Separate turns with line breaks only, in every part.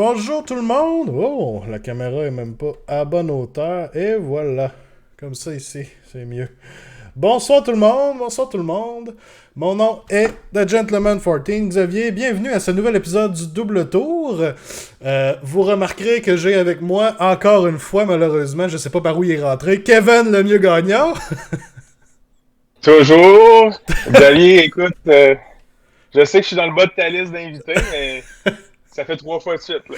Bonjour tout le monde! Oh, la caméra est même pas à bonne hauteur. Et voilà. Comme ça ici, c'est mieux. Bonsoir tout le monde, bonsoir tout le monde. Mon nom est The Gentleman 14, Xavier. Bienvenue à ce nouvel épisode du Double Tour. Vous remarquerez que j'ai avec moi, encore une fois, malheureusement, je sais pas par où il est rentré, Kevin le mieux gagnant.
Toujours! Xavier, écoute, je sais que je suis dans le bas de ta liste d'invités, mais ça fait 3 fois de suite, là.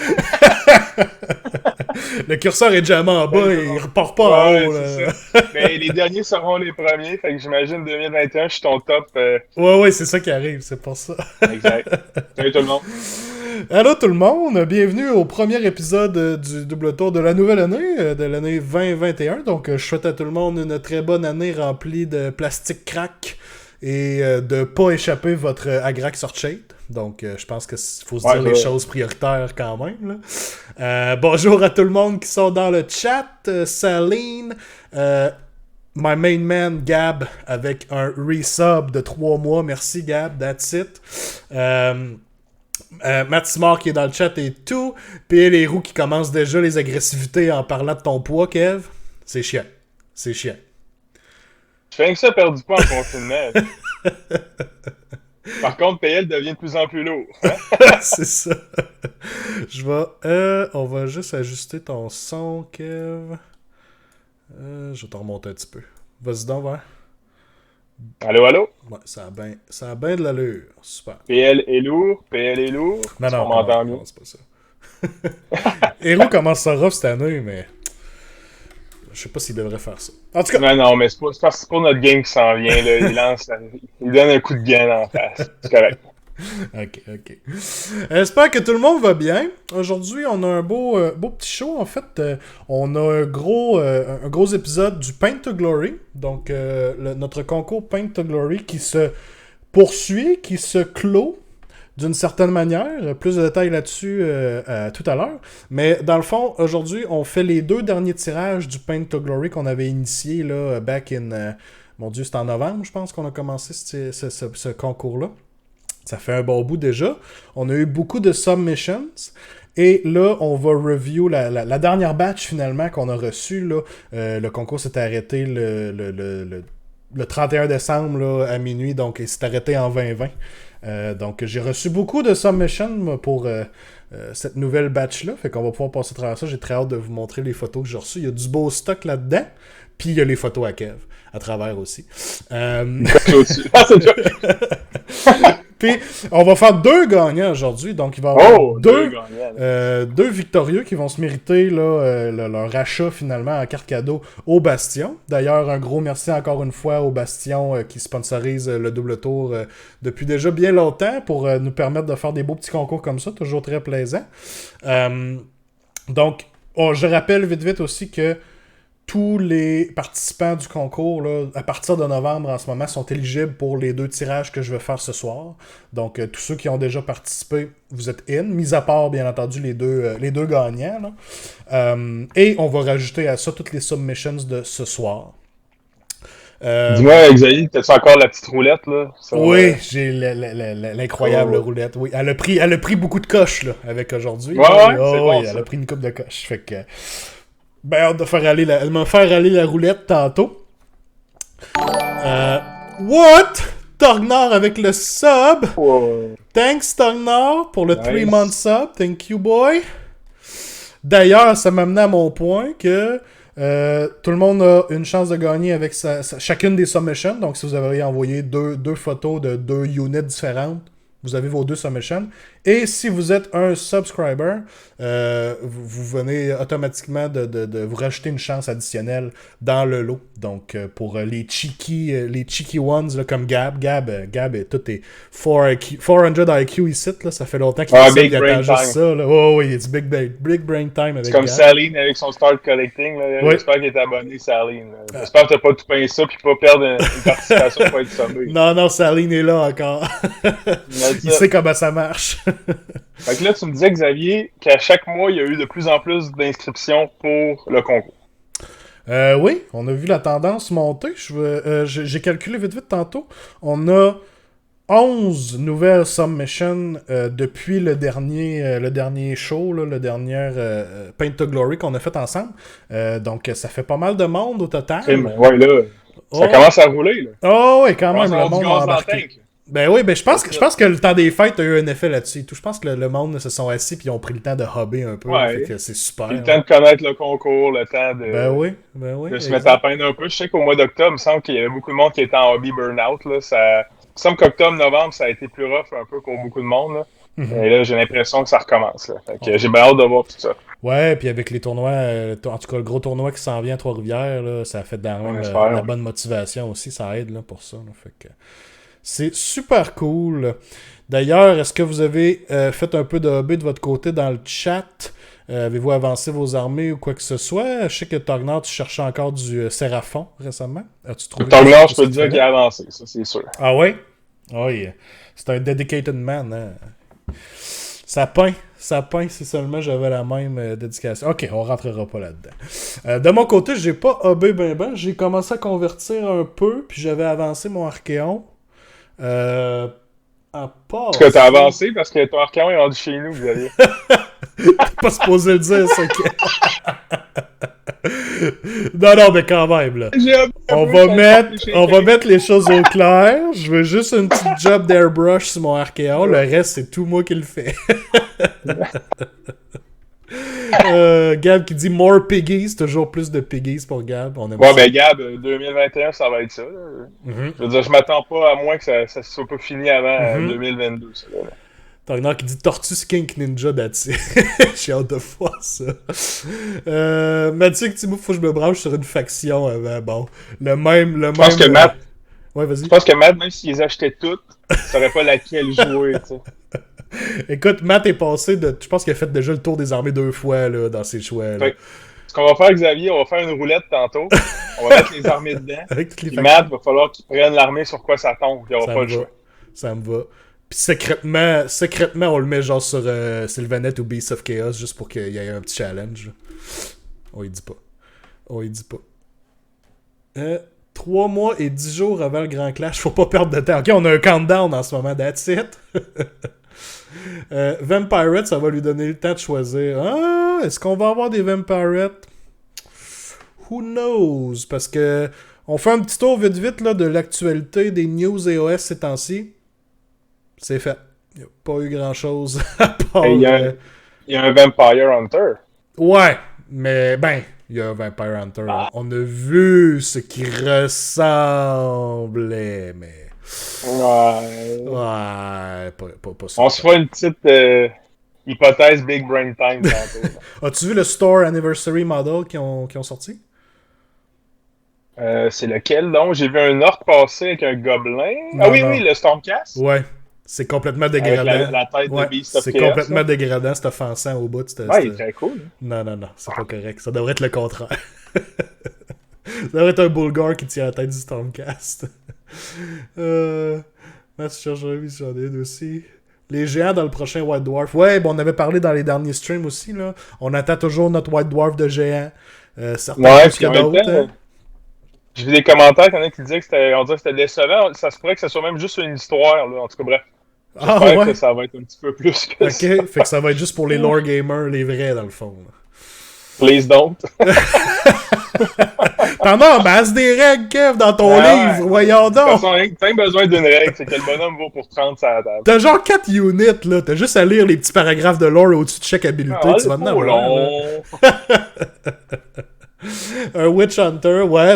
Le curseur est déjà en bas et il repart pas en
Ouais,
haut.
c'est ça.
Là.
Mais les derniers seront les premiers, fait que j'imagine 2021, je suis ton top.
Ouais, c'est ça qui arrive, c'est pour ça.
Exact. Salut tout le monde.
Allô tout le monde, bienvenue au premier épisode du Double Tour de la nouvelle année, de l'année 2021. Donc je souhaite à tout le monde une très bonne année remplie de plastique crack et de pas échapper votre Agrax Orchard. Donc je pense qu'il faut se dire les choses prioritaires quand même. Là. Bonjour à tout le monde qui sont dans le chat. Saline, my main man Gab avec un resub de 3 mois. Merci Gab, that's it. Mathimar qui est dans le chat et tout. Puis les roues qui commencent déjà les agressivités en parlant de ton poids, Kev. C'est chiant. C'est chiant.
Je fais que ça perdre du poids en confinement. Par contre, PL devient de plus en plus lourd.
C'est ça. On va juste ajuster ton son, Kev. Je vais te remonter un petit peu. Vas-y donc, ouais.
Allô, allô?
Ouais, ça a bien de l'allure. Super.
PL est lourd, PL est lourd.
Non,
on m'entend bien.
c'est pas ça. Héros commence ça rough cette année, mais je sais pas s'il devrait faire ça. En tout cas.
Non, mais c'est pour notre game qui s'en vient. Là. Il donne un coup de gain en face. C'est correct.
Ok. J'espère que tout le monde va bien. Aujourd'hui, on a un beau petit show. En fait, on a un gros épisode du Paint to Glory. Donc, notre concours Paint to Glory qui se poursuit, qui se clôt d'une certaine manière. Plus de détails là-dessus tout à l'heure. Mais dans le fond, aujourd'hui, on fait les 2 derniers tirages du Paint to Glory qu'on avait initié là, back in... mon Dieu, c'était en novembre, je pense, qu'on a commencé ce concours-là. Ça fait un bon bout déjà. On a eu beaucoup de submissions. Et là, on va review la dernière batch finalement qu'on a reçue. Là. Le concours s'est arrêté le 31 décembre là, à minuit. Donc, il s'est arrêté en 2020. Donc, j'ai reçu beaucoup de submissions pour cette nouvelle batch-là. Fait qu'on va pouvoir passer à travers ça. J'ai très hâte de vous montrer les photos que j'ai reçues. Il y a du beau stock là-dedans. Puis, il y a les photos à Kev à travers aussi. Puis, on va faire 2 gagnants aujourd'hui. Donc, il va y avoir deux victorieux qui vont se mériter là, leur achat finalement en carte cadeau au Bastion. D'ailleurs, un gros merci encore une fois au Bastion qui sponsorise le double tour depuis déjà bien longtemps pour nous permettre de faire des beaux petits concours comme ça. Toujours très plaisant. Donc, je rappelle vite aussi que tous les participants du concours, là, à partir de novembre en ce moment, sont éligibles pour les 2 tirages que je vais faire ce soir. Donc, tous ceux qui ont déjà participé, vous êtes in, mis à part, bien entendu, les deux gagnants. Là. Et on va rajouter à ça toutes les submissions de ce soir.
Dis-moi, Xavier, t'as-tu encore la petite roulette, là?
Oui, j'ai l'incroyable roulette. Oui, elle a pris beaucoup de coches, là, avec aujourd'hui.
Ouais, c'est bon,
elle a pris une coupe de coches. Fait que... Ben, hâte de faire aller elle m'a fait aller la roulette tantôt. What? Torgnor avec le sub.
Wow.
Thanks, Torgnor, pour le 3-month sub. Thank you, boy. D'ailleurs, ça m'a mené à mon point que tout le monde a une chance de gagner avec chacune des submissions. Donc, si vous avez envoyé deux photos de 2 units différentes, vous avez vos 2 submissions. Et si vous êtes un subscriber, vous venez automatiquement de vous rajouter une chance additionnelle dans le lot. Donc, pour les cheeky ones, là, comme Gab, tout est 400 IQ ici. Là, ça fait longtemps qu'il attend juste ça. Là. Oh oui, it's big brain time avec
c'est comme
Gab.
Saline avec son start collecting. Là. Oui. J'espère qu'il est abonné, Saline. J'espère que t'as pas tout peint ça puis pas perdre une participation pour être sommé.
Non, Saline est là encore. Il sait comment ça marche.
Fait que là, tu me disais, Xavier, qu'à chaque mois, il y a eu de plus en plus d'inscriptions pour le concours.
Oui, on a vu la tendance monter. J'ai calculé vite tantôt. On a 11 nouvelles submissions depuis le dernier show, là, le dernier Paint to Glory qu'on a fait ensemble. Donc, ça fait pas mal de monde au total.
Ouais, là, ça commence à rouler. Là.
Oh, oui, quand même, le
du
monde
gaz
a
dans
embarqué.
le tank.
Ben oui, ben je pense que le temps des fêtes a eu un effet là-dessus. Je pense que le monde se sont assis et ils ont pris le temps de hobber un peu.
Ouais.
Fait que c'est super.
Puis le temps de connaître le concours, le temps de,
Ben oui,
de se mettre à peindre un peu. Je sais qu'au mois d'octobre, il me semble qu'il y avait beaucoup de monde qui était en hobby burn-out. Là. Il me semble qu'octobre, novembre, ça a été plus rough un peu pour beaucoup de monde. Là. Et là, j'ai l'impression que ça recommence. Là. Fait que j'ai bien hâte de voir tout ça.
Ouais, puis avec les tournois, en tout cas le gros tournoi qui s'en vient à Trois-Rivières, là, ça fait de la bonne motivation aussi, ça aide là, pour ça. Là. Fait que c'est super cool. D'ailleurs, est-ce que vous avez fait un peu de hobby de votre côté dans le chat? Avez-vous avancé vos armées ou quoi que ce soit? Je sais que Tognard, tu cherchais encore du Séraphon récemment. As-tu trouvé
Tognard, je peux te dire qu'il a avancé, ça c'est sûr.
Ah ouais? Oh yeah. C'est un dedicated man. Hein? Ça peint, si seulement j'avais la même dédication. Ok, on rentrera pas là-dedans. De mon côté, j'ai pas hobby ben. J'ai commencé à convertir un peu, puis j'avais avancé mon Archéon. À part
est-ce que t'as avancé parce que ton Archéon est rendu chez nous, Xavier?
T'es pas supposé le dire, ça. Non, mais quand même, là. On va mettre les choses au clair. Je veux juste une petite job d'airbrush sur mon Archéon. Le reste, c'est tout moi qui le fais. Gab qui dit more piggies, toujours plus de piggies pour Gab. On aime ça.
Ben Gab, 2021, ça va être ça. Je veux dire, je m'attends pas à moins que ça soit pas fini avant 2022. Ça, là.
Tognard qui dit Tortue Skink Ninja d'Ati. J'ai hâte de voir ça. Mathieu Timou, faut que je me branche sur une faction avant. Bon, le même.
Je pense que Matt.
Ouais, vas-y.
Je pense que Matt, même s'ils les achetaient toutes, il saurait pas laquelle jouer, tu sais.
Écoute, Matt est passé de. Je pense qu'il a fait déjà le tour des armées 2 fois là, dans ses choix. Là.
Ce qu'on va faire, Xavier, on va faire une roulette tantôt. On va mettre les armées dedans. Puis Matt, va falloir qu'il prenne l'armée sur quoi ça tombe. Il n'y aura pas le choix. Ça
me va. Puis secrètement, on le met genre sur Sylvanette ou Beast of Chaos juste pour qu'il y ait un petit challenge. On y dit pas. 3 mois et 10 jours avant le Grand Clash. Faut pas perdre de temps. Ok, on a un countdown en ce moment. That's it. Vampirate, ça va lui donner le temps de choisir. Ah, est-ce qu'on va avoir des Vampirate? Who knows? Parce que on fait un petit tour vite là, de l'actualité des news EOS ces temps-ci. C'est fait. Il n'y a pas eu grand-chose à part...
Il y a un Vampire Hunter.
Ouais, mais il y a un Vampire Hunter. Ah. On a vu ce qui ressemblait, mais... Ouais, pas ça.
On se fait une petite hypothèse Big Brain Time tantôt.
As-tu vu le Store Anniversary Model qui ont sorti?
C'est lequel, donc? J'ai vu un orc passer avec un gobelin. Non. Oui, le Stormcast.
Ouais. C'est complètement dégradant.
Avec la tête de Beast of Chaos.
C'est complètement dégradant, c'est offensant au bout.
Ouais, il est très cool.
Non, c'est pas correct. Ça devrait être le contraire. Ça devrait être un Bulgar qui tient la tête du Stormcast. Match Chercherie, j'en ai une aussi. Les géants dans le prochain White Dwarf. Ouais, on avait parlé dans les derniers streams aussi. Là. On attend toujours notre White Dwarf de géant. Certains plus que d'autres.
J'ai vu des commentaires, il y en a qui disaient que c'était décevant. Ça se pourrait que ce soit même juste une histoire. Là. En tout cas, bref. J'espère que ça va être un petit peu plus que ça.
Ok, fait que ça va être juste pour les lore gamers, les vrais, dans le fond. Là.
Please don't.
T'en as en masse des règles, Kev, dans ton livre, voyons donc. De toute
façon, t'as besoin d'une règle, c'est que le bonhomme vaut pour 30 sur la table.
T'as genre 4 units, là. T'as juste à lire les petits paragraphes de lore au-dessus de chaque habilité. Tu vas en avoir. Un Witch Hunter, ouais,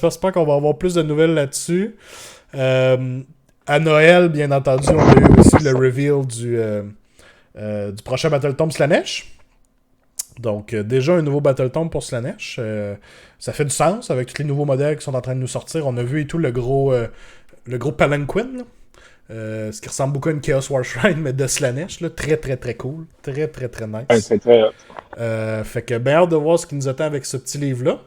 j'espère qu'on va avoir plus de nouvelles là-dessus. À Noël, bien entendu, on a eu aussi le reveal du prochain Battletomb Slaanesh. Donc, déjà un nouveau Battletomb pour Slaanesh. Ça fait du sens avec tous les nouveaux modèles qui sont en train de nous sortir. On a vu et tout le gros Palanquin, là. Ce qui ressemble beaucoup à une Chaos War Shrine, mais de Slaanesh. Là. Très, très, très cool. Très, très, très nice.
Ouais, c'est très hot.
Fait que bien hâte de voir ce qui nous attend avec ce petit livre-là.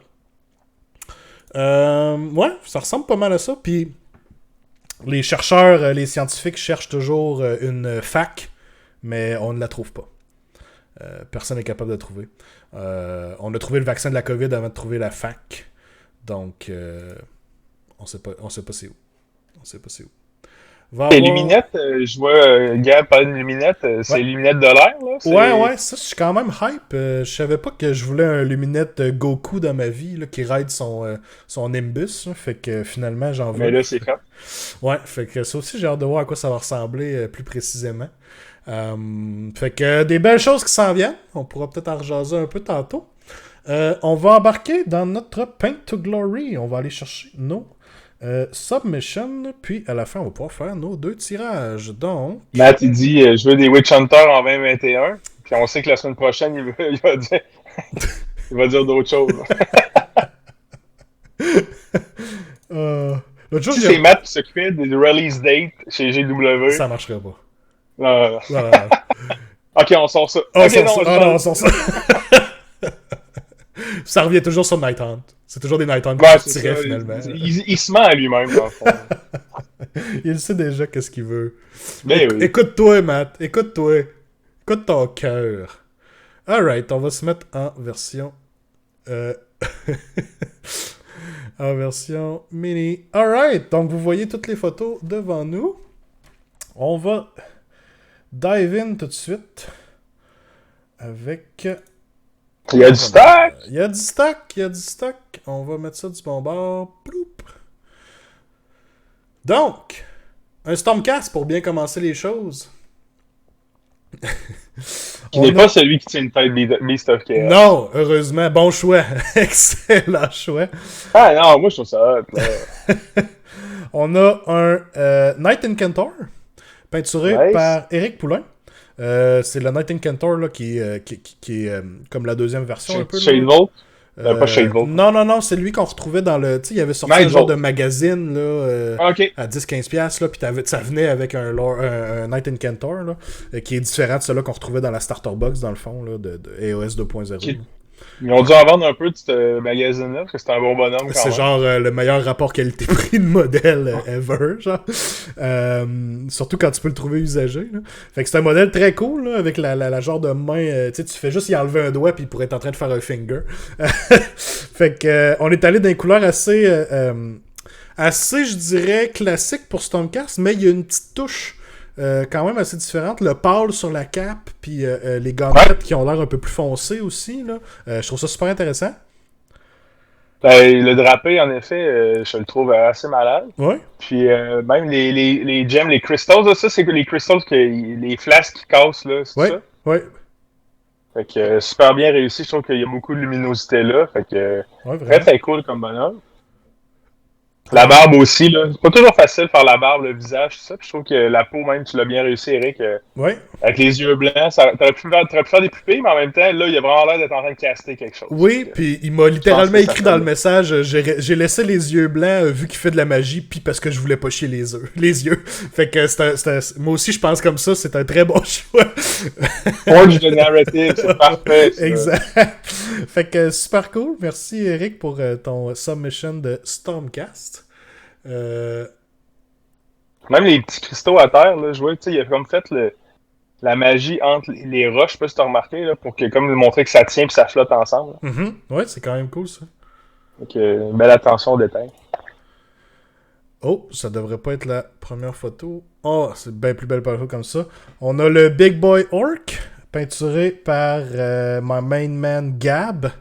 Ouais, ça ressemble pas mal à ça. Puis, les chercheurs, les scientifiques cherchent toujours une fac, mais on ne la trouve pas. Personne n'est capable de trouver. On a trouvé le vaccin de la COVID avant de trouver la fac. Donc, on sait pas c'est où. Va
Les
avoir...
luminettes, je vois Gab parler de luminettes, c'est
Ouais.
les luminettes de l'air, là.
Ouais, ça, je suis quand même hype. Je savais pas que je voulais un luminette Goku dans ma vie, là, qui ride son Nimbus, là. Fait que finalement, j'en
Mais
veux.
là, c'est fait.
Ouais, fait que ça aussi, j'ai hâte de voir à quoi ça va ressembler plus précisément. Fait que des belles choses qui s'en viennent. On pourra peut-être en rejaser un peu tantôt. On va embarquer dans notre Paint to Glory. On va aller chercher nos Submission. Puis à la fin, on va pouvoir faire nos 2 tirages. Donc.
Matt, il dit je veux des Witch Hunter en 2021. Puis on sait que la semaine prochaine, il va dire, il va dire d'autres choses.
L'autre jour,
Si c'est Matt qui s'occupait des release dates chez GW.
ça marcherait pas.
Non.
Non.
Ok, on sort ça.
On
Ok,
sort
non,
ça. Ah non, on sort ça. Ça revient toujours sur Night Hunt. C'est toujours des Night Hunt
Ouais,
qui tiraient finalement.
Il se ment à lui-même, dans le fond.
Il sait déjà qu'est-ce qu'il veut.
Ben oui.
Écoute-toi, Matt. Écoute-toi. Écoute ton cœur. Alright, on va se mettre en version... en version mini. Alright, donc vous voyez toutes les photos devant nous. On va dive in tout de suite avec...
Il y a du stock!
Il y a du stock, il y a du stock. On va mettre ça du bon bord. Ploup. Donc, un Stormcast pour bien commencer les choses.
Qui n'est pas celui qui tient une tête Beast of Chaos.
Non, heureusement. Bon choix. Excellent choix.
Ah non, moi je trouve ça hot, là.
On a un Night Incantor, peinturé
Nice.
par Éric Poulain. C'est le Night Incantor là, qui est comme la deuxième version un peu.
Shade Vault? Pas Shade Vault.
Non, c'est lui qu'on retrouvait dans le... Tu sais, il avait sorti
Night
un genre
Vault.
de magazine là,
Ok.
à 10-15$, là, puis ça venait avec un Night Incantor, là, qui est différent de celui qu'on retrouvait dans la Starter Box, dans le fond, là, de EOS 2.0.
Qui- Ils ont dû en vendre un peu de ce magazine-là, parce que c'était un bon bonhomme quand
C'est
même.
genre le meilleur rapport qualité-prix de modèle ever, genre. Surtout quand tu peux le trouver usagé. Là. Fait que c'est un modèle très cool, là, avec la genre de main. Tu sais, tu fais juste y enlever un doigt, puis il pourrait être en train de faire un finger. Fait que on est allé dans des couleurs assez, je dirais, classiques pour Stormcast, mais il y a une petite touche quand même assez différente. Le pâle sur la cape, puis les gommettes qui ont l'air un peu plus foncées aussi. Là. Je trouve ça super intéressant.
Ben, le drapé, en effet, je le trouve assez malade.
Ouais.
Puis même les gems, les crystals, là, ça c'est que les crystals, les flasques qui cassent, là, c'est
Ouais.
ça?
Ouais.
Fait que super bien réussi, je trouve qu'il y a beaucoup de luminosité là. Fait que
Ouais,
très
vraiment.
très cool comme bonhomme. La barbe aussi, là. C'est pas toujours facile de faire la barbe, le visage, tout ça. Puis je trouve que la peau, même, tu l'as bien réussi, Eric.
Ouais.
Avec les yeux blancs, t'aurais pu faire des pupilles, mais en même temps, là, il a vraiment l'air d'être en train de caster quelque chose.
Oui,
Donc,
puis il m'a littéralement
que ça
écrit
fait
dans le
bien.
message j'ai laissé les yeux blancs vu qu'il fait de la magie, puis parce que je voulais pas chier les yeux. Fait que moi aussi, je pense comme ça, c'est un très bon choix.
Forge the narrative, c'est parfait. Ça.
Exact. Fait que super cool. Merci, Eric, pour ton submission de Stormcast.
Même les petits cristaux à terre, là, je vois, tu sais, il a comme fait la magie entre les roches, je sais pas si t'as remarqué, là, pour que, comme montrer que ça tient puis ça flotte ensemble.
Ouais, c'est quand même cool, ça.
Donc, belle attention aux détails.
Oh, ça devrait pas être la première photo. Oh, c'est bien plus belle photo comme ça. On a le Big Boy Orc, peinturé par my main man Gab.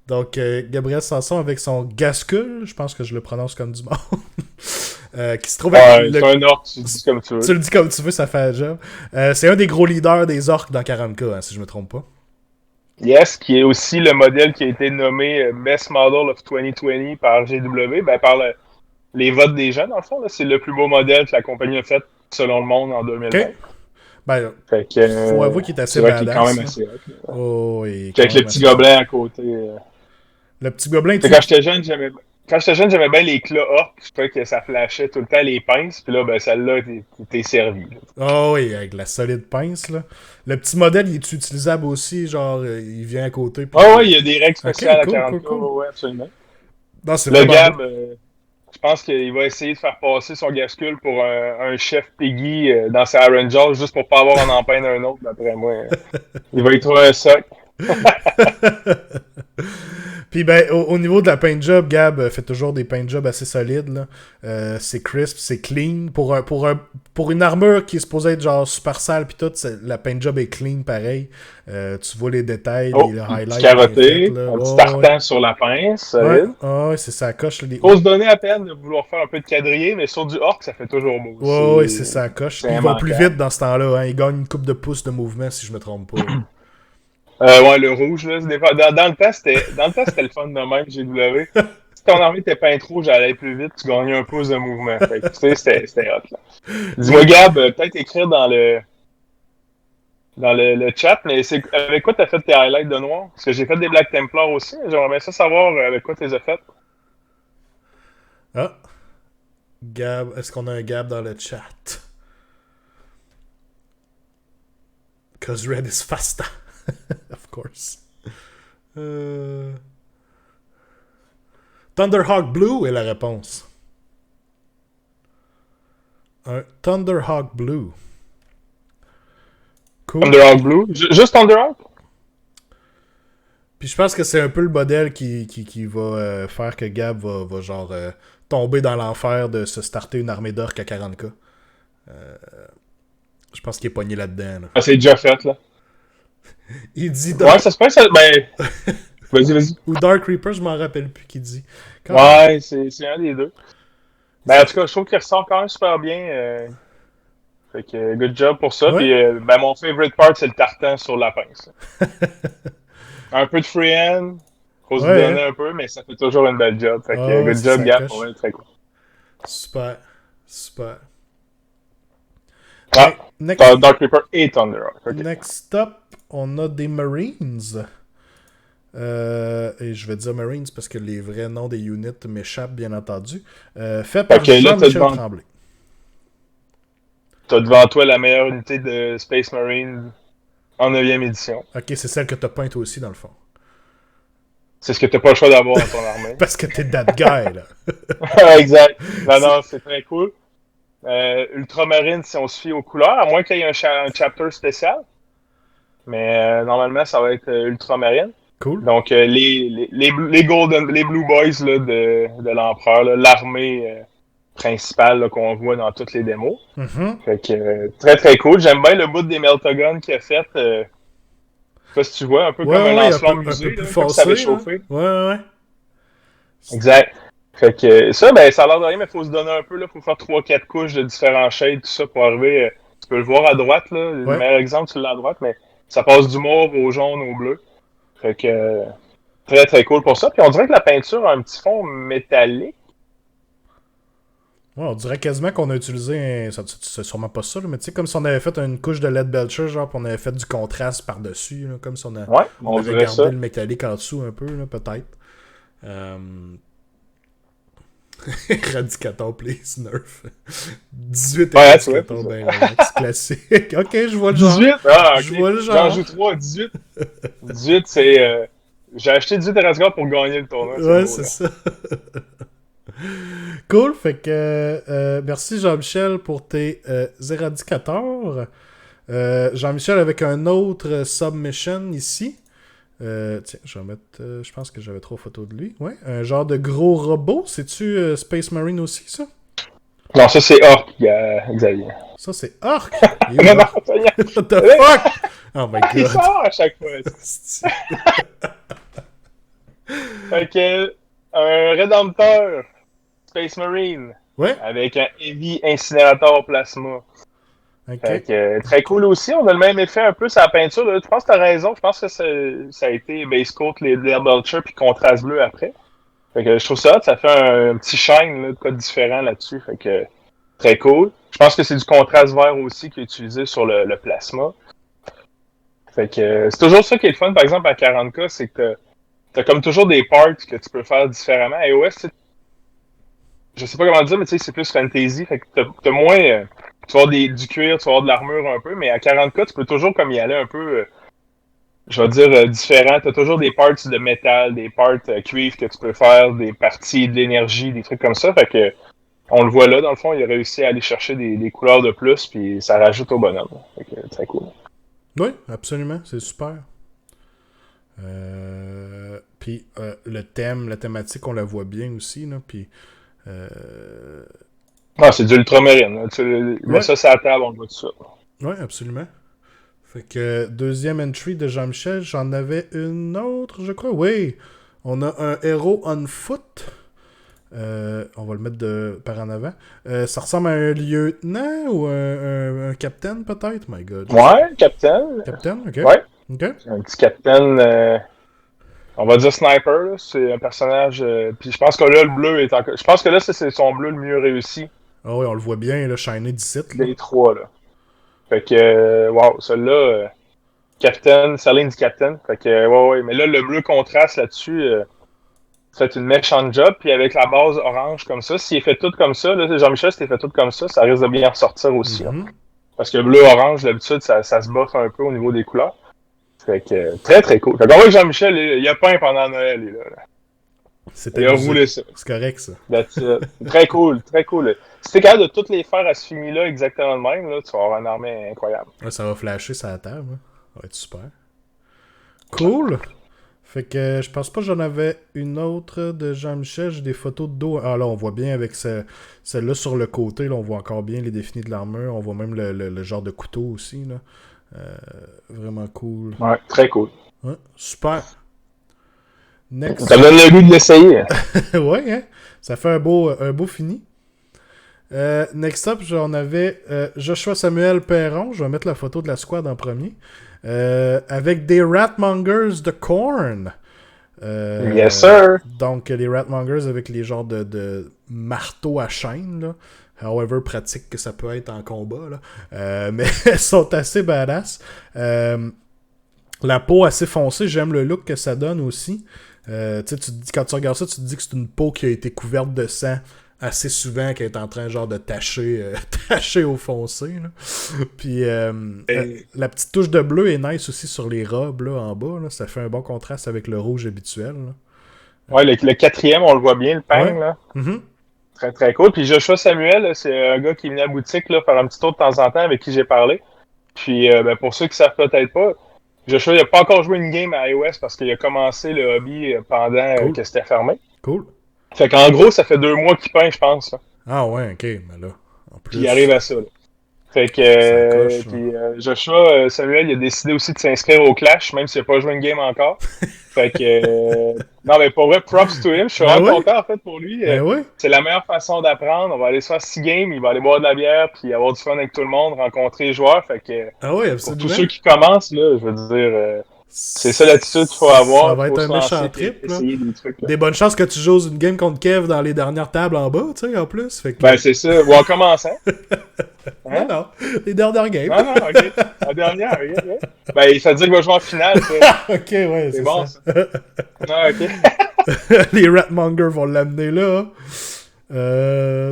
Donc, Gabriel Sanson avec son Gascule, je pense que je le prononce comme du monde. Qui se trouve
Ouais, c'est un orc, tu dis comme tu veux.
Tu le dis comme tu veux, ça fait un job. C'est un des gros leaders des orques dans 40K, hein, si je me trompe pas.
Yes, qui est aussi le modèle qui a été nommé Best Model of 2020 par GW, ben par les votes des gens, dans le fond. Là. C'est le plus beau modèle que la compagnie a fait selon le monde en 2020.
Ok. Ben,
Fait que,
faut avouer qu'il est assez
c'est vrai qu'il est
badass.
quand même assez hot. Là.
Oh, oui.
Puis avec le petit gobelin à côté.
Le petit gobelin,
Quand j'étais jeune, j'aimais bien les claws orques. Je trouvais que ça flashait tout le temps les pinces. Puis là, ben celle-là, t'es servi. Là.
Oh oui, avec la solide pince, là. Le petit modèle, il est utilisable aussi, genre, il vient à côté. Puis...
Ah ouais, il y a des règles spéciales
Ok, cool,
à 40K.
cool, cool.
Ouais, absolument.
Non, c'est
Le
vraiment
Gab,
beau.
je pense qu'il va essayer de faire passer son gascule pour un chef Piggy dans sa Iron Jaws juste pour pas avoir un empeigne un autre, d'après moi. Il va y trouver un soc.
Puis ben, au niveau de la paint job, Gab fait toujours des paint jobs assez solides. Là. C'est crisp, c'est clean. Pour un pour une armure qui est supposée être genre super sale pis tout, la paint job est clean pareil. Tu vois les détails, les
Un petit
highlights
carotté,
bien faits, là.
un petit
Oh,
tartan sur la pince,
ouais,
solide.
ouais, c'est ça coche.
Faut se donner à peine de vouloir faire un peu de quadrillé, mais sur du orc, ça fait toujours beau.
Ouais, c'est ça coche.
C'est
Puis ils vont plus
immanquable.
vite dans ce temps-là. Hein. Ils gagnent une coupe de pouces de mouvement, si je me trompe pas.
Ouais, le rouge, là, dans le temps, c'était le fun de même, GW. Si ton armée était peinte rouge, elle allait plus vite, tu gagnais un pouce de mouvement. Fait que, tu sais, c'était hot, là. Dis-moi, Gab, peut-être écrire dans le chat, mais c'est avec quoi t'as fait tes highlights de noir? Parce que j'ai fait des Black Templars aussi, j'aimerais bien ça savoir avec quoi t'es as fait.
Ah, Gab, est-ce qu'on a un Gab dans le chat? Cause red is faster. Of course. Thunderhawk Blue est la réponse. Un Thunderhawk Blue. Cool.
Underhawk Blue? Juste Underhawk?
Puis je pense que c'est un peu le modèle qui va faire que Gab va genre tomber dans l'enfer de se starter une armée d'orques à 40k. Je pense qu'il est pogné là-dedans. Là.
Ah, c'est déjà fait, là.
Il dit
Ouais, ça se passe, ben... Vas-y.
Ou Dark Reaper, je m'en rappelle plus qui dit. Quand
Ouais, c'est un des deux. Ben, en tout cas, je trouve qu'il ressort quand même super bien. Fait que, good job pour ça.
Ouais.
Puis, ben, mon favorite part, c'est le tartan sur la pince. Un peu de freehand, faut se
Ouais.
donner un peu, mais ça fait toujours une belle job. Fait que,
Oh,
good
c'est
job,
ça
Gap,
coche.
ouais, très cool.
Super. Super.
Ah,
Hey,
Dark Reaper et Thunderhawk. Okay.
Next up, on a des Marines. Et je vais dire Marines parce que les vrais noms des units m'échappent, bien entendu. Fait par Jean-Michel Tremblay.
T'as devant toi la meilleure unité de Space Marine en 9e édition.
Ok, c'est celle que t'as peinte aussi, dans le fond.
C'est ce que t'as pas le choix d'avoir dans ton armée.
Parce que t'es that guy, là.
Exact. Non, c'est très cool. Ultramarine, si on se fie aux couleurs, à moins qu'il y ait un chapter spécial. Mais normalement, ça va être Ultramarine.
Cool.
Donc, les Golden, les Blue Boys là, de l'Empereur, l'armée principale qu'on voit dans toutes les démos.
Mm-hmm.
Fait que, très très cool. J'aime bien le bout des Meltagun qu'il a fait. Je sais pas si tu vois, un peu comme un lance-flamme musée,
un peu plus
là, comme ça avait
foncé,
chauffé.
Ouais.
Exact. Fait que ça, ben, ça a l'air de rien, mais il faut se donner un peu. Il faut faire 3-4 couches de différents shades, tout ça, pour arriver. Tu peux le voir à droite, là. Le meilleur exemple, tu l'as à droite, mais ça passe du mauve au jaune au bleu. Fait que très très cool pour ça. Puis on dirait que la peinture a un petit fond métallique.
Ouais, on dirait quasiment qu'on a utilisé c'est sûrement pas ça, là, mais tu sais, comme si on avait fait une couche de LED Belcher, genre, puis on avait fait du contraste par-dessus, là, comme si on avait gardé
ça.
le métallique en dessous un peu, là, peut-être. Radicator, please, nerf. 18 Radicator, ben relax, classique. Ok, je vois le genre.
18? Ah, ok.
Je vois le genre.
J'en joue 3, 18. 18, c'est... J'ai acheté 18 Radicator pour gagner le tournoi.
Ouais, c'est ça. Cool, fait que merci Jean-Michel pour tes éradicateurs. Jean-Michel avec un autre submission ici. Tiens, je vais mettre. Je pense que j'avais 3 photos de lui. Ouais, un genre de gros robot. C'est-tu Space Marine aussi, ça?
Non, ça c'est Orc, Xavier.
Ça c'est Orc!
Non,
what the fuck? Oh my god.
Il sort à chaque fois. Fait que, un Rédempteur Space Marine.
Ouais.
Avec un Heavy Incinérateur Plasma.
Okay.
Fait que, très cool aussi. On a le même effet un peu sur la peinture. Là. Je pense que t'as raison. Je pense que ça a été base coat, les Belcher, puis contraste bleu après. Fait que je trouve ça, ça fait un petit shine là, de quoi de différent là-dessus. Fait que très cool. Je pense que c'est du contraste vert aussi qui est utilisé sur le plasma. Fait que c'est toujours ça qui est le fun, par exemple, à 40K, c'est que t'as comme toujours des parts que tu peux faire différemment. À iOS, je sais pas comment dire, mais tu sais, c'est plus fantasy. Fait que t'as moins. Tu vas avoir du cuir, tu vas avoir de l'armure un peu, mais à 40K, tu peux toujours comme y aller un peu. Je vais dire différent. T'as toujours des parts de métal, des parts cuivre que tu peux faire, des parties d'énergie, des trucs comme ça. Fait que on le voit là, dans le fond, il a réussi à aller chercher des couleurs de plus, puis ça rajoute au bonhomme. Fait que très cool.
Oui, absolument, c'est super. Puis la thématique, on la voit bien aussi, là, puis
Ah, c'est du ultramarine. Tu mets
Ouais.
ça sur la table, on le voit tout ça.
Ouais, absolument. Fait que deuxième entry de Jean-Michel, j'en avais une autre, je crois. Oui, on a un héros on foot. On va le mettre par en avant. Ça ressemble à un lieutenant ou un capitaine, peut-être? My God.
Ouais, Captain.
Capitaine, ok.
Ouais.
Ok.
Un petit Captain, on va dire Sniper. Là. C'est un personnage. Puis je pense que là, le bleu est encore. Je pense que là, c'est son bleu le mieux réussi
Ah oui, on le voit bien, là, shiner d'ici, là.
des trois. Là. Fait que, wow, celui-là, Captain, Saline du Captain. Fait que, ouais. Mais là, le bleu contraste là-dessus. Fait une méchante job, puis avec la base orange comme ça, s'il est fait tout comme ça, là, Jean-Michel, s'il est fait tout comme ça risque de bien ressortir aussi. Là.
Mhm.
Parce que bleu-orange, d'habitude, ça se boffe un peu au niveau des couleurs. Fait que très très cool. Fait qu'on voit que Jean-Michel, il a peint pendant Noël, il, là.
C'est
Il a
amusé.
roulé ça.
C'est correct, ça.
Très cool, très cool. Si t'es capable de toutes les faire à ce fini-là exactement de même, là, tu vas avoir une armée incroyable.
Ouais, ça va flasher sur la table. Hein. Ça va être super. Cool. Fait que je pense pas que j'en avais une autre de Jean-Michel. J'ai des photos de dos. Ah là, on voit bien avec celle-là sur le côté. Là, on voit encore bien les définis de l'armure. On voit même le genre de couteau aussi. Là. Vraiment cool.
Ouais, très cool.
Ouais, super. Next.
Ça me donne le goût de l'essayer.
Ouais, hein? Ça fait un beau fini. Next up, on avait Joshua Samuel Perron. Je vais mettre la photo de la squad en premier. Avec des Ratmongers de Korn.
Yes, sir.
Donc, les Ratmongers avec les genres de marteaux à chaîne, là. However pratique que ça peut être en combat, là. Mais elles sont assez badass. La peau assez foncée, j'aime le look que ça donne aussi. Quand tu regardes ça, tu te dis que c'est une peau qui a été couverte de sang assez souvent, qui est en train genre de tacher au foncé. Là. Puis la petite touche de bleu est nice aussi sur les robes là, en bas. Là. Ça fait un bon contraste avec le rouge habituel. Là.
Ouais, le quatrième, on le voit bien, le pang,
ouais.
là.
Mm-hmm.
Très, très cool. Puis Joshua Samuel, là, c'est un gars qui est venu à la boutique là, faire un petit tour de temps en temps avec qui j'ai parlé. Puis pour ceux qui savent peut-être pas, Joshua n'a pas encore joué une game à iOS parce qu'il a commencé le hobby pendant que c'était fermé.
Cool.
Fait qu'en gros, ça fait 2 mois qu'il peint, je pense. Là.
Ah ouais, ok. Mais là, en plus...
Puis il arrive à ça. Là. Fait que puis, Joshua Samuel, il a décidé aussi de s'inscrire au Clash, même s'il n'a pas joué une game encore. Fait que non, mais pour vrai, props to him. Je suis vraiment content en fait pour lui.
Ouais.
C'est la meilleure façon d'apprendre. On va aller se faire 6 games, il va aller boire de la bière, puis avoir du fun avec tout le monde, rencontrer les joueurs. Fait que pour tous ceux qui commencent, là, je veux dire, c'est ça l'attitude qu'il faut avoir.
Ça va être un méchant trip. Là.
Des trucs, là.
Des bonnes chances que tu joues une game contre Kev dans les dernières tables en bas, tu sais, en plus. Fait que...
Ben, c'est ça. Ou en commençant.
Hein? Non, les dernières games.
Non, ok. La dernière, ok. Ben, ça veut dire qu'il va jouer en finale, ça.
Ok, ouais, c'est
bon,
ça.
Non, ok.
Les Ratmongers vont l'amener là.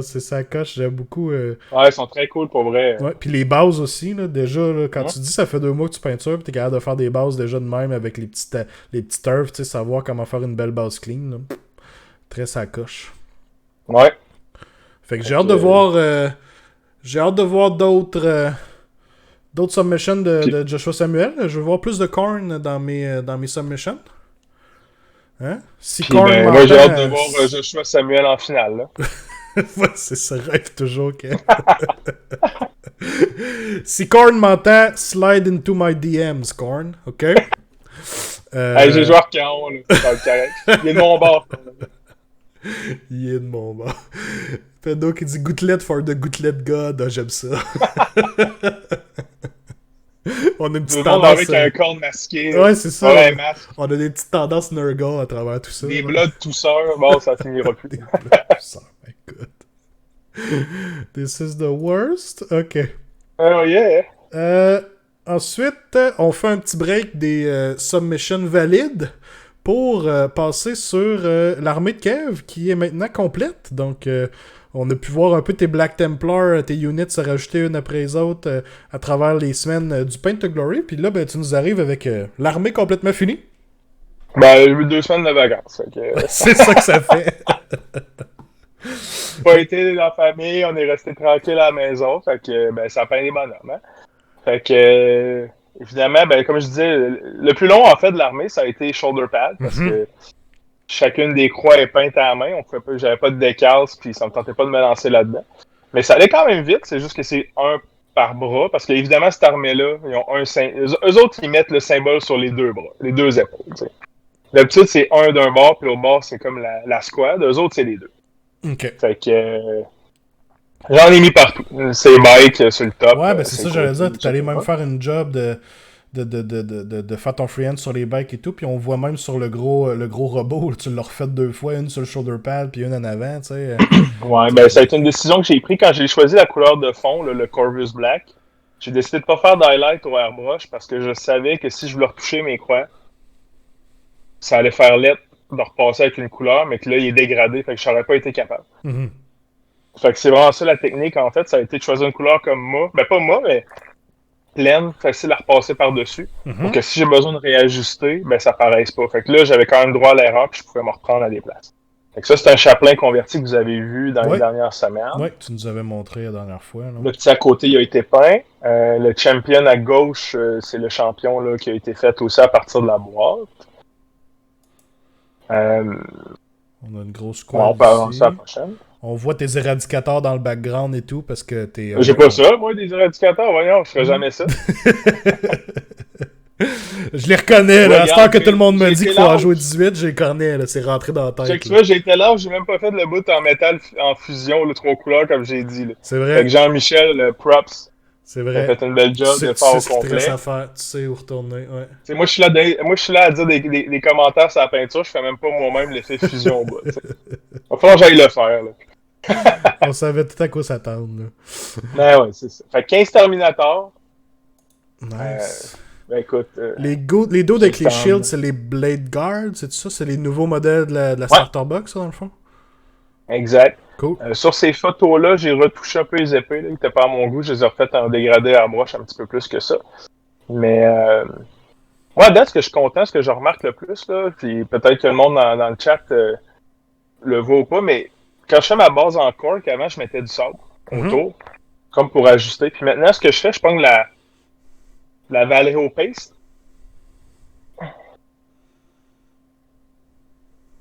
C'est ça coche, j'aime beaucoup.
Ouais, ils sont très cool pour vrai.
Ouais, puis les bases aussi, là, déjà, là, quand tu dis ça fait 2 mois que tu peintures, puis t'es capable de faire des bases déjà de même avec les petits turfs, tu sais, savoir comment faire une belle base clean. Là. Très ça coche.
Ouais.
Fait que j'ai hâte de voir. J'ai hâte de voir d'autres submissions de Joshua Samuel. Je veux voir plus de Korn dans mes submissions. Hein? Si
puis,
Korn
moi, j'ai hâte de voir Joshua Samuel en finale. Là.
Ouais, c'est ce rêve toujours que... Si Korn m'entend, slide into my DMs, Korn, ok?
Hey, j'ai joué Archaon, là. Ça va être correct. Il est de mon bord.
Il est de mon bord. Pendo qui dit gouttelette for the gouttelette god. Ah, j'aime ça. On a une petite tendance...
avec un corne masqué.
Ouais, c'est ça.
Ouais,
on a des petites tendances Nurgle à travers tout ça.
Des bloods tousseurs. Bon, ça finira plus.
Des bloods tousseurs, my god. This is the worst. Ok.
Oh yeah.
Ensuite, on fait un petit break des submissions valides pour passer sur l'armée de Kev qui est maintenant complète. Donc, on a pu voir un peu tes Black Templars, tes units se rajouter une après les autres à travers les semaines du Paint to Glory. Puis là, ben, tu nous arrives avec l'armée complètement finie.
Ben, j'ai eu 2 semaines de vacances.
C'est ça que ça fait.
Pas été dans la famille, on est resté tranquille à la maison. Fait que, ben, ça peint les bonhommes. Hein? Fait que, évidemment, ben, comme je disais, le plus long, en fait, de l'armée, ça a été shoulder pad. Parce que chacune des croix est peinte à la main. J'avais pas de décals, puis ça me tentait pas de me lancer là-dedans. Mais ça allait quand même vite, c'est juste que c'est un par bras, parce qu'évidemment, cette armée-là, ils ont un eux autres, ils mettent le symbole sur les deux bras, les deux épaules, tu sais. D'habitude, c'est un d'un bord, puis l'autre bord, c'est comme la squad. Eux autres, c'est les deux.
OK.
Fait que j'en ai mis partout. C'est Mike sur le top.
Ouais, ben c'est ça,
cool,
j'allais dire. T'es allé
etc.
même faire une job de faire ton freehand sur les bikes et tout, puis on voit même sur le gros robot, tu l'as refait 2 fois, une sur le shoulder pad, puis une en avant, tu sais.
Ouais, ben ça a été une décision que j'ai prise quand j'ai choisi la couleur de fond, le Corvus Black. J'ai décidé de pas faire d'highlight au airbrush parce que je savais que si je voulais retoucher mes croix, ça allait faire lettre de repasser avec une couleur, mais que là, il est dégradé, fait que j'aurais pas été capable.
Mhm.
Fait que c'est vraiment ça la technique, en fait, ça a été de choisir une couleur comme moi. Ben pas moi, mais pleine, facile à repasser par-dessus. Pour que si j'ai besoin de réajuster, ben ça paraisse pas. Fait que là, j'avais quand même droit à l'erreur, puis je pouvais me reprendre à des places. Fait que ça, c'est un chaplain converti que vous avez vu dans les dernières semaines.
Ouais, tu nous avais montré la dernière fois. Là.
Le petit à côté, il a été peint. Le champion à gauche, c'est le champion là, qui a été fait aussi à partir de la boîte.
On a une grosse coin.
On peut avancer à la prochaine.
On voit tes éradicateurs dans le background et tout parce que t'es.
J'ai pas ça, moi, des éradicateurs. Voyons, je ferais jamais ça.
Je les reconnais, là. À ce temps que tout le monde me dit qu'il faut en
large.
jouer 18, je les connais, là. C'est rentré dans la tête.
Tu vois, j'ai été large, j'ai même pas fait le bout en métal en fusion, le 3 couleurs, comme j'ai dit. Là.
C'est vrai.
Fait que Jean-Michel, le props.
C'est vrai.
Il a fait une belle job de faire au complet.
À faire. Tu sais où retourner, ouais.
Moi, je suis là à dire des commentaires sur la peinture, je fais même pas moi-même l'effet fusion au bas. Il va falloir que j'aille le faire. Là.
On savait tout à quoi s'attendre.
Ben ouais, c'est ça. Fait 15 Terminator.
Nice.
Ben écoute.
Les dos avec les shields, c'est les Blade Guard, c'est ça? C'est les nouveaux modèles de la starter box, ça, dans le fond?
Exact.
Cool.
Sur ces photos-là, j'ai retouché un peu les épées. Là. Ils étaient pas à mon goût. Je les ai refaites en dégradé à broche un petit peu plus que ça. Mais ouais, date, ce que je suis content, ce que je remarque le plus, là, puis peut-être que le monde dans le chat le voit ou pas, mais quand je fais ma base en cork, avant, je mettais du sable autour, comme pour ajuster. Puis maintenant, ce que je fais, je prends la Vallejo Paste.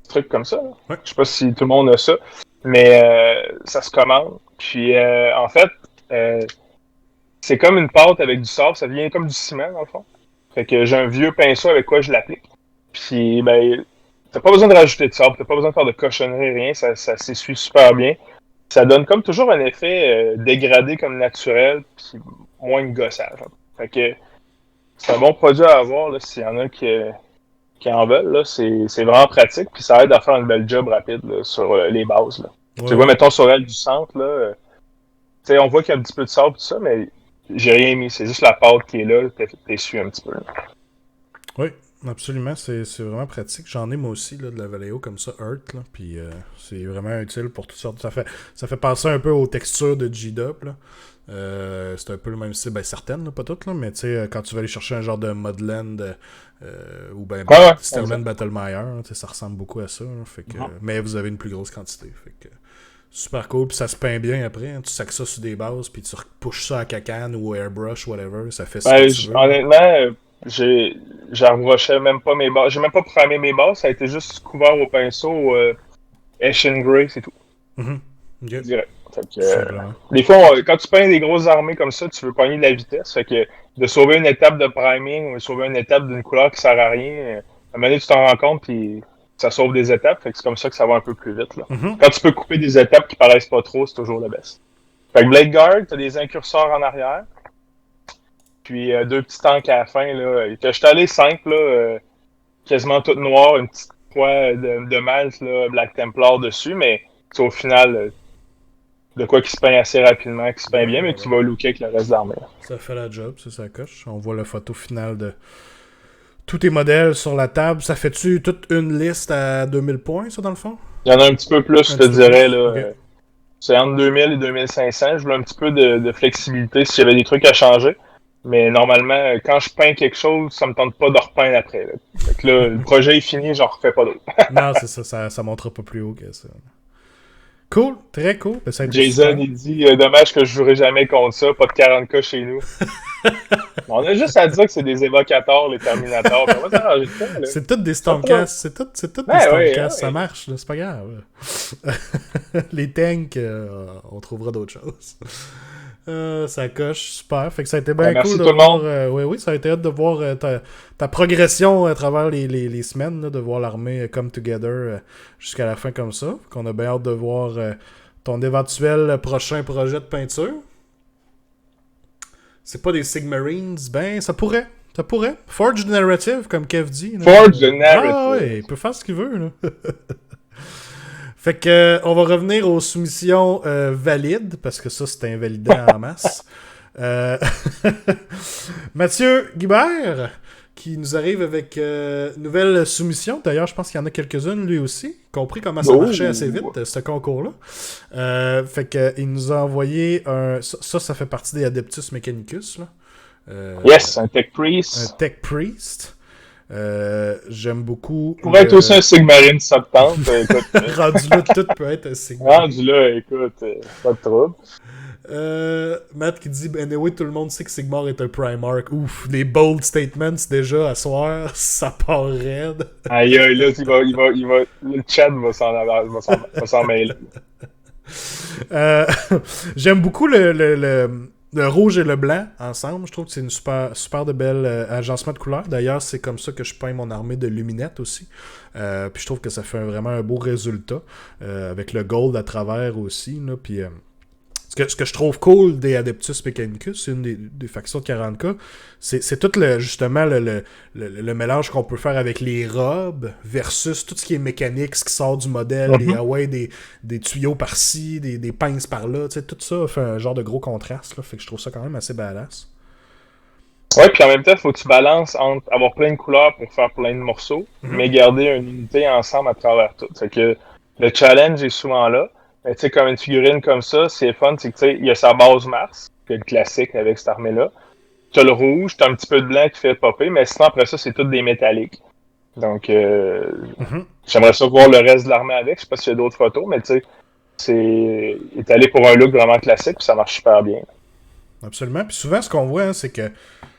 Truc comme ça. Là.
Ouais.
Je sais pas si tout le monde a ça, mais ça se commande. Puis en fait, c'est comme une pâte avec du sable, ça devient comme du ciment dans le fond. Fait que j'ai un vieux pinceau avec quoi je l'applique. Puis ben, t'as pas besoin de rajouter de sable, t'as pas besoin de faire de cochonnerie, rien, ça s'essuie super bien. Ça donne comme toujours un effet dégradé comme naturel, puis moins de gossage. Fait que c'est un bon produit à avoir là, s'il y en a qui en veulent. Là, c'est vraiment pratique, puis ça aide à faire une belle job rapide là, sur les bases. Là. Ouais. Tu vois, mettons sur elle du centre, là, on voit qu'il y a un petit peu de sable tout ça, mais j'ai rien mis. C'est juste la pâte qui est là, t'essuies un petit peu. Là.
Oui, absolument. C'est vraiment pratique. J'en ai moi aussi là, de la Vallejo comme ça, Earth. Là, puis c'est vraiment utile pour toutes sortes. Ça fait penser un peu aux textures de G-Dub. C'est un peu le même style, ben certaines, là, pas toutes, là, mais tu sais, quand tu vas aller chercher un genre de Mudland ou ben Stillman Battlemeyer, ça ressemble beaucoup à ça. Là, fait que, mais vous avez une plus grosse quantité. Fait que super cool, puis ça se peint bien après. Hein, tu sacs ça sur des bases, puis tu repouches ça à cacane ou airbrush, whatever. Ça fait ça.
Honnêtement, j'arbrochais même pas mes bases. J'ai même pas primé mes bases, ça a été juste couvert au pinceau Ashen Grey, c'est tout.
Okay.
Direct. Fait que, des fois, quand tu peins des grosses armées comme ça, tu veux pogner de la vitesse. Fait que de sauver une étape de priming ou de sauver une étape d'une couleur qui sert à rien, à un moment donné, tu t'en rends compte, puis ça sauve des étapes. Fait que c'est comme ça que ça va un peu plus vite. Là. Quand tu peux couper des étapes qui paraissent pas trop, c'est toujours le best. Fait que Blade Guard, t'as des incurseurs en arrière. Puis 2 petits tanks à la fin. Là. Je suis allé simple, là, quasiment tout noir, une petite croix de malte, là, Black Templar dessus, mais au final, de quoi qui se peint assez rapidement, qui se peint bien, mais qui va looker avec le reste de l'armée.
Ça fait la job, ça coche. On voit la photo finale de tous tes modèles sur la table. Ça fait-tu toute une liste à 2000 points, ça, dans le fond?
Il y en a un petit peu plus, je te dirais. Là. Okay. C'est entre 2000 et 2500. Je voulais un petit peu de flexibilité s'il y avait des trucs à changer. Mais normalement, quand je peins quelque chose, ça me tente pas de repeindre après. Là. Fait que là, le projet est fini, j'en refais pas d'autre.
Non, c'est ça, ça montera pas plus haut que ça. Cool, très cool. Ben, ça a été
Jason,
super.
il dit dommage que je jouerai jamais contre ça, pas de 40K chez nous. On a juste à dire que c'est des évocateurs, les Terminators. Ben, on va s'arranger de ça, là.
C'est tout des
Pas trop.
Stormcasts. C'est tout des
Ben oui,
Stormcasts. Ça
ouais.
marche, là, c'est pas grave. Les tanks, on trouvera d'autres choses. Ça coche, super. Fait que ça a été bien
Merci
cool de
tout le
voir.
monde.
Oui, ça a été hâte de voir ta progression à travers les semaines, là, de voir l'armée come together jusqu'à la fin comme ça. Qu'on a bien hâte de voir ton éventuel prochain projet de peinture. C'est pas des Sigmarines, ben ça pourrait. Ça pourrait. Forge the Narrative, comme Kev dit. Là.
Forge the Narrative.
Ah ouais, il peut faire ce qu'il veut. Là. Fait que on va revenir aux soumissions valides, parce que ça, c'était invalidant en masse. Mathieu Guibert, qui nous arrive avec une nouvelle soumission. D'ailleurs, je pense qu'il y en a quelques-unes, lui aussi. Compris comment ça marchait assez vite, ce concours-là. Fait que il nous a envoyé un... Ça fait partie des Adeptus Mechanicus, là.
Yes, un Tech Priest.
Un Tech Priest. J'aime beaucoup.
Pourrait être aussi un Sigmarine Subtante. Écoute,
rendu là, tout peut être un Sigmarine.
rendu là, écoute, pas de trouble.
Matt qui dit anyway, tout le monde sait que Sigmar est un Primarch. Ouf, les bold statements déjà à soir, ça part raide.
Aïe, aïe, là, le chat va s'en mêler.
J'aime beaucoup le rouge et le blanc ensemble. Je trouve que c'est une super de belle agencement de couleurs. D'ailleurs, c'est comme ça que je peins mon armée de luminettes aussi. Puis je trouve que ça fait vraiment un beau résultat. Avec le gold à travers aussi. Là, puis ce que je trouve cool des Adeptus Mechanicus, c'est une des factions de 40K, c'est tout justement le mélange qu'on peut faire avec les robes versus tout ce qui est mécanique, ce qui sort du modèle, des tuyaux par-ci, des pinces par-là, tout ça fait un genre de gros contraste, là, fait que je trouve ça quand même assez badass.
Ouais, puis en même temps, il faut que tu balances entre avoir plein de couleurs pour faire plein de morceaux, mais garder une unité ensemble à travers tout. Fait que le challenge est souvent là. Tu sais, comme une figurine comme ça, c'est fun, c'est que tu sais, il y a sa base Mars, qui est le classique avec cette armée-là. T'as le rouge, t'as un petit peu de blanc qui fait popper, mais sinon après ça, c'est tout des métalliques. Donc j'aimerais ça voir le reste de l'armée avec. Je sais pas s'il y a d'autres photos, mais tu sais, il est allé pour un look vraiment classique, puis ça marche super bien.
Absolument. Puis souvent, ce qu'on voit, hein, c'est que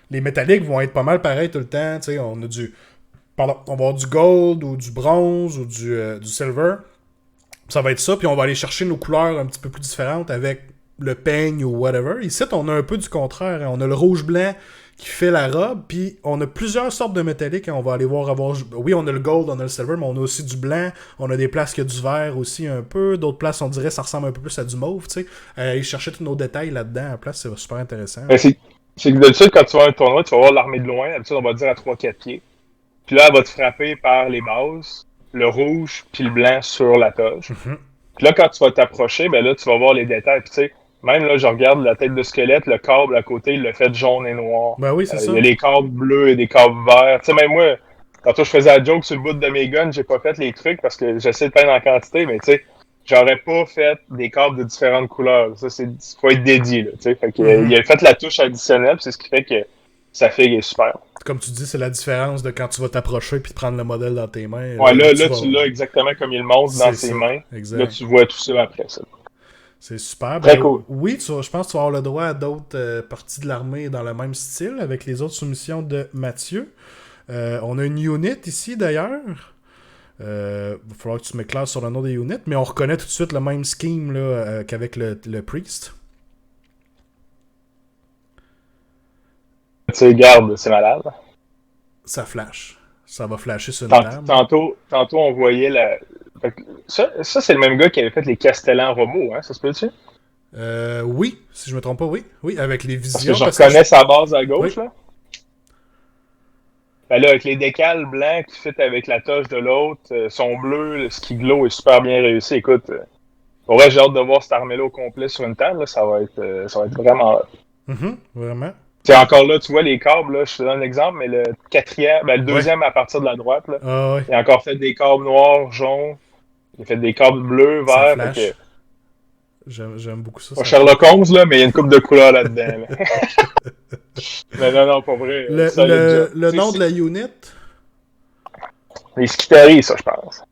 les métalliques vont être pas mal pareils tout le temps. Tu sais, on va avoir du gold, ou du bronze, ou du silver. Ça va être ça, puis on va aller chercher nos couleurs un petit peu plus différentes avec le peigne ou whatever. Ici, on a un peu du contraire. Hein. On a le rouge-blanc qui fait la robe, puis on a plusieurs sortes de métalliques. Hein. On va aller avoir... Oui, on a le gold, on a le silver, mais on a aussi du blanc. On a des places qui ont du vert aussi un peu. D'autres places, on dirait ça ressemble un peu plus à du mauve, tu sais. Aller chercher tous nos détails là-dedans à la place, c'est super intéressant.
Ben, c'est que d'habitude, quand tu vas à un tournoi, tu vas voir l'armée de loin. D'habitude, on va dire à 3-4 pieds. Puis là, elle va te frapper par les bases, le rouge, puis le blanc sur la toge. Puis là, quand tu vas t'approcher, ben là, tu vas voir les détails. Puis tu sais, même là, je regarde la tête de squelette, le câble à côté, il l'a fait jaune et noir.
Ben oui, c'est ça.
Il y a les câbles bleus et des câbles verts. Tu sais, même moi, quand je faisais la joke sur le bout de mes guns, j'ai pas fait les trucs parce que j'essaie de peindre en quantité, mais tu sais, j'aurais pas fait des câbles de différentes couleurs. Ça, faut être dédié, là, tu sais. Fait qu'il a fait la touche additionnelle, c'est ce qui fait que sa figue est super.
Comme tu dis, c'est la différence de quand tu vas t'approcher puis prendre le modèle dans tes mains.
Ouais, là tu l'as exactement comme il montre dans ses mains.
Exact.
Là, tu vois tout ça après ça.
C'est super.
Très cool.
Oui, je pense que tu vas avoir le droit à d'autres parties de l'armée dans le même style avec les autres soumissions de Mathieu. On a une unit ici, d'ailleurs. Il va falloir que tu m'éclaires sur le nom des units, mais on reconnaît tout de suite le même scheme là, qu'avec le Priest.
Tu sais, garde, c'est malade.
Ça flash. Ça va flasher sur une table.
Tantôt, on voyait la... Ça, c'est le même gars qui avait fait les Castellans robots, hein? Ça se peut-tu?
Oui, si je me trompe pas, oui. Oui, avec les visions.
Parce que je reconnais sa base à gauche, là. Ben là, avec les décals blancs qui fit avec la toche de l'autre, son bleu, le ski glow est super bien réussi. Écoute, pour vrai, j'ai hâte de voir cette armée-là au complet sur une table, là. Ça va être vraiment hot.
Vraiment.
T'sais, encore là, tu vois les câbles, là, je te donne un exemple, mais le deuxième à partir de la droite, là, il a encore fait des câbles noirs, jaunes, il a fait des câbles bleus, verts.
Okay. J'aime beaucoup ça.
Pas Sherlock Holmes, là, mais il y a une coupe de couleurs là-dedans. Là. Mais non, pas vrai.
Le nom de la unit?
Les Skitaries, ça, je pense.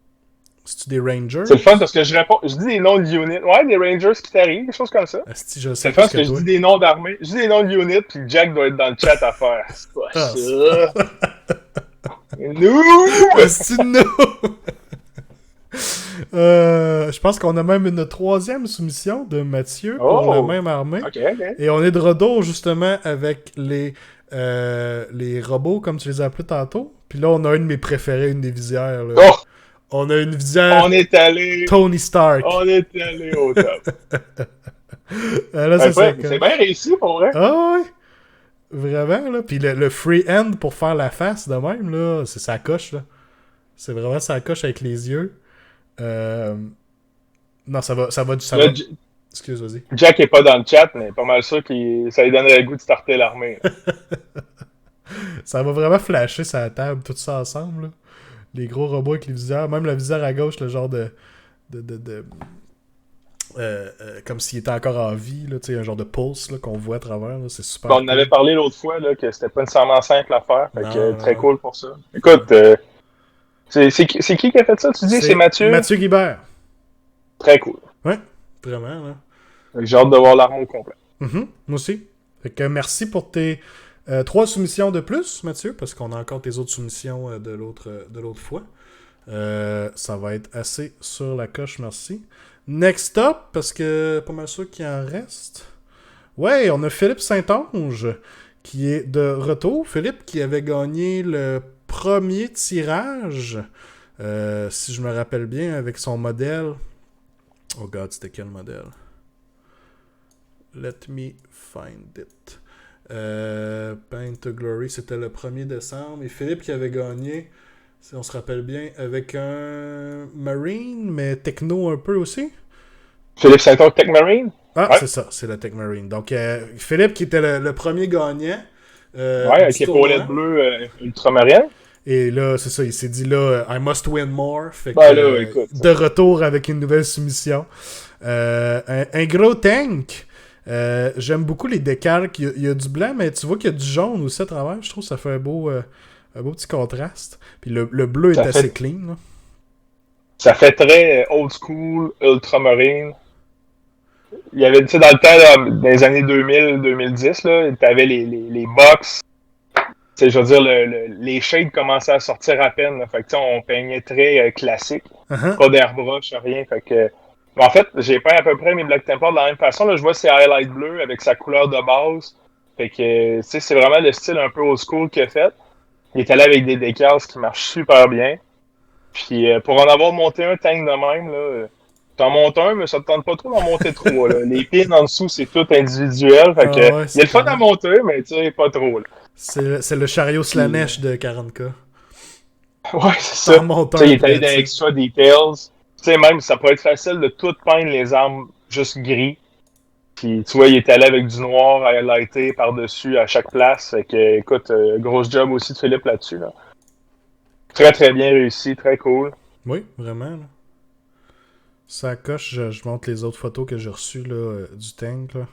C'est-tu des Rangers?
C'est le fun parce que je dis des noms de unit. Ouais, des Rangers qui t'arrivent, des choses comme ça.
Asti, je
C'est
sais
le fun
plus
parce que je
toi.
dis des noms d'armées. Je dis des noms de unit, puis Jack doit être dans le chat à faire. C'est pas
Ah,
ça. Nous!
Asti, non! Je pense qu'on a même une troisième soumission de Mathieu pour la même armée.
Ok.
Et on est de retour justement avec les robots, comme tu les as appelés tantôt. Puis là, on a une de mes préférées, une des visières. Là.
Oh!
On a une visière
On est allé.
Tony Stark.
On est allé au top.
Là, ça,
c'est bien réussi pour vrai.
Ah ouais! Vraiment, là. Puis le free end pour faire la face de même, là, c'est sa coche, là. C'est vraiment sa coche avec les yeux. Non, ça va. Excuse, vas-y.
Jack est pas dans le chat, mais pas mal sûr que ça lui donnerait le goût de starter l'armée.
Ça va vraiment flasher sa table, tout ça ensemble, là. Les gros robots avec les visières. Même la visière à gauche, le genre de comme s'il était encore en vie, là, un genre de pulse là, qu'on voit à travers. Là, c'est super.
On en avait parlé l'autre fois là, que c'était pas nécessairement simple à faire. Fait que, très cool pour ça. Écoute, c'est qui a fait ça, tu dis? C'est Mathieu?
Mathieu Guibert.
Très cool.
Ouais, vraiment. Là.
J'ai hâte de voir l'arme au complet.
Moi aussi. Fait que merci pour tes 3 soumissions de plus, Mathieu, parce qu'on a encore tes autres soumissions de l'autre fois. Ça va être assez sur la coche, merci. Next up, parce que pas mal sûr qu'il en reste. Ouais, on a Philippe Saint-Onge qui est de retour. Philippe qui avait gagné le premier tirage, si je me rappelle bien, avec son modèle. Oh god, c'était quel modèle? Let me find it. Paint to Glory, c'était le 1er décembre. Et Philippe qui avait gagné, si on se rappelle bien, avec un Marine, mais techno un peu aussi.
Philippe Saint-Onge Tech Marine?
Ah,
ouais.
C'est ça, c'est la Tech Marine. Donc, Philippe qui était le premier gagnant.
Ouais, avec l'épaulette bleue ultramarine.
Et là, c'est ça, il s'est dit là, I must win more. Fait que,
là, écoute,
de retour avec une nouvelle soumission. Un gros tank. J'aime beaucoup les décalques. Il y a du blanc, mais tu vois qu'il y a du jaune aussi à travers. Je trouve que ça fait un beau petit contraste. Puis le bleu est assez clean. Là.
Ça fait très old school, ultramarine. Il y avait, tu sais, dans le temps, là, dans les années 2000-2010, là, t'avais les box. Je veux dire, les shades commençaient à sortir à peine. Là, fait que, on peignait très classique. Pas d'airbrush, rien. Fait que, en fait, j'ai peint à peu près mes Black Templar de la même façon. Là, je vois c'est highlight bleu avec sa couleur de base. Fait que, c'est vraiment le style un peu old school qu'il a fait. Il est allé avec des décals qui marchent super bien. Puis, pour en avoir monté un tank de même, là, t'en montes un, mais ça te tente pas trop d'en monter 3. Là. Les pins en dessous, c'est tout individuel. Fait que,
ouais,
il y a le fun à monter, mais tu sais, pas trop. Là.
C'est le chariot Slanesh de 40K.
Ouais, c'est ça. Il est allé dans extra details. Tu sais, même, ça pourrait être facile de tout peindre les armes juste gris. Puis, tu vois, il est allé avec du noir highlighté par-dessus à chaque place. Fait que, écoute, gros job aussi de Philippe là-dessus. Là. Très, très bien réussi. Très cool.
Oui, vraiment. Là. Ça coche, je montre les autres photos que j'ai reçues là, du tank. Là.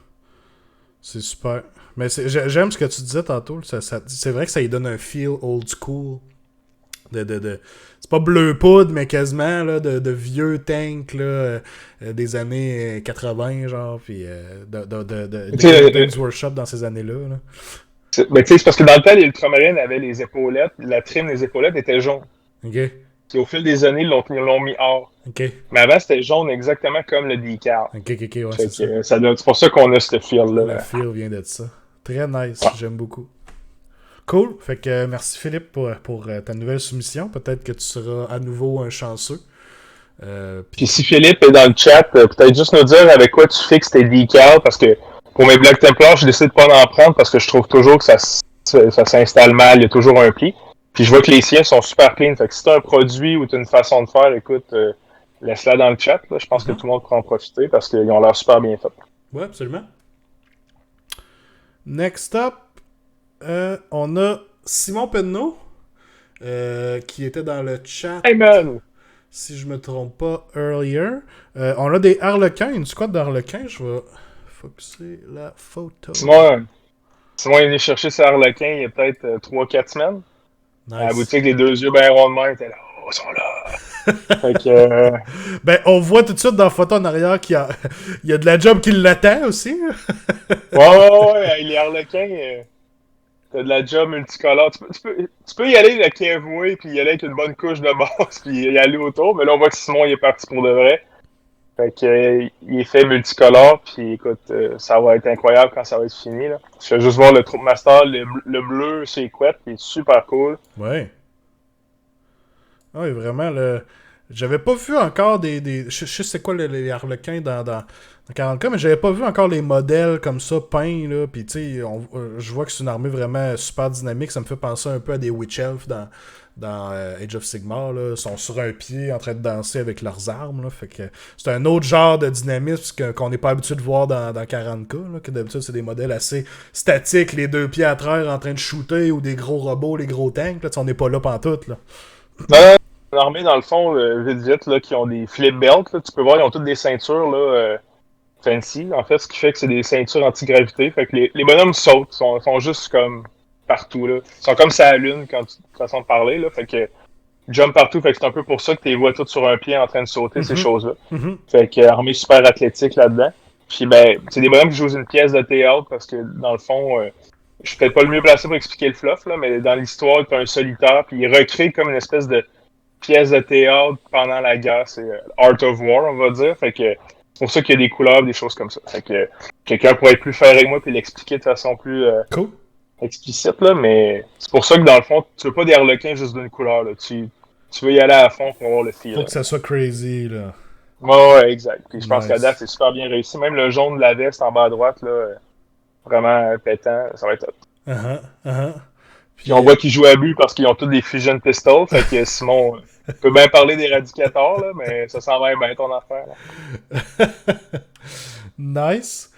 C'est super. Mais j'aime ce que tu disais tantôt. C'est vrai que ça lui donne un feel old school. C'est pas bleu poudre, mais quasiment là, de vieux tanks là, des années 80, genre, puis de Games Workshop dans ces années-là. Là.
C'est parce que dans le temps, les Ultramarines avaient les épaulettes, la trim des épaulettes était jaune.
OK.
Puis au fil des années, ils l'ont mis or.
OK.
Mais avant, c'était jaune exactement comme le decal.
OK, ouais, c'est ça.
C'est pour ça qu'on a ce feel-là.
Le feel vient de ça. Très nice, ouais. J'aime beaucoup. Cool. Fait que merci Philippe pour ta nouvelle soumission. Peut-être que tu seras à nouveau un chanceux.
Puis si Philippe est dans le chat, peut-être juste nous dire avec quoi tu fixes tes decals, parce que pour mes Black Templar, je décide de pas en prendre parce que je trouve toujours que ça s'installe mal, il y a toujours un pli. Puis je vois que les siens sont super clean. Fait que si t'as un produit ou t'as une façon de faire, écoute, laisse-la dans le chat. Là. Je pense que tout le monde pourra en profiter parce qu'ils ont l'air super bien faits.
Oui, absolument. Next up, on a Simon Penneau qui était dans le chat.
Hey man!
Si je me trompe pas, earlier. On a des harlequins, une squad d'harlequins. Je vais focuser la photo.
Simon est venu chercher ses harlequins il y a peut-être 3-4 semaines. Nice. À la boutique, les 2 yeux bien ronds de main, était là. sont là. Fait que,
Ben, on voit tout de suite dans la photo en arrière qu'il y a de la job qui l'attend aussi.
ouais, les Harlequins, t'as de la job multicolore. Tu peux y aller le Kevway, puis y aller avec une bonne couche de base, puis y aller autour. Mais là, on voit que Simon, il est parti pour de vrai. Fait que, il est fait multicolore, puis écoute, ça va être incroyable quand ça va être fini, là. Je vais juste voir le Troupe Master, le bleu, c'est couette, il est super cool.
Ouais. Oui, vraiment, j'avais pas vu encore je sais c'est quoi les harlequins dans 40K, mais j'avais pas vu encore les modèles comme ça peints, là. Puis, tu sais, je vois que c'est une armée vraiment super dynamique. Ça me fait penser un peu à des Witch Elves dans Age of Sigmar, là. Ils sont sur un pied en train de danser avec leurs armes, là. Fait que c'est un autre genre de dynamisme qu'on n'est pas habitué de voir dans 40K, là. Que d'habitude, c'est des modèles assez statiques, les deux pieds à terre en train de shooter, ou des gros robots, les gros tanks, là. On n'est pas là pantoute, là.
Non, une armée, dans le fond, vite, là, qui ont des flip belts, là. Tu peux voir, ils ont toutes des ceintures, là, fancy. En fait, ce qui fait que c'est des ceintures anti-gravité. Fait que les bonhommes sautent, sont juste comme partout, là. Ils sont comme ça à la lune, façon de parler, là. Fait que jump partout, fait que c'est un peu pour ça que tu les vois tous sur un pied en train de sauter, ces choses-là. Fait que armée super athlétique là-dedans. Puis ben, c'est des bonhommes qui jouent une pièce de théâtre parce que dans le fond, je suis peut-être pas le mieux placé pour expliquer le fluff, là, mais dans l'histoire, tu as un solitaire, puis il recrée comme une espèce de pièce de théâtre pendant la guerre. C'est Art of War, on va dire. Fait que c'est pour ça qu'il y a des couleurs, des choses comme ça. Fait que quelqu'un pourrait être plus faire avec moi puis l'expliquer de façon plus
Cool.
explicite, là, mais c'est pour ça que dans le fond, tu veux pas des harlequins juste d'une couleur, là. Tu veux y aller à fond pour avoir le feel.
Faut que ça soit crazy, là.
Ouais, exact. Puis je pense
Nice.
qu'à date, c'est super bien réussi. Même le jaune de la veste en bas à droite, là, vraiment pétant, ça va être top. Puis on voit qu'ils jouent à but parce qu'ils ont tous des fusion pistols, fait que Simon peut bien parler d'éradicateur, là, mais ça s'en va bien ton affaire, là.
Nice.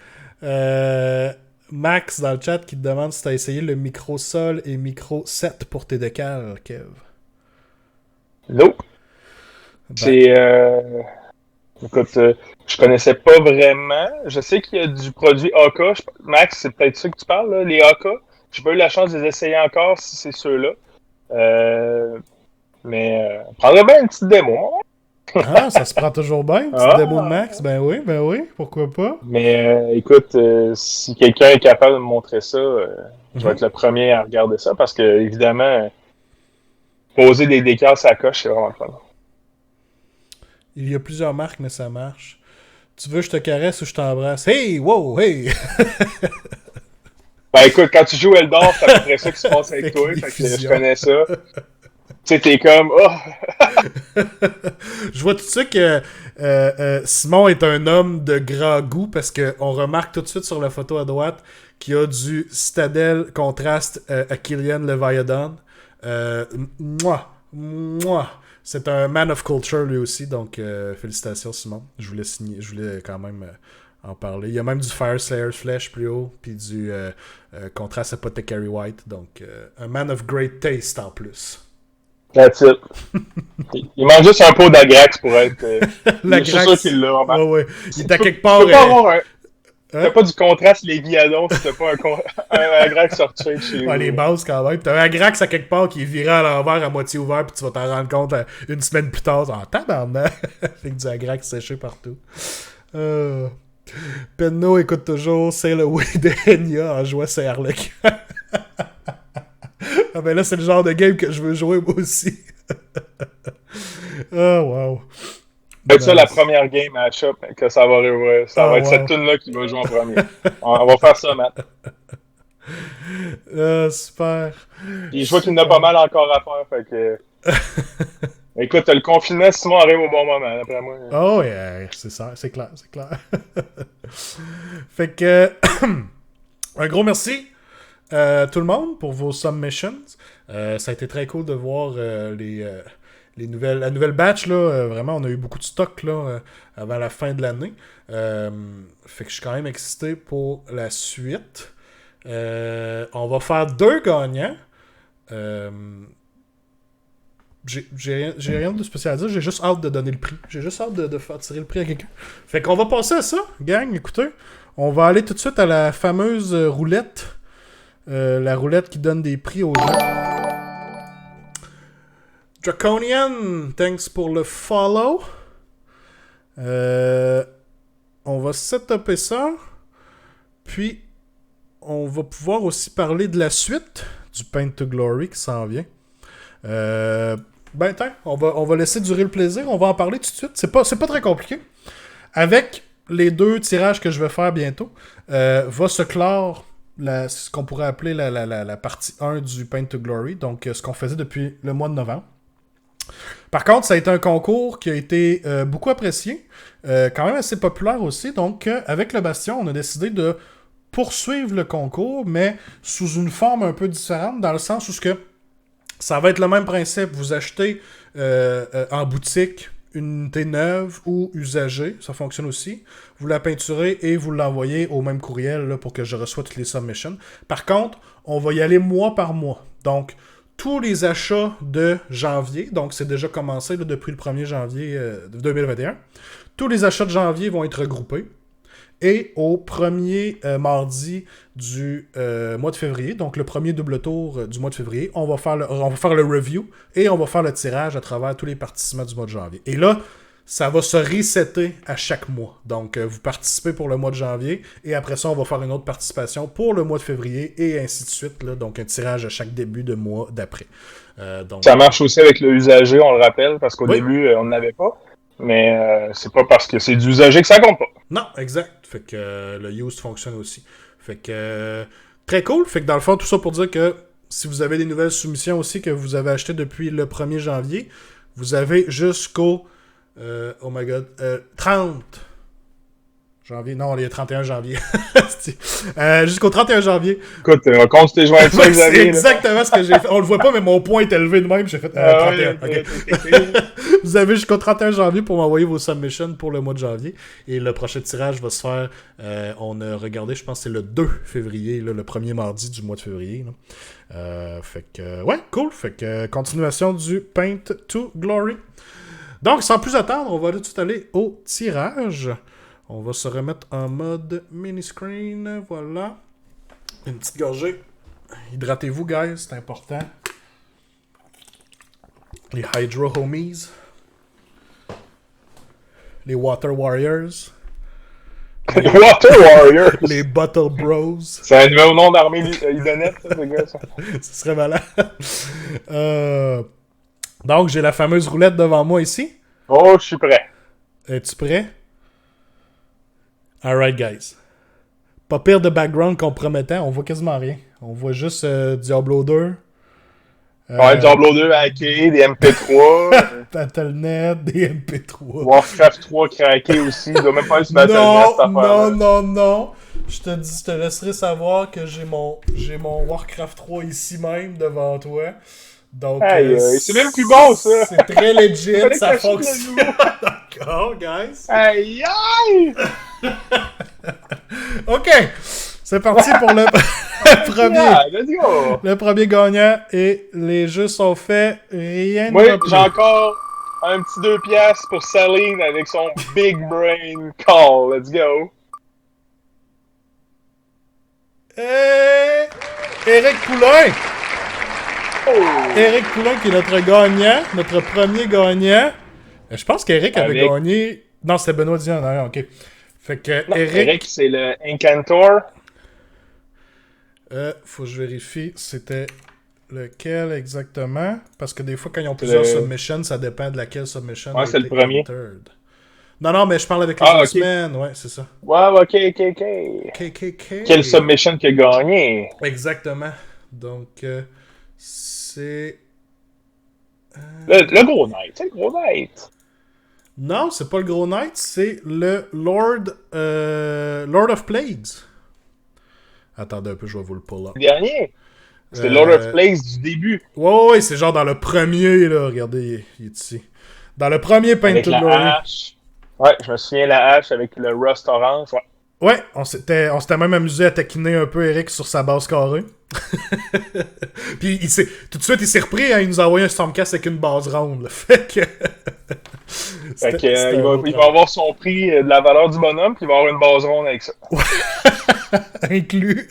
Max dans le chat qui te demande si t'as essayé le micro sol et micro 7 pour tes décals, Kev.
Nope. C'est écoute, je connaissais pas vraiment. Je sais qu'il y a du produit AK. Max, c'est peut-être ça que tu parles, là, les AK. J'ai pas eu la chance de les essayer encore si c'est ceux-là. Mais prendrais bien une petite démo.
Ah, ça se prend toujours bien, une petite démo de Max. Ben oui, pourquoi pas.
Mais écoute, si quelqu'un est capable de me montrer ça, je vais être le premier à regarder ça parce que, évidemment, poser des décals à coche, c'est vraiment fun.
Il y a plusieurs marques, mais ça marche. Tu veux que je te caresse ou je t'embrasse? Hey, wow, hey!
Ben écoute, quand tu joues Eldor, c'est à peu près ça qui se passe avec toi, fait que je connais ça. Tu sais, t'es comme, oh!
Je vois tout de suite que Simon est un homme de grand goût parce qu'on remarque tout de suite sur la photo à droite qu'il y a du Citadel contraste Achillean Leviathan. C'est un man of culture lui aussi, donc félicitations Simon. Je voulais quand même en parler. Il y a même du Fire Slayer's Flesh plus haut, puis du contraste Apothecary White, donc un man of great taste en plus.
That's it. Il manque juste un pot d'Agrax pour être.
La
je suis sûr qu'il l'a.
Ouais. Il est à quelque part.
Tu peux pas avoir un. T'as pas du contraste les guilladons si t'as pas un Agrax sorti de chez vous.
Ouais, les bases quand même. T'as un Agrax à quelque part qui est viré à l'envers à moitié ouvert, puis tu vas t'en rendre compte une semaine plus tard. En tabarnak! Fait que du Agrax séché partout. Penno écoute toujours Sail Away de Enya en jouant ses Harlequins. Ah ben là, c'est le genre de game que je veux jouer moi aussi. Oh, wow.
C'est ça la première game à Shop que ça va réouvrir. Ça va être cette tune-là qui va jouer en premier. On va faire ça, Matt.
Super.
Puis je vois qu'il y en a pas mal encore à faire, fait que... Écoute, le confinement, Simon arrive au bon moment, d'après moi.
Oh yeah, c'est ça, c'est clair. Fait que... un gros merci tout le monde pour vos submissions. Ça a été très cool de voir la nouvelle batch. Là, vraiment, on a eu beaucoup de stock là, avant la fin de l'année. Fait que je suis quand même excité pour la suite. On va faire 2 gagnants. J'ai rien de spécial à dire. J'ai juste hâte de donner le prix. J'ai juste hâte de faire tirer le prix à quelqu'un. Fait qu'on va passer à ça, gang. Écoutez, on va aller tout de suite à la fameuse roulette. La roulette qui donne des prix aux gens. Draconian, thanks pour le follow. On va setuper ça. Puis, on va pouvoir aussi parler de la suite du Paint to Glory qui s'en vient. On va laisser durer le plaisir. On va en parler tout de suite. C'est pas très compliqué. Avec les 2 tirages que je vais faire bientôt, va se clore ce qu'on pourrait appeler la partie 1 du Paint to Glory. Donc, ce qu'on faisait depuis le mois de novembre. Par contre, ça a été un concours qui a été beaucoup apprécié. Quand même assez populaire aussi. Donc, avec le Bastion, on a décidé de poursuivre le concours, mais sous une forme un peu différente, dans le sens où ça va être le même principe. Vous achetez en boutique une unité neuve ou usagée, ça fonctionne aussi. Vous la peinturez et vous l'envoyez au même courriel là, pour que je reçoive toutes les submissions. Par contre, on va y aller mois par mois. Donc, tous les achats de janvier, donc c'est déjà commencé là, depuis le 1er janvier 2021, tous les achats de janvier vont être regroupés. Et au premier mardi du mois de février, donc le premier double tour du mois de février, on va faire le review et on va faire le tirage à travers tous les participants du mois de janvier. Et là, ça va se resetter à chaque mois. Donc, vous participez pour le mois de janvier et après ça, on va faire une autre participation pour le mois de février et ainsi de suite. Là, donc, un tirage à chaque début de mois d'après. Donc...
Ça marche aussi avec le usager, on le rappelle, parce qu'au début, on n'avait pas. Mais c'est pas parce que c'est du usager que ça compte pas.
Non, exact. Fait que le use fonctionne aussi. Fait que très cool. Fait que dans le fond, tout ça pour dire que si vous avez des nouvelles soumissions aussi que vous avez achetées depuis le 1er janvier, vous avez jusqu'au 30 janvier. Non, il y a 31 janvier. Jusqu'au 31 janvier.
Écoute, on compte tes joints de ça,
c'est exactement ce que j'ai fait. On le voit pas, mais mon point est élevé de même. J'ai fait 31. Okay. Vous avez jusqu'au 31 janvier pour m'envoyer vos submissions pour le mois de janvier. Et le prochain tirage va se faire. On a regardé, je pense que c'est le 2 février, là, le premier mardi du mois de février. Fait que, ouais, cool. Fait que, continuation du Paint to Glory. Donc, sans plus attendre, on va tout de suite aller au tirage. On va se remettre en mode mini-screen. Voilà. Une petite gorgée. Hydratez-vous, guys. C'est important. Les Hydro Homies. Les Water Warriors.
Les Water Warriors!
Les Bottle Bros.
C'est un nouveau nom d'armée Lidonette, ça, ce gars, ça.
Ce serait malin. Donc, j'ai la fameuse roulette devant moi ici.
Oh, je suis prêt.
Es-tu prêt? Alright, guys. Pas pire de background compromettant, on voit quasiment rien. On voit juste Diablo 2.
Ouais, Diablo 2 hacké, des MP3.
Battle.net, des MP3.
Warcraft 3 craqué aussi, il doit même pas être sur Battle.net cette affaire.
Non. Je te laisserai savoir que j'ai mon Warcraft 3 ici même devant toi. Donc,
c'est même plus bon, ça!
C'est très legit, ça fonctionne. D'accord, guys.
Aïe!
OK, c'est parti pour le premier. Le premier gagnant et les jeux sont faits. Rien
oui,
de plus.
J'ai encore un petit 2 piastres pour Saline avec son Big Brain Call. Let's go.
Et Éric Poulain. Éric Poulain qui est notre gagnant, notre premier gagnant. Je pense qu'Éric avait gagné... Non, c'était Benoît Dion. Non, ok. Fait que
Éric, c'est le Incantor.
Faut que je vérifie. C'était lequel exactement? Parce que des fois, quand ils ont plusieurs submissions, ça dépend de laquelle submission.
Ouais, c'est le premier.
Non, mais je parle avec les autres semaines. Ouais, c'est ça.
Ouais, KKK. Quelle submission qui a gagné?
Exactement. Donc, c'est...
Le Gros Knight. C'est le Gros Knight.
Non, c'est pas le Gros Knight, c'est le Lord of Plagues. Attendez un peu, je vais vous le pull up.
Le dernier? C'est Lord of Plagues du début.
Ouais, c'est genre dans le premier, là. Regardez, il est ici. Dans le premier Paint to Glory.
Hache. Ouais, je me souviens la hache avec le rust orange.
Ouais, on s'était même amusé à taquiner un peu Eric sur sa base carrée. Puis tout de suite, il s'est repris, hein, il nous a envoyé un Stormcast avec une base ronde. Là. Fait que
il va avoir son prix de la valeur du bonhomme, puis il va avoir une base ronde avec ça.
Inclus.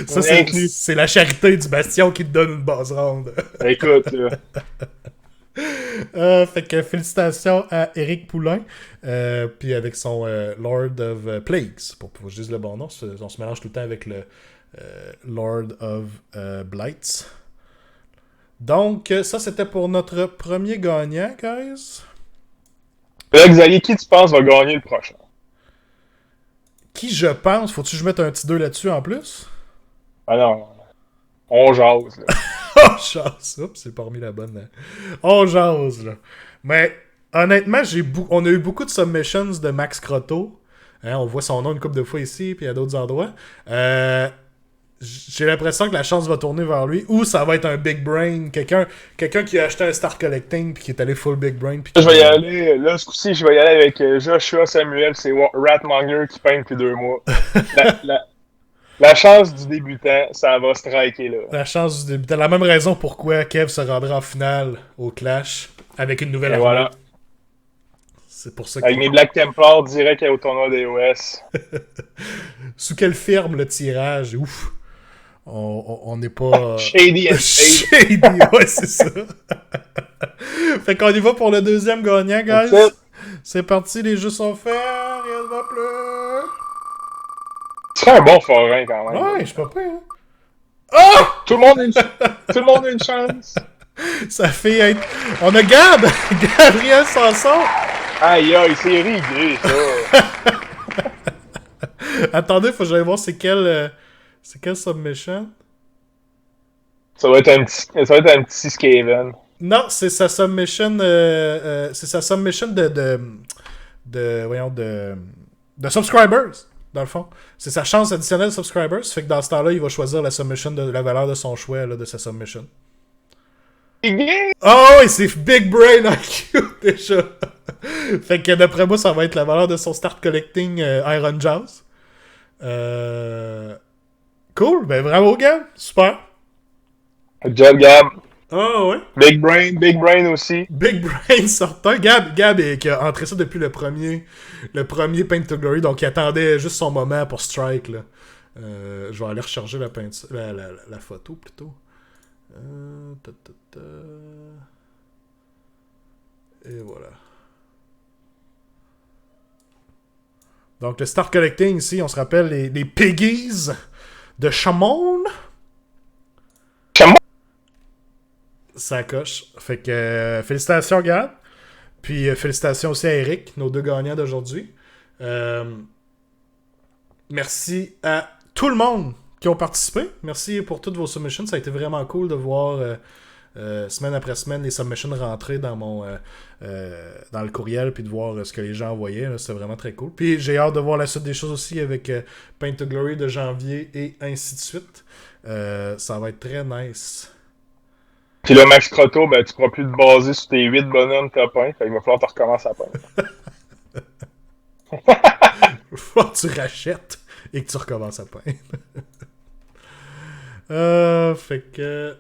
Ça, c'est la charité du Bastion qui te donne une base ronde.
Écoute,
Fait que félicitations à Éric Poulain. Puis avec son Lord of Plagues. Pour juste le bon nom, on se mélange tout le temps avec le Lord of Blights. Donc, ça, c'était pour notre premier gagnant, guys.
Là, Xavier, qui tu penses va gagner le prochain?
Qui je pense? Faut-tu que je mette un petit 2 là-dessus en plus?
Ah non, on jase, là.
On jase. Oups, c'est pas remis la bonne. On jase, là. Mais, honnêtement, on a eu beaucoup de submissions de Max Crotto. Hein, on voit son nom une couple de fois ici, puis à d'autres endroits. J'ai l'impression que la chance va tourner vers lui, ou ça va être un big brain, quelqu'un qui a acheté un Star Collecting puis qui est allé full big brain.
Je vais y aller, là, ce coup-ci, je vais y aller avec Joshua Samuel, c'est Ratmonger qui peint depuis 2 mois. La chance du débutant, ça va striker là.
La chance du débutant. La même raison pourquoi Kev se rendra en finale au Clash avec une nouvelle armure. Voilà. C'est pour ça
avec mes Black Templars direct au tournoi des OS.
Sous quelle firme le tirage? Ouf! On n'est pas...
Shady and
Shady, ouais, c'est ça. Fait qu'on y va pour le deuxième gagnant, guys. C'est parti, les jeux sont faits, rien ne va plus.
C'est un bon forain, quand même.
Ouais, je suis pas prêt, hein. Oh!
Tout le monde a une chance.
Ça fait être... On a Gabriel Sanson.
Aïe, aïe, c'est rigide, ça.
Attendez, faut que j'aille voir c'est quel submission.
Ça va être un petit Skaven.
Non, c'est sa submission de subscribers, dans le fond. C'est sa chance additionnelle de subscribers, fait que dans ce temps-là, il va choisir la submission de la valeur de son choix, là, de sa submission. Oh oui, c'est Big Brain IQ déjà. Fait que d'après moi, ça va être la valeur de son Start Collecting Iron Jaws. Cool, ben bravo Gab, super.
Good job, Gab.
Ah ouais.
Big Brain aussi.
Big Brain sortant. Gab qui a entré ça depuis le premier Paint to Glory, donc il attendait juste son moment pour strike là. Je vais aller recharger la photo plutôt. Et voilà. Donc le Start Collecting ici, on se rappelle les Piggies de Chamon. Ça coche. Fait que félicitations Gab. Puis félicitations aussi à Eric, nos deux gagnants d'aujourd'hui. Merci à tout le monde qui ont participé. Merci pour toutes vos submissions. Ça a été vraiment cool de voir semaine après semaine les submissions rentrer dans dans le courriel puis de voir ce que les gens envoyaient. C'était vraiment très cool. Puis j'ai hâte de voir la suite des choses aussi avec Paint to Glory de janvier et ainsi de suite. Ça va être très nice.
Puis là, Max Crotto, ben, tu pourras plus te baser sur tes 8 bonhommes que t'as peint. Fait qu'il va falloir que tu recommences à peindre.
Il va falloir que tu rachètes et que tu recommences à peindre. Fait que...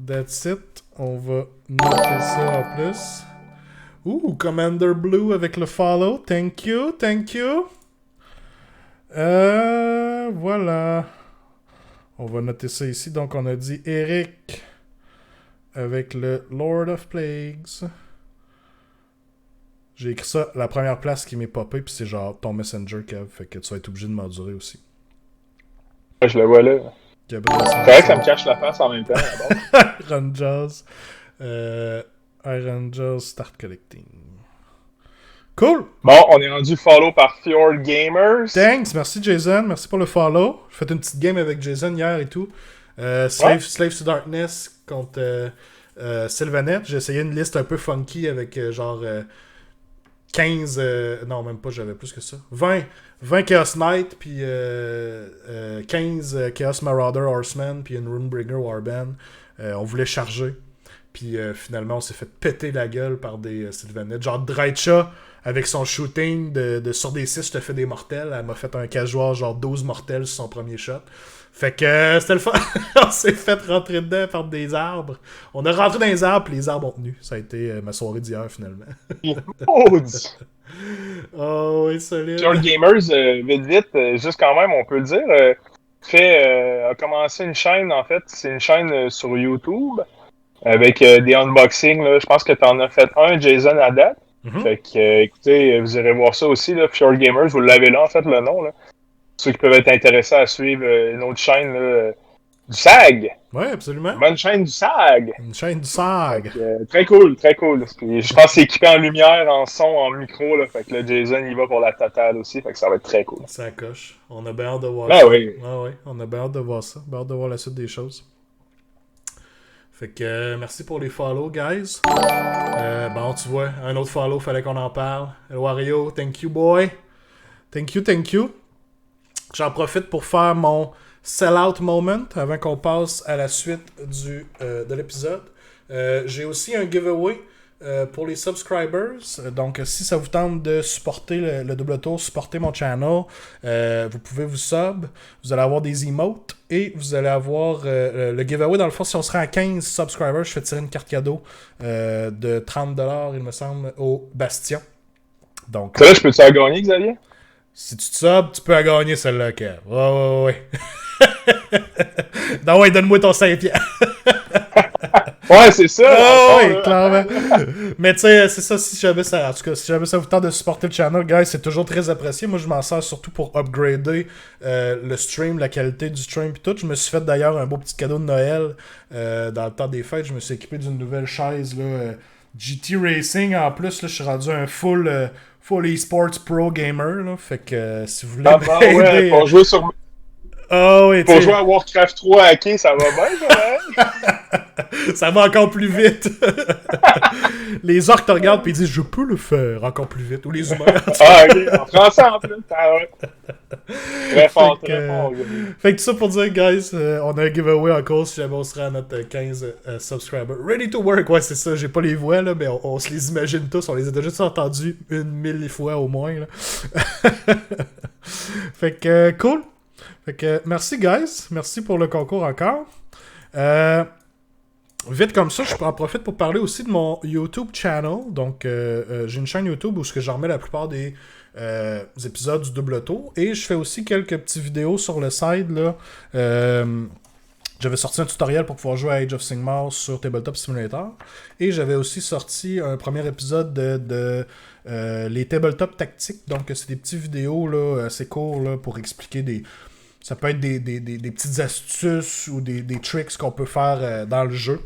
That's it. On va noter ça en plus. Ouh, Commander Blue avec le follow. Thank you. Voilà. On va noter ça ici. Donc, on a dit Eric avec le Lord of Plagues. J'ai écrit ça, la première place qui m'est popé, puis c'est genre ton Messenger, Kev. Fait que tu vas être obligé de m'endurer aussi.
Je le vois là. C'est vrai que ça me cache la face en même temps.
Iron Jaws. Iron Jaws Start Collecting. Cool!
Bon, on est rendu follow par Fjord Gamers.
Thanks, merci Jason, merci pour le follow. J'ai fait une petite game avec Jason hier et tout. Slave to Darkness contre Sylvanette. J'ai essayé une liste un peu funky avec genre 15... non, même pas, j'avais plus que ça. 20 Chaos Knight, puis 15 Chaos Marauder Horseman, puis une Runebringer Warband. On voulait charger. Puis finalement, on s'est fait péter la gueule par des Sylvanettes. Genre Dreicha, avec son shooting de sur des 6, je te fais des mortels. Elle m'a fait un casual, genre 12 mortels sur son premier shot. Fait que c'était le fun. On s'est fait rentrer dedans par des arbres. On a rentré dans les arbres, puis les arbres ont tenu. Ça a été ma soirée d'hier, finalement. Oh oui, solide.
Fjord Gamers, vite, juste quand même, on peut le dire, a commencé une chaîne, en fait. C'est une chaîne sur YouTube. avec des unboxings. Là. Je pense que tu en as fait un, Jason, à date.
Mhm.
Fait que, écoutez, vous irez voir ça aussi, là, Pure Gamers, vous l'avez là, en fait, le nom. Là. Ceux qui peuvent être intéressés à suivre une autre chaîne là, du SAG.
Ouais, absolument.
Bonne chaîne du SAG.
Une chaîne du SAG.
Très cool, très cool. Puis, je pense que c'est équipé en lumière, en son, en micro. Là, fait que là, Jason, il va pour la totale aussi. Fait que ça va être très cool.
Ça coche. On a bien hâte de voir
Ben
ça.
oui.
Ah ouais, on a bien hâte de voir ça. Bien hâte de voir la suite des choses. Fait que merci pour les follow, guys. Bon, tu vois, un autre follow, fallait qu'on en parle. El Wario, thank you, boy. Thank you, thank you. J'en profite pour faire mon sell-out moment avant qu'on passe à la suite de l'épisode. J'ai aussi un giveaway pour les subscribers. Donc, si ça vous tente de supporter le double tour, supporter mon channel, vous pouvez vous sub. Vous allez avoir des emotes et vous allez avoir le giveaway. Dans le fond, si on sera à 15 subscribers, je fais tirer une carte cadeau de 30$, il me semble, au Bastion. Donc,
Ça, là, je peux-tu la gagner, Xavier?
si tu te subs, tu peux la gagner celle-là, Kev. Ouais. Non, ouais, donne-moi ton 5$.
Ouais, c'est ça.
Oui, clairement. Mais tu sais, c'est ça, si jamais ça vous tente de supporter le channel, guys, c'est toujours très apprécié. Moi, je m'en sers surtout pour upgrader le stream, la qualité du stream et tout. Je me suis fait d'ailleurs un beau petit cadeau de Noël dans le temps des fêtes. Je me suis équipé d'une nouvelle chaise, là, GT Racing. En plus, là, je suis rendu un full eSports Pro Gamer, là. Fait que si vous voulez
ouais, pour jouer sur...
oui,
pour jouer à Warcraft 3 hacké, ça va bien, ça,
ça va encore plus vite. Les orques te regardent et ils disent « Je peux le faire encore plus vite. » Ou les humains.
Ok. En français, en plus. Très fort, très fort.
Fait que tout ça pour dire, guys, on a un giveaway en cours si jamais on sera à notre 15 subscribers. Ready to work, ouais, c'est ça. J'ai pas les voix, là, mais on se les imagine tous. On les a déjà tous entendus 1000 fois au moins. Là. Fait que, cool. Fait que, merci, guys. Merci pour le concours encore. Vite comme ça, je en profite pour parler aussi de mon YouTube channel. Donc, j'ai une chaîne YouTube où je remets la plupart des épisodes du double tour. Et je fais aussi quelques petites vidéos sur le side. Là. J'avais sorti un tutoriel pour pouvoir jouer à Age of Sigmar sur Tabletop Simulator. Et j'avais aussi sorti un premier épisode de les Tabletop tactiques. Donc, c'est des petites vidéos là, assez courtes là, pour expliquer des... Ça peut être des petites astuces ou des tricks qu'on peut faire dans le jeu.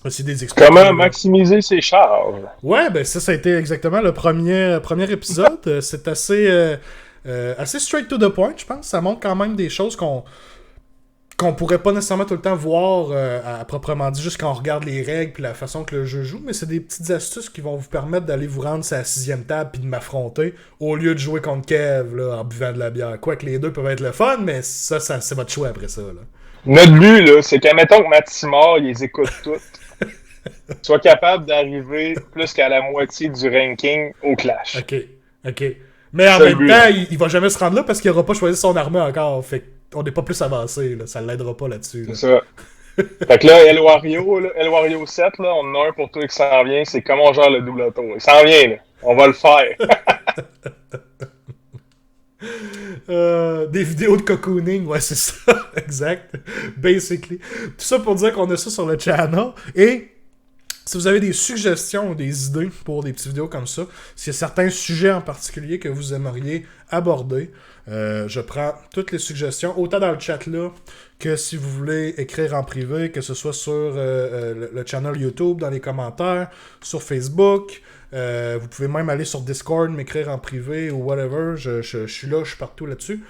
C'est des
Comment maximiser ses charges?
Ouais, ben ça a été exactement le premier épisode. C'est assez straight to the point, je pense. Ça montre quand même des choses qu'on pourrait pas nécessairement tout le temps voir à proprement dit, juste quand on regarde les règles et la façon que le jeu joue, mais c'est des petites astuces qui vont vous permettre d'aller vous rendre sur la 6e table puis de m'affronter, au lieu de jouer contre Kev là, en buvant de la bière. Quoique les deux peuvent être le fun, mais ça c'est votre choix après ça. Là.
Notre but, là, c'est qu'admettons que Matimor, il les écoute toutes, soit capable d'arriver plus qu'à la moitié du ranking au Clash.
Ok. Mais en même temps, il va jamais se rendre là parce qu'il aura pas choisi son armée encore, fait on n'est pas plus avancé, là. Ça l'aidera pas là-dessus. Là.
C'est ça. Fait que là, El Wario 7, là, on en a un pour toi qui s'en vient, c'est comment on gère le double tour. Il s'en vient, là. On va le faire.
Des vidéos de cocooning, ouais, c'est ça. Exact. Basically. Tout ça pour dire qu'on a ça sur le channel. Et si vous avez des suggestions ou des idées pour des petites vidéos comme ça, s'il y a certains sujets en particulier que vous aimeriez aborder, je prends toutes les suggestions, autant dans le chat là, que si vous voulez écrire en privé, que ce soit sur le channel YouTube, dans les commentaires, sur Facebook. Vous pouvez même aller sur Discord, m'écrire en privé ou whatever. Je suis là, je suis partout là-dessus.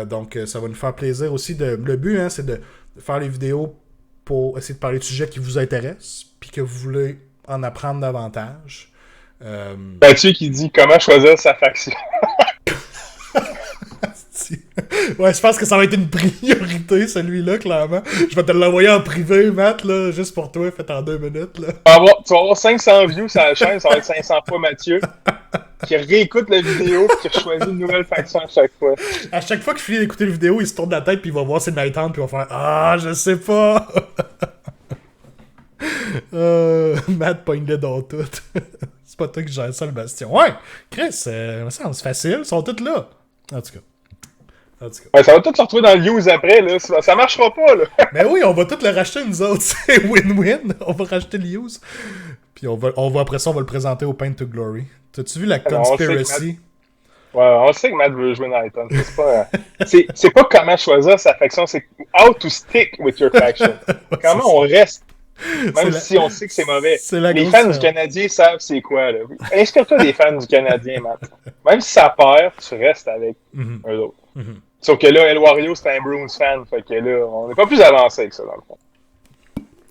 Donc, ça va nous faire plaisir aussi. Le but, hein, c'est de faire les vidéos pour essayer de parler de sujets qui vous intéressent, puis que vous voulez en apprendre davantage.
Mathieu qui dit comment choisir sa faction.
Ouais, je pense que ça va être une priorité, celui-là, clairement. Je vais te l'envoyer en privé, Matt, là, juste pour toi, fait en 2 minutes. Là.
Tu vas avoir 500 views sur la chaîne, ça va être 500 fois Mathieu, qui réécoute la vidéo et qui choisit une nouvelle faction à chaque fois.
À chaque fois qu'il finit d'écouter la vidéo, il se tourne la tête puis il va voir ses Nighthawk puis il va faire « Ah, je sais pas! » Matt pogne-le dans tout. C'est pas toi qui gère ça, le bastion. Ouais! Chris, ça c'est facile, ils sont tous là. En tout cas. En tout cas.
Ouais, ça va tout se retrouver dans le use après, là. Ça marchera pas, là.
Mais oui, on va tout le racheter nous autres. C'est win-win. On va racheter le use. Puis on va après ça, on va le présenter au Paint to Glory. T'as-tu vu la conspiracy?
Ouais, on sait que Matt veut jouer dans Icon. C'est pas comment choisir sa faction, c'est how to stick with your faction. Comment on reste, même si on sait que c'est mauvais. Les fans du Canadien savent c'est quoi, là. Inspire-toi des fans du Canadien, Matt. Même si ça perd, tu restes avec eux autres. Sauf que là, El Wario, c'est un Bruins fan. Fait que là, on n'est pas plus avancé que ça, dans le fond.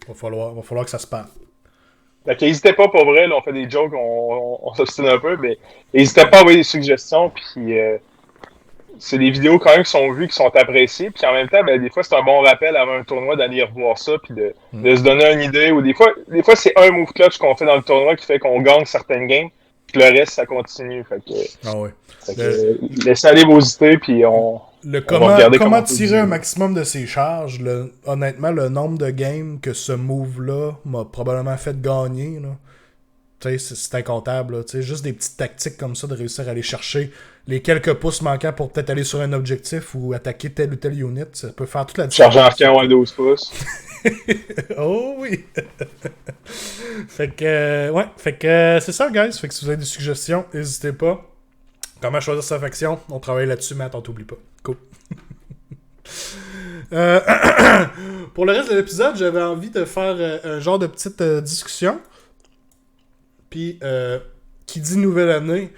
Va falloir que ça se parle.
Fait qu'hésitez pas, pour vrai, là, on fait des jokes, on s'obstine un peu, mais n'hésitez pas à envoyer des suggestions, puis c'est des vidéos quand même qui sont vues, qui sont appréciées, puis en même temps, ben, des fois, c'est un bon rappel avant un tournoi d'aller revoir ça, puis de se donner une idée, ou des fois c'est un move clutch qu'on fait dans le tournoi qui fait qu'on gagne certaines games, puis le reste, ça continue. Fait que, laissez aller vos idées, puis on va
comment tirer un maximum de ses charges, honnêtement, le nombre de games que ce move-là m'a probablement fait gagner, là. C'est incontable. Là. Juste des petites tactiques comme ça de réussir à aller chercher les quelques pouces manquants pour peut-être aller sur un objectif ou attaquer telle ou telle unit. Ça peut faire toute la différence.
Charger en 12 pouces.
Oh oui! Fait que c'est ça, guys. Fait que si vous avez des suggestions, n'hésitez pas. Comment choisir sa faction? On travaille là-dessus, Matt, on t'oublie pas. Cool. Pour le reste de l'épisode, j'avais envie de faire un genre de petite discussion. Puis, qui dit nouvelle année,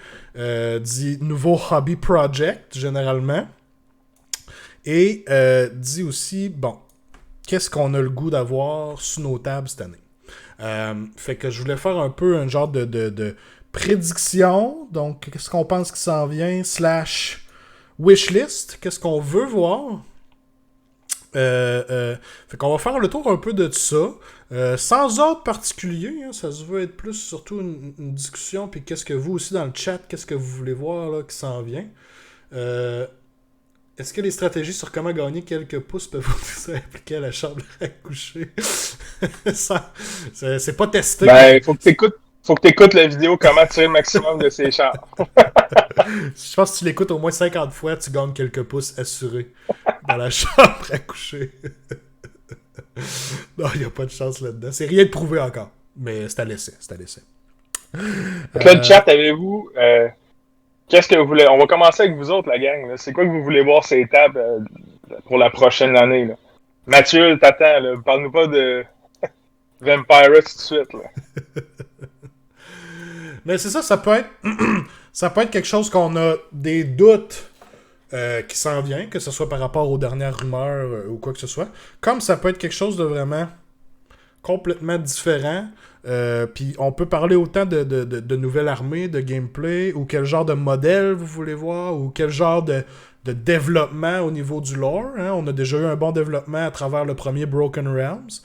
dit nouveau hobby project, généralement. Et dit aussi, bon, qu'est-ce qu'on a le goût d'avoir sous nos tables cette année. Fait que je voulais faire un peu un genre de prédiction. Donc, qu'est-ce qu'on pense qui s'en vient, / wishlist. Qu'est-ce qu'on veut voir. Fait qu'on va faire le tour un peu de tout ça. Sans ordre particulier, hein, ça se veut être plus surtout une discussion, puis qu'est-ce que vous aussi dans le chat, qu'est-ce que vous voulez voir là qui s'en vient. Est-ce que les stratégies sur comment gagner quelques pouces peuvent vous appliquer à la chambre à coucher? C'est pas testé.
Ben, faut que t'écoutes la vidéo comment tirer le maximum de ses chars.
Je pense que si tu l'écoutes au moins 50 fois, tu gagnes quelques pouces assurés dans la chambre à coucher. Non, il n'y a pas de chance là-dedans. C'est rien de prouvé encore. Mais c'est à laisser.
Donc là, le chat, avez-vous... qu'est-ce que vous voulez... On va commencer avec vous autres, la gang. Là. C'est quoi que vous voulez voir ces tables pour la prochaine année? Là? Mathieu, t'attends. Là. Parle-nous pas de Vampire tout de suite. Là.
Mais c'est ça, ça peut être quelque chose qu'on a des doutes qui s'en vient, que ce soit par rapport aux dernières rumeurs ou quoi que ce soit. Comme ça peut être quelque chose de vraiment complètement différent. Puis on peut parler autant de nouvelles armées, de gameplay, ou quel genre de modèle vous voulez voir, ou quel genre de développement au niveau du lore. Hein. On a déjà eu un bon développement à travers le premier Broken Realms.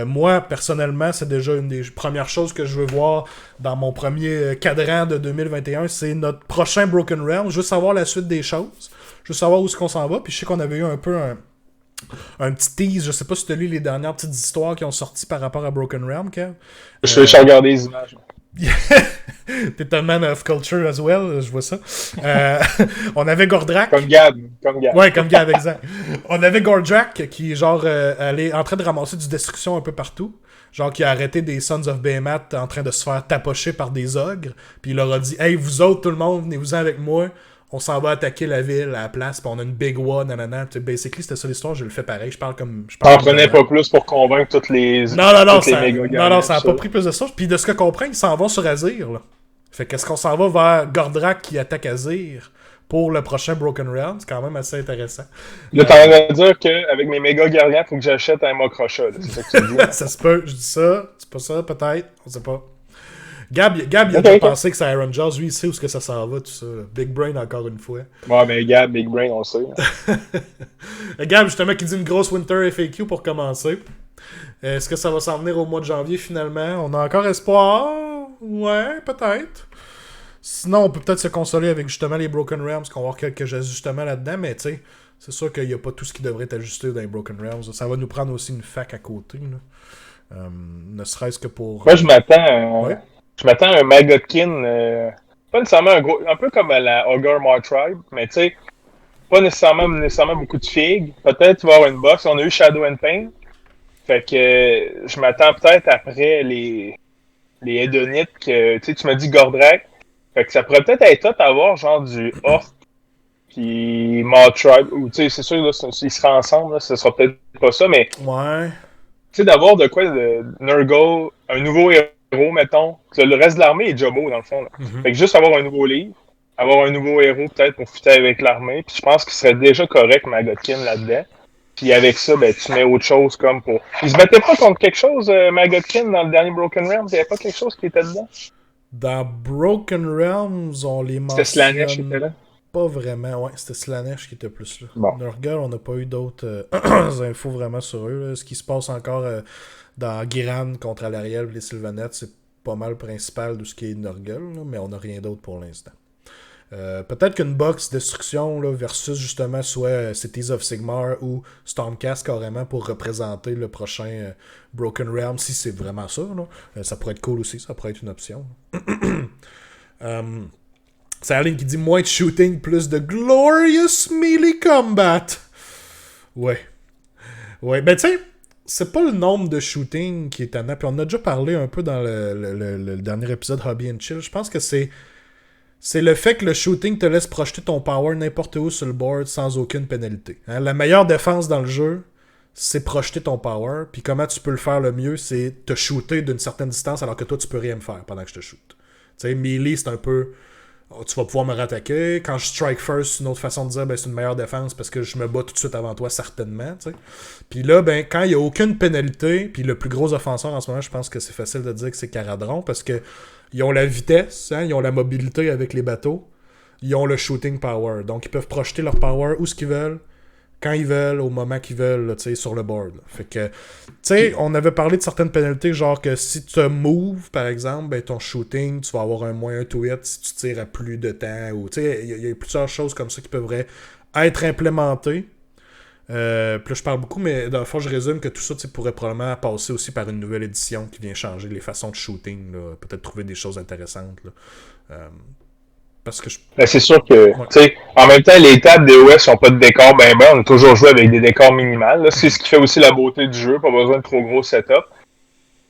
Moi, personnellement, c'est déjà une des premières choses que je veux voir dans mon premier cadran de 2021. C'est notre prochain Broken Realms. Je veux savoir la suite des choses. Je veux savoir où est-ce qu'on s'en va. Puis je sais qu'on avait eu un peu un petit tease. Je sais pas si tu as lu les dernières petites histoires qui ont sorti par rapport à Broken Realm, Kev.
Je vais regarder les images.
T'es un man of culture as well, je vois ça. On avait Gordrak.
Comme Gab.
Ouais, comme Gab, exact. On avait Gordrak qui est genre en train de ramasser du destruction un peu partout. Genre qui a arrêté des Sons of Behemoth en train de se faire tapocher par des ogres. Puis il leur a dit « Hey, vous autres, tout le monde, venez-vous-en avec moi. On s'en va attaquer la ville à la place. Puis on a une big one, nanana. » Basically, c'était ça l'histoire. Je le fais pareil. Je parle comme...
T'en prenais pas plus pour convaincre toutes les...
Non, ça a pas pris plus de ça. Puis de ce que je comprends, ils s'en vont sur Azir, là. Fait qu'est-ce qu'on s'en va vers Gordrak qui attaque Azir pour le prochain Broken Realm? C'est quand même assez intéressant.
Là, t'as envie de dire qu'avec mes méga gardiens, faut que j'achète un Mokrocha. C'est ça que tu dis?
Ça se peut. Je dis ça. C'est pas ça, peut-être. On sait pas. Gab, il a déjà pensé que c'est Iron Jaws. Lui, il sait où que ça s'en va, tout ça. Big Brain, encore une fois.
Ouais, mais Gab, Big Brain, on le sait.
Gab, justement, qui dit une grosse Winter FAQ pour commencer. Est-ce que ça va s'en venir au mois de janvier, finalement? On a encore espoir? Ouais, peut-être. Sinon, on peut peut-être se consoler avec, justement, les Broken Realms, qu'on va avoir quelques ajustements là-dedans, mais tu sais, c'est sûr qu'il n'y a pas tout ce qui devrait être ajusté dans les Broken Realms. Ça va nous prendre aussi une fac à côté, là. Ne serait-ce que pour...
Moi, je m'attends à un Magotkin, pas nécessairement un peu comme à la Ogre Mar Tribe, mais tu sais, pas nécessairement beaucoup de figues. Peut-être tu vas avoir une box. On a eu Shadow and Pain. Fait que je m'attends peut-être après les Hedonites que tu m'as dit Gordrak. Fait que ça pourrait peut-être être top d'avoir genre du Off puis Mawtribe. Ou tu sais, c'est sûr, là, ils seraient ensemble, là, ce sera peut-être pas ça, mais
Ouais.
tu sais, d'avoir de quoi de Nurgle, un nouveau héros, mettons. Le reste de l'armée est déjà beau, dans le fond. Là. Fait que juste avoir un nouveau livre, avoir un nouveau héros, peut-être, pour fitter avec l'armée. Puis je pense qu'il serait déjà correct, Magotkin, là-dedans. Puis avec ça, ben, tu mets autre chose comme pour... Il se battait pas contre quelque chose, Magotkin, dans le dernier Broken Realms? Il n'y avait pas quelque chose qui était dedans?
Dans Broken Realms, on les
C'était Slanesh qui était là?
mentionne pas vraiment. Ouais, c'était Slanesh qui était plus là.
Bon.
Nurgle, on n'a pas eu d'autres infos vraiment sur eux. Là. Ce qui se passe encore dans Giran contre Alariel et les Sylvanettes, c'est pas mal principal de ce qui est Nurgle, là, mais on n'a rien d'autre pour l'instant. Peut-être qu'une box destruction là, versus justement soit Cities of Sigmar ou Stormcast carrément pour représenter le prochain Broken Realm, si c'est vraiment ça. Là. Ça pourrait être cool aussi, ça pourrait être une option. C'est Aline qui dit moins de shooting, plus de glorious melee combat. Ouais. Ouais, ben tu sais, c'est pas le nombre de shooting qui est tannant. Puis on en a déjà parlé un peu dans le dernier épisode Hobby and Chill. Je pense que c'est le fait que le shooting te laisse projeter ton power n'importe où sur le board sans aucune pénalité. Hein? La meilleure défense dans le jeu, c'est projeter ton power. Puis comment tu peux le faire le mieux, c'est te shooter d'une certaine distance alors que toi, tu peux rien me faire pendant que je te shoot. Tu sais, melee, c'est un peu... tu vas pouvoir me rattaquer. Quand je strike first, c'est une autre façon de dire ben, c'est une meilleure défense parce que je me bats tout de suite avant toi, certainement. T'sais. Puis là, ben, quand il n'y a aucune pénalité, puis le plus gros offenseur en ce moment, je pense que c'est facile de dire que c'est Caradron parce que ils ont la vitesse, hein, ils ont la mobilité avec les bateaux, ils ont le shooting power. Donc ils peuvent projeter leur power où ce qu'ils veulent, quand ils veulent, au moment qu'ils veulent, là, sur le board. Là. Fait que, tu sais, on avait parlé de certaines pénalités, genre que si tu move, par exemple, ben, ton shooting, tu vas avoir un moins 1 to hit si tu tires à plus de temps. Ou, tu sais, il y a plusieurs choses comme ça qui pourraient être implémentées. Puis là, je parle beaucoup, mais dans le fond, je résume que tout ça pourrait probablement passer aussi par une nouvelle édition qui vient changer les façons de shooting. Là. Peut-être trouver des choses intéressantes. Là. Parce que
Ben, c'est sûr que,
ouais.
tu sais, en même temps, les tables DOS n'ont pas de décor ben. On a toujours joué avec des décors minimales. Là. C'est ce qui fait aussi la beauté du jeu. Pas besoin de trop gros setup.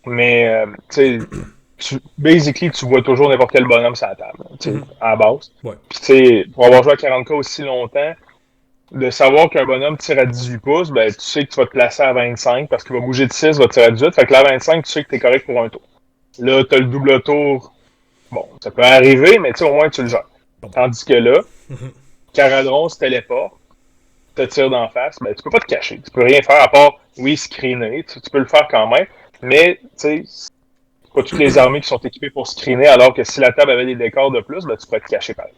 Mais, tu sais, basically, tu vois toujours n'importe quel bonhomme sur la table, tu sais, à la base.
Ouais.
Puis, tu sais, pour avoir joué à 40K aussi longtemps, de savoir qu'un bonhomme tire à 18 pouces, ben, tu sais que tu vas te placer à 25 parce qu'il va bouger de 6, va tirer à 18. Fait que là, à 25, tu sais que tu es correct pour un tour. Là, tu as le double tour. Bon, ça peut arriver, mais tu sais, au moins, tu le gères. Tandis que là, Caradron se téléporte, te tire d'en face, ben, tu peux pas te cacher. Tu peux rien faire à part, oui, screener. Tu peux le faire quand même. Mais, tu sais, c'est pas toutes les armées qui sont équipées pour screener, alors que si la table avait des décors de plus, ben, tu pourrais te cacher pareil.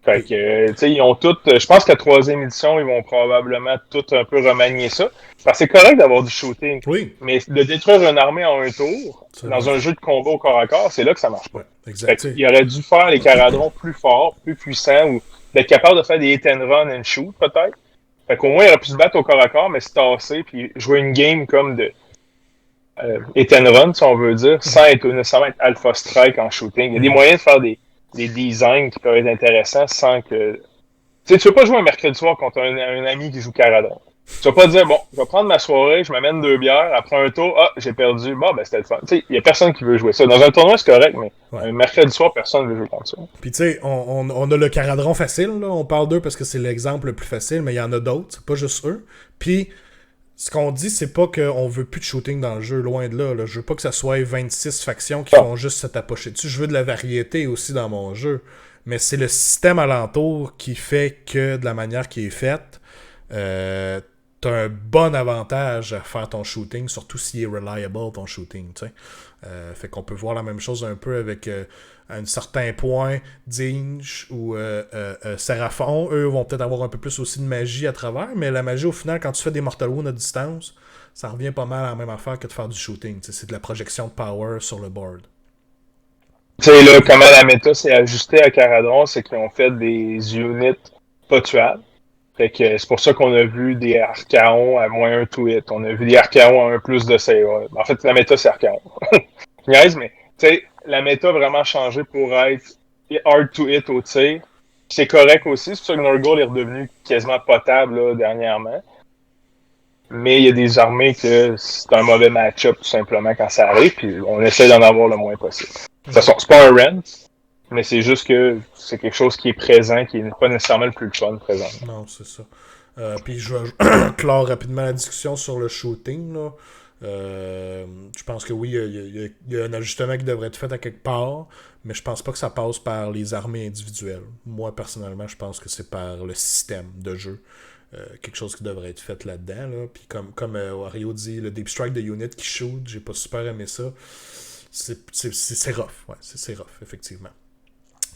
Fait que, tu sais, ils ont toutes. Je pense qu'à 3e édition, ils vont probablement tout un peu remanier ça. Parce que c'est correct d'avoir du shooting.
Oui.
Mais de détruire une armée en un tour, dans un jeu de combat au corps à corps, c'est là que ça marche pas.
Ouais, exact.
Il aurait dû faire les Caradrons plus forts, plus puissants, ou d'être capable de faire des hit and run and shoot, peut-être. Fait qu'au moins, il aurait pu se battre au corps à corps, mais se tasser, puis jouer une game comme de hit and run, si on veut dire, sans être nécessairement être alpha strike en shooting. Il y a des moyens de faire des designs qui peuvent être intéressants sans que... Tu sais, tu veux pas jouer un mercredi soir contre un ami qui joue Caradron. Tu vas pas dire, bon, je vais prendre ma soirée, je m'amène 2 bières, après un tour, j'ai perdu, bon, ben c'était le fun. Tu sais, il y a personne qui veut jouer ça. Dans un tournoi, c'est correct, mais un mercredi soir, personne ne veut jouer contre ça.
Puis tu sais, on a le Caradron facile, là. On parle d'eux parce que c'est l'exemple le plus facile, mais il y en a d'autres, c'est pas juste eux. Puis ce qu'on dit, c'est pas qu'on veut plus de shooting dans le jeu, loin de là. Je veux pas que ça soit 26 factions qui font juste se tapocher dessus. Je veux de la variété aussi dans mon jeu. Mais c'est le système alentour qui fait que, de la manière qui est faite, t'as un bon avantage à faire ton shooting, surtout s'il est reliable, ton shooting, tu sais. Fait qu'on peut voir la même chose un peu avec... à un certain point, Dinge ou Seraphon, eux vont peut-être avoir un peu plus aussi de magie à travers, mais la magie, au final, quand tu fais des Mortal Wounds à distance, ça revient pas mal à la même affaire que de faire du shooting. T'sais, c'est de la projection de power sur le board.
Tu sais, là, comment la méta s'est ajustée à Caradron, c'est qu'ils ont fait des units pas tuables. Fait que c'est pour ça qu'on a vu des Archaons à moins 1 to hit. On a vu des Archaons à 1 plus de save. En fait, la méta, c'est Archaon. Nice, mais tu sais, la méta a vraiment changé pour être hard to hit au tir. C'est correct aussi. C'est pour ça que Nurgle est redevenu quasiment potable là, dernièrement. Mais il y a des armées que c'est un mauvais match-up tout simplement quand ça arrive, puis on essaie d'en avoir le moins possible. De toute façon, c'est pas un rent, mais c'est juste que c'est quelque chose qui est présent, qui n'est pas nécessairement le plus fun présent.
Non, c'est ça. Puis je vais clore rapidement la discussion sur le shooting. Là. Je pense que oui, il y a un ajustement qui devrait être fait à quelque part, mais je pense pas que ça passe par les armées individuelles. Moi, personnellement, je pense que c'est par le système de jeu. Quelque chose qui devrait être fait là-dedans. Là. Puis comme Wario dit, le Deep Strike de Unit qui shoot, j'ai pas super aimé ça. C'est rough. Ouais, c'est rough, effectivement.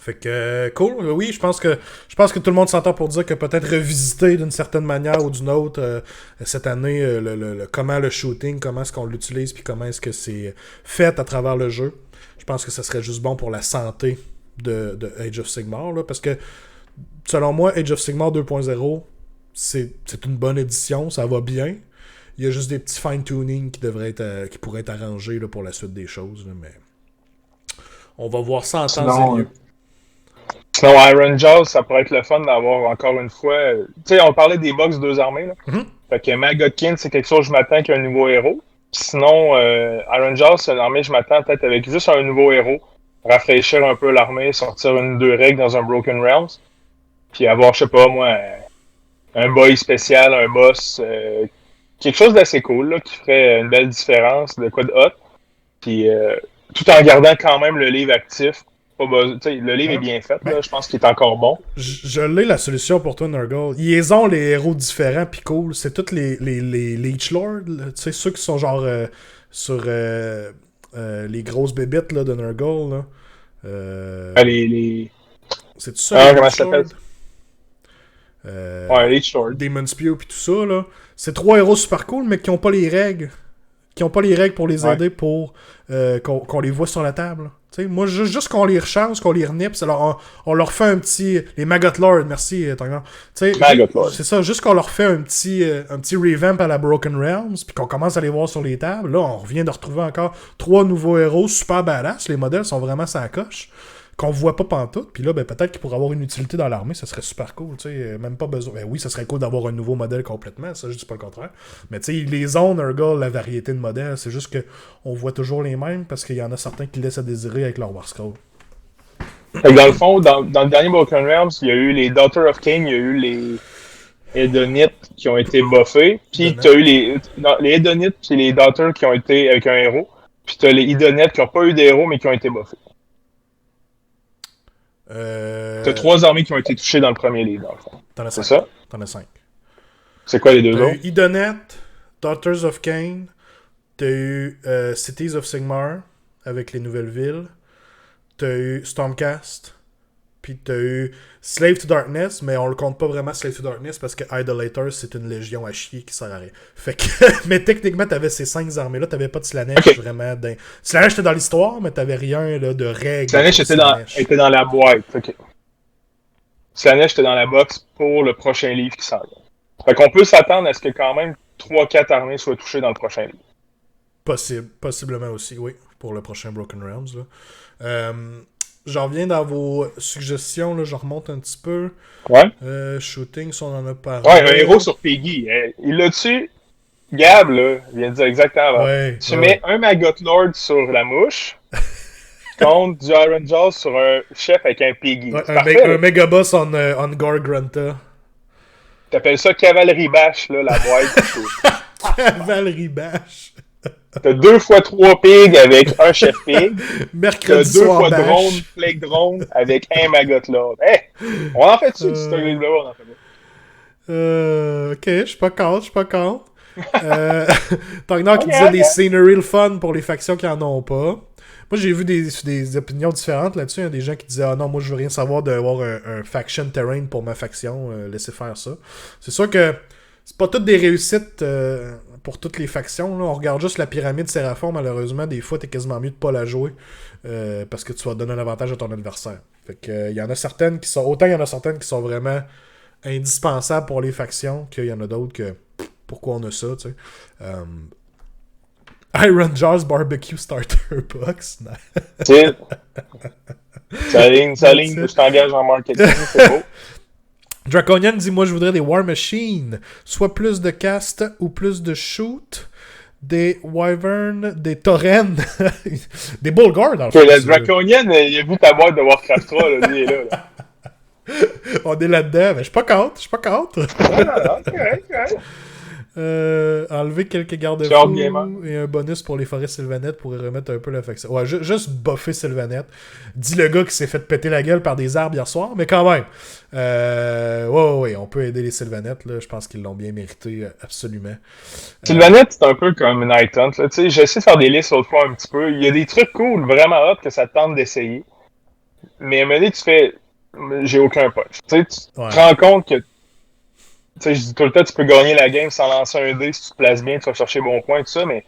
Fait que, cool. Oui, je pense que tout le monde s'entend pour dire que peut-être revisiter d'une certaine manière ou d'une autre cette année comment le shooting, comment est-ce qu'on l'utilise, puis comment est-ce que c'est fait à travers le jeu. Je pense que ça serait juste bon pour la santé de Age of Sigmar, là, parce que selon moi, Age of Sigmar 2.0, c'est une bonne édition, ça va bien. Il y a juste des petits fine-tuning qui pourraient être arrangés là, pour la suite des choses, là, mais on va voir ça en temps et lieu.
Sinon, Iron Jaws, ça pourrait être le fun d'avoir encore une fois. Tu sais, on parlait des box deux armées. Là.
Mm-hmm.
Fait que Magotkin, c'est quelque chose, je m'attends qu'il y ait un nouveau héros. Sinon, Iron Jaws, c'est une armée, je m'attends peut-être avec juste un nouveau héros. Rafraîchir un peu l'armée, sortir une ou deux règles dans un Broken Realms. Puis avoir, je sais pas moi, un boy spécial, un boss. Quelque chose d'assez cool, là, qui ferait une belle différence, de quoi de hot. Puis tout en gardant quand même le livre actif. Le livre est bien fait, là, je pense qu'il est encore bon.
Je l'ai la solution pour toi, Nurgle. Ils ont les héros différents pis cool. C'est tous les Leech Lords, tu sais, ceux qui sont genre sur les grosses bébites là, de Nurgle. Là. C'est tout ça,
comment ça s'appelle? Ouais, Leech Lord.
Demon Spew pis tout ça, là. C'est 3 héros super cool, mais qui ont pas les règles. Qui ont pas les règles pour les aider pour qu'on les voit sur la table. T'sais, moi, juste qu'on les rechasse, qu'on les renips, on leur fait un petit... Les Maggot Lord, merci, Tangan.
Maggot Lord.
C'est ça, juste qu'on leur fait un petit revamp à la Broken Realms, puis qu'on commence à les voir sur les tables. Là, on revient de retrouver encore 3 nouveaux héros super badass. Les modèles sont vraiment sans coche. Qu'on voit pas pantoute, puis là, ben, peut-être qu'il pourrait avoir une utilité dans l'armée, ça serait super cool, tu sais, même pas besoin... Ben oui, ça serait cool d'avoir un nouveau modèle complètement, ça, je dis pas le contraire, mais tu sais, les ont, Nurgle, la variété de modèles, c'est juste que on voit toujours les mêmes, parce qu'il y en a certains qui laissent à désirer avec leur War Scroll.
Dans le fond, dans le dernier Broken Realms, il y a eu les Daughter of Cain, il y a eu les Hedonites qui ont été buffés, puis t'as eu les Hedonites puis les Daughters qui ont été avec un héros, puis t'as les Hedonites qui ont pas eu d'héros, mais qui ont été buffés. T'as 3 armées qui ont été touchées dans le premier livre, dans le fond.
T'en as 5.
C'est ça?
T'en as 5.
C'est quoi les deux autres?
T'as eu Idonet, Daughters of Cain, t'as eu Cities of Sigmar, avec les nouvelles villes, t'as eu Stormcast, puis t'as eu Slave to Darkness, mais on le compte pas vraiment Slave to Darkness parce que Idolaters, c'est une légion à chier qui sert à rien. Fait que, mais techniquement, t'avais ces 5 armées-là, t'avais pas de Slaanesh vraiment. Slaanesh était dans l'histoire, mais t'avais rien là, de règles.
Slaanesh était dans la boîte. Ok. Slaanesh était dans la box pour le prochain livre qui s'en vient. Fait qu'on peut s'attendre à ce que quand même 3-4 armées soient touchées dans le prochain livre.
Possiblement aussi, oui, pour le prochain Broken Realms. Là. J'en reviens dans vos suggestions, là, je remonte un petit peu.
Ouais.
Shooting, si on en a parlé.
Ouais, un héros sur Peggy. Il l'a tué. Gab, là, vient de dire exactement.
Ouais,
tu mets un Maggot Lord sur la mouche, contre du Iron Jaws sur un chef avec un Peggy.
Ouais, un Megaboss on Gore Grunta.
T'appelles ça Cavalerie Bash, là, la boîte.
Cavalerie Bash.
T'as 2 fois 3 pigs avec un chef pig.
Mercredi
T'as 2
soir
fois
bash.
drone, plague drone avec un Maggot Lord. Hey! On en fait-tu du Story Blue? On en fait pas.
Ok, je suis pas contre. Tagnar qui disait des scenery le fun pour les factions qui en ont pas. Moi, j'ai vu des opinions différentes là-dessus. Il y a des gens qui disaient « Ah non, moi, je veux rien savoir d'avoir un faction terrain pour ma faction. Laissez faire ça. » C'est sûr que c'est pas toutes des réussites pour toutes les factions. Là. On regarde juste la pyramide Seraphon, malheureusement, des fois, t'es quasiment mieux de pas la jouer parce que tu vas donner un avantage à ton adversaire. Fait que, il y en a certaines qui sont... Autant il y en a certaines qui sont vraiment indispensables pour les factions qu'il y en a d'autres que... Pourquoi on a ça, tu sais. Iron Jaws Barbecue Starter Box.
C'est ça ligne, je t'engage en marketing, c'est beau.
Draconian dit, moi je voudrais des War Machines, soit plus de cast ou plus de shoot, des Wyvern, des Tauren, des Bulgars dans le fond.
Le Draconian, il a vu ta boîte de Warcraft 3, là, lui est là.
On est là-dedans, mais je suis pas contre.
Ok.
Enlever quelques garde-fous et un bonus pour les forêts sylvanettes pourrait remettre un peu l'affection. Ouais, juste buffer Sylvanette. Dit le gars qui s'est fait péter la gueule par des arbres hier soir, mais quand même. Ouais, on peut aider les Sylvanettes, là. Je pense qu'ils l'ont bien mérité, absolument.
Sylvanette, c'est un peu comme Night Hunt. Tu sais, j'ai essayé de faire des listes l'autre fois un petit peu. Il y a des trucs cool, vraiment hot, que ça te tente d'essayer. Mais à un moment donné, tu fais... J'ai aucun punch. Tu sais, tu te rends compte que tu sais, je dis tout le temps, tu peux gagner la game sans lancer un dé si tu te places bien, tu vas chercher bon point, tout ça, mais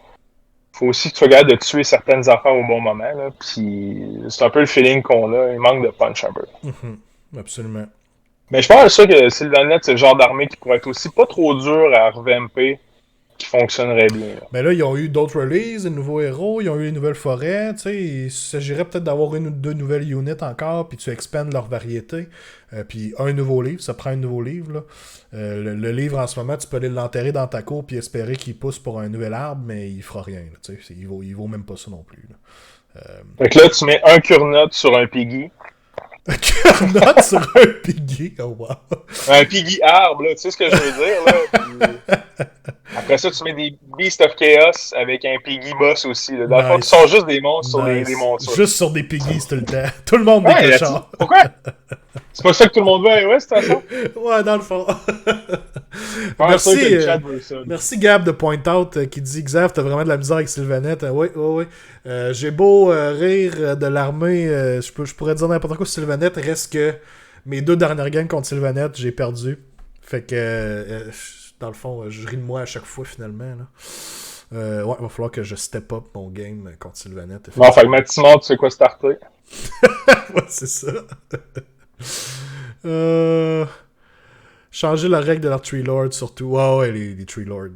faut aussi que tu sois capable de tuer certaines affaires au bon moment, là, puis c'est un peu le feeling qu'on a, il manque de punch un peu.
Absolument.
Mais je pense que Sylvanette, c'est le genre d'armée qui pourrait être aussi pas trop dur à revamper, qui fonctionnerait bien. Là.
Mais là, ils ont eu d'autres releases, de nouveaux héros, ils ont eu les nouvelles forêts, tu sais, il s'agirait peut-être d'avoir une ou deux nouvelles units encore, puis tu expandes leur variété, puis un nouveau livre, ça prend un nouveau livre, là. Le livre, en ce moment, tu peux aller l'enterrer dans ta cour, puis espérer qu'il pousse pour un nouvel arbre, mais il fera rien, là, tu sais, il vaut même pas ça non plus, là.
Fait que là, tu mets un Kurnot sur un Piggy.
Un Kurnot sur un Piggy, oh wow!
Un Piggy arbre, là, tu sais ce que je veux dire, là. Puis... Après ça, tu mets des Beast of Chaos avec un Piggy boss aussi. Là. Dans le fond, ils sont juste des monstres sur des montures.
Juste sur des Piggies tout le temps. Tout le monde des cochards.
Pourquoi? C'est pas ça que tout le monde veut, ouais, c'est ça?
Ouais, dans le fond. Merci Gab de Point Out qui dit Xav, t'as vraiment de la misère avec Sylvanette. Oui. J'ai beau rire de l'armée, je pourrais dire n'importe quoi sur Sylvanette, reste que mes 2 dernières games contre Sylvanette, j'ai perdu. Fait que, dans le fond, je ris de moi à chaque fois finalement. Là. Ouais, il va falloir que je step up mon game contre Sylvanette.
Bon, fait que Matimor, tu sais quoi starter?
Ouais, c'est ça. Changer la règle de leur Tree Lord surtout. Ouais, les Tree Lords.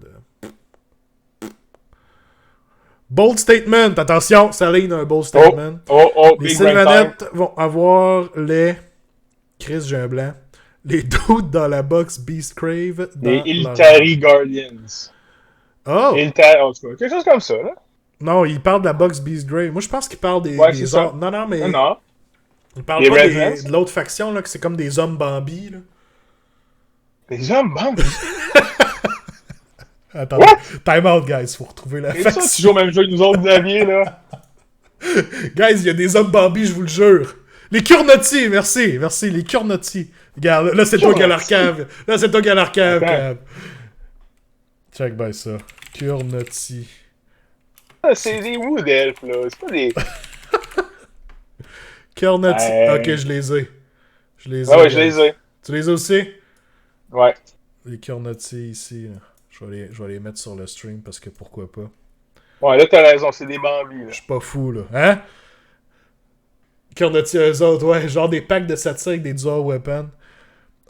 Bold statement, attention, Saline a un bold statement. Les Sylvanettes vont avoir les... Chris, j'ai un blanc. Les dudes dans la box Beast Crave.
Les Iltari Guardians.
Oh!
Quelque chose comme ça, là.
Non, il parle de la box Beast Grave. Moi, je pense qu'il parle des autres. Non, mais...
Non.
Il parle pas de l'autre faction, là, que c'est comme des hommes Bambi, là.
Des hommes Bambi?
Attends, time out, guys, faut retrouver la faction.
Ça, tu joues au même jeu que nous autres, Xavier, là.
Guys, il y a des hommes Bambi, je vous le jure. Les Kurnotti, merci, les Kurnotti. Regarde, là, c'est toi Galarcave. Là, c'est toi Galarcave. Check by ça. Kurnotti.
C'est des Wood Elf, là. C'est pas des...
Kurnotti. Ok, je les ai.
Ouais, je les ai.
Tu les as aussi?
Ouais.
Les Kurnotti ici, là. Je vais les mettre sur le stream parce que pourquoi pas.
Ouais, là, t'as raison, c'est des Bambi, là.
Je suis pas fou, là. Hein? Kurnotti, eux autres, ouais. Genre des packs de satire avec des dual weapons.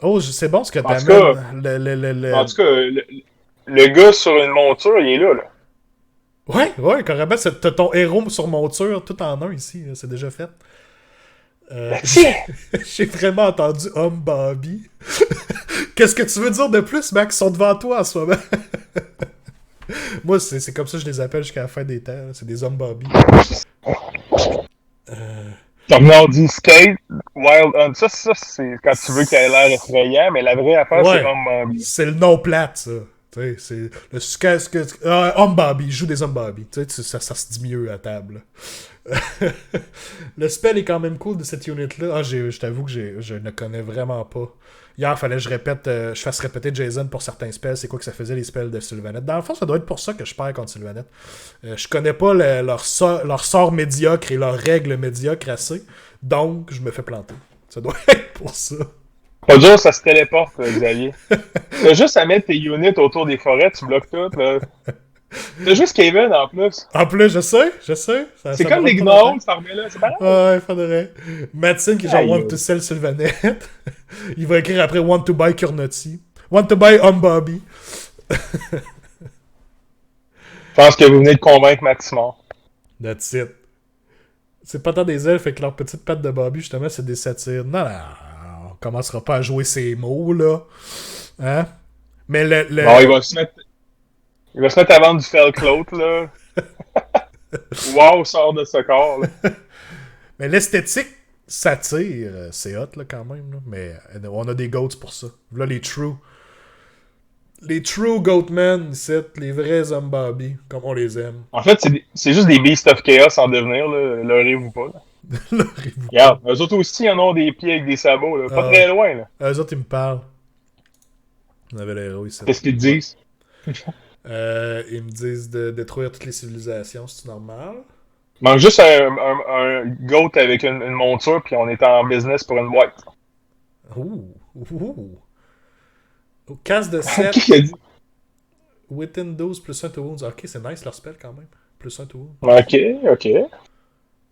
Oh, c'est bon ce que t'amènes.
En tout cas, le gars sur une monture, il est là.
Ouais, carrément, t'as ton héros sur monture tout en un ici, là, c'est déjà fait. J'ai vraiment entendu homme Bambi. Qu'est-ce que tu veux dire de plus, Max? Ils sont devant toi en ce moment. Moi, c'est comme ça que je les appelle jusqu'à la fin des temps. Là. C'est des hommes Bambi.
Comme Nordy Skate, Wild Hunt, ça c'est quand tu veux qu'il ait l'air effrayant, mais la vraie affaire, c'est homme Bambi.
C'est le nom plate, ça. C'est le homme Bambi, il joue des hommes Bambi. Ça se dit mieux à table. Le spell est quand même cool de cette unit-là. Je t'avoue que je ne connais vraiment pas. Hier, il fallait que je fasse répéter Jason pour certains spells. C'est quoi que ça faisait les spells de Sylvanette. Dans le fond, ça doit être pour ça que je perds contre Sylvanette. Je connais pas leur sort médiocre et leurs règles médiocres assez. Donc, je me fais planter. Ça doit être pour ça.
Pas dur, ça se téléporte, Xavier. T'as juste à mettre tes units autour des forêts, tu bloques tout. Là. T'as juste Kevin en plus.
En plus, je sais.
C'est comme des gnomes, cette armée-là, c'est pareil.
Ouais, faudrait. Mathilde qui est genre want to sell Sylvanette. Il va écrire après want to buy Kurnotti. Want to buy Bobby.
pense que vous venez de convaincre Maximor.
That's it. C'est pas tant des elfes avec leurs petites pattes de Bobby, justement, c'est des satyres. Non, non, on commencera pas à jouer ces mots, là. Hein? Mais
Bon, il va se mettre à vendre du Felcloat, là. Wow, sort de ce corps, là.
Mais l'esthétique satire, c'est hot, là, quand même. Là. Mais on a des goats pour ça. Là, les true. Les true Goatmen, les vrais Zombabi, comme on les aime.
En fait, c'est juste des Beasts of Chaos en devenir, là. Leurrez-vous pas, là.
Leurrez-vous
Regarde, eux autres aussi, ils en ont des pieds avec des sabots, là. Pas très loin, là.
Eux autres, ils me parlent. On avait l'héros ici.
Qu'est-ce qu'ils te disent?
Ils me disent de détruire toutes les civilisations, c'est normal.
Il manque juste un goat avec une monture, puis on est en business pour une boîte.
Ouh. Casse de 7.
Qui a dit?
Within 12 plus 1 to wounds. Ok, c'est nice leur spell quand même. Plus 1 to wounds.
Ok.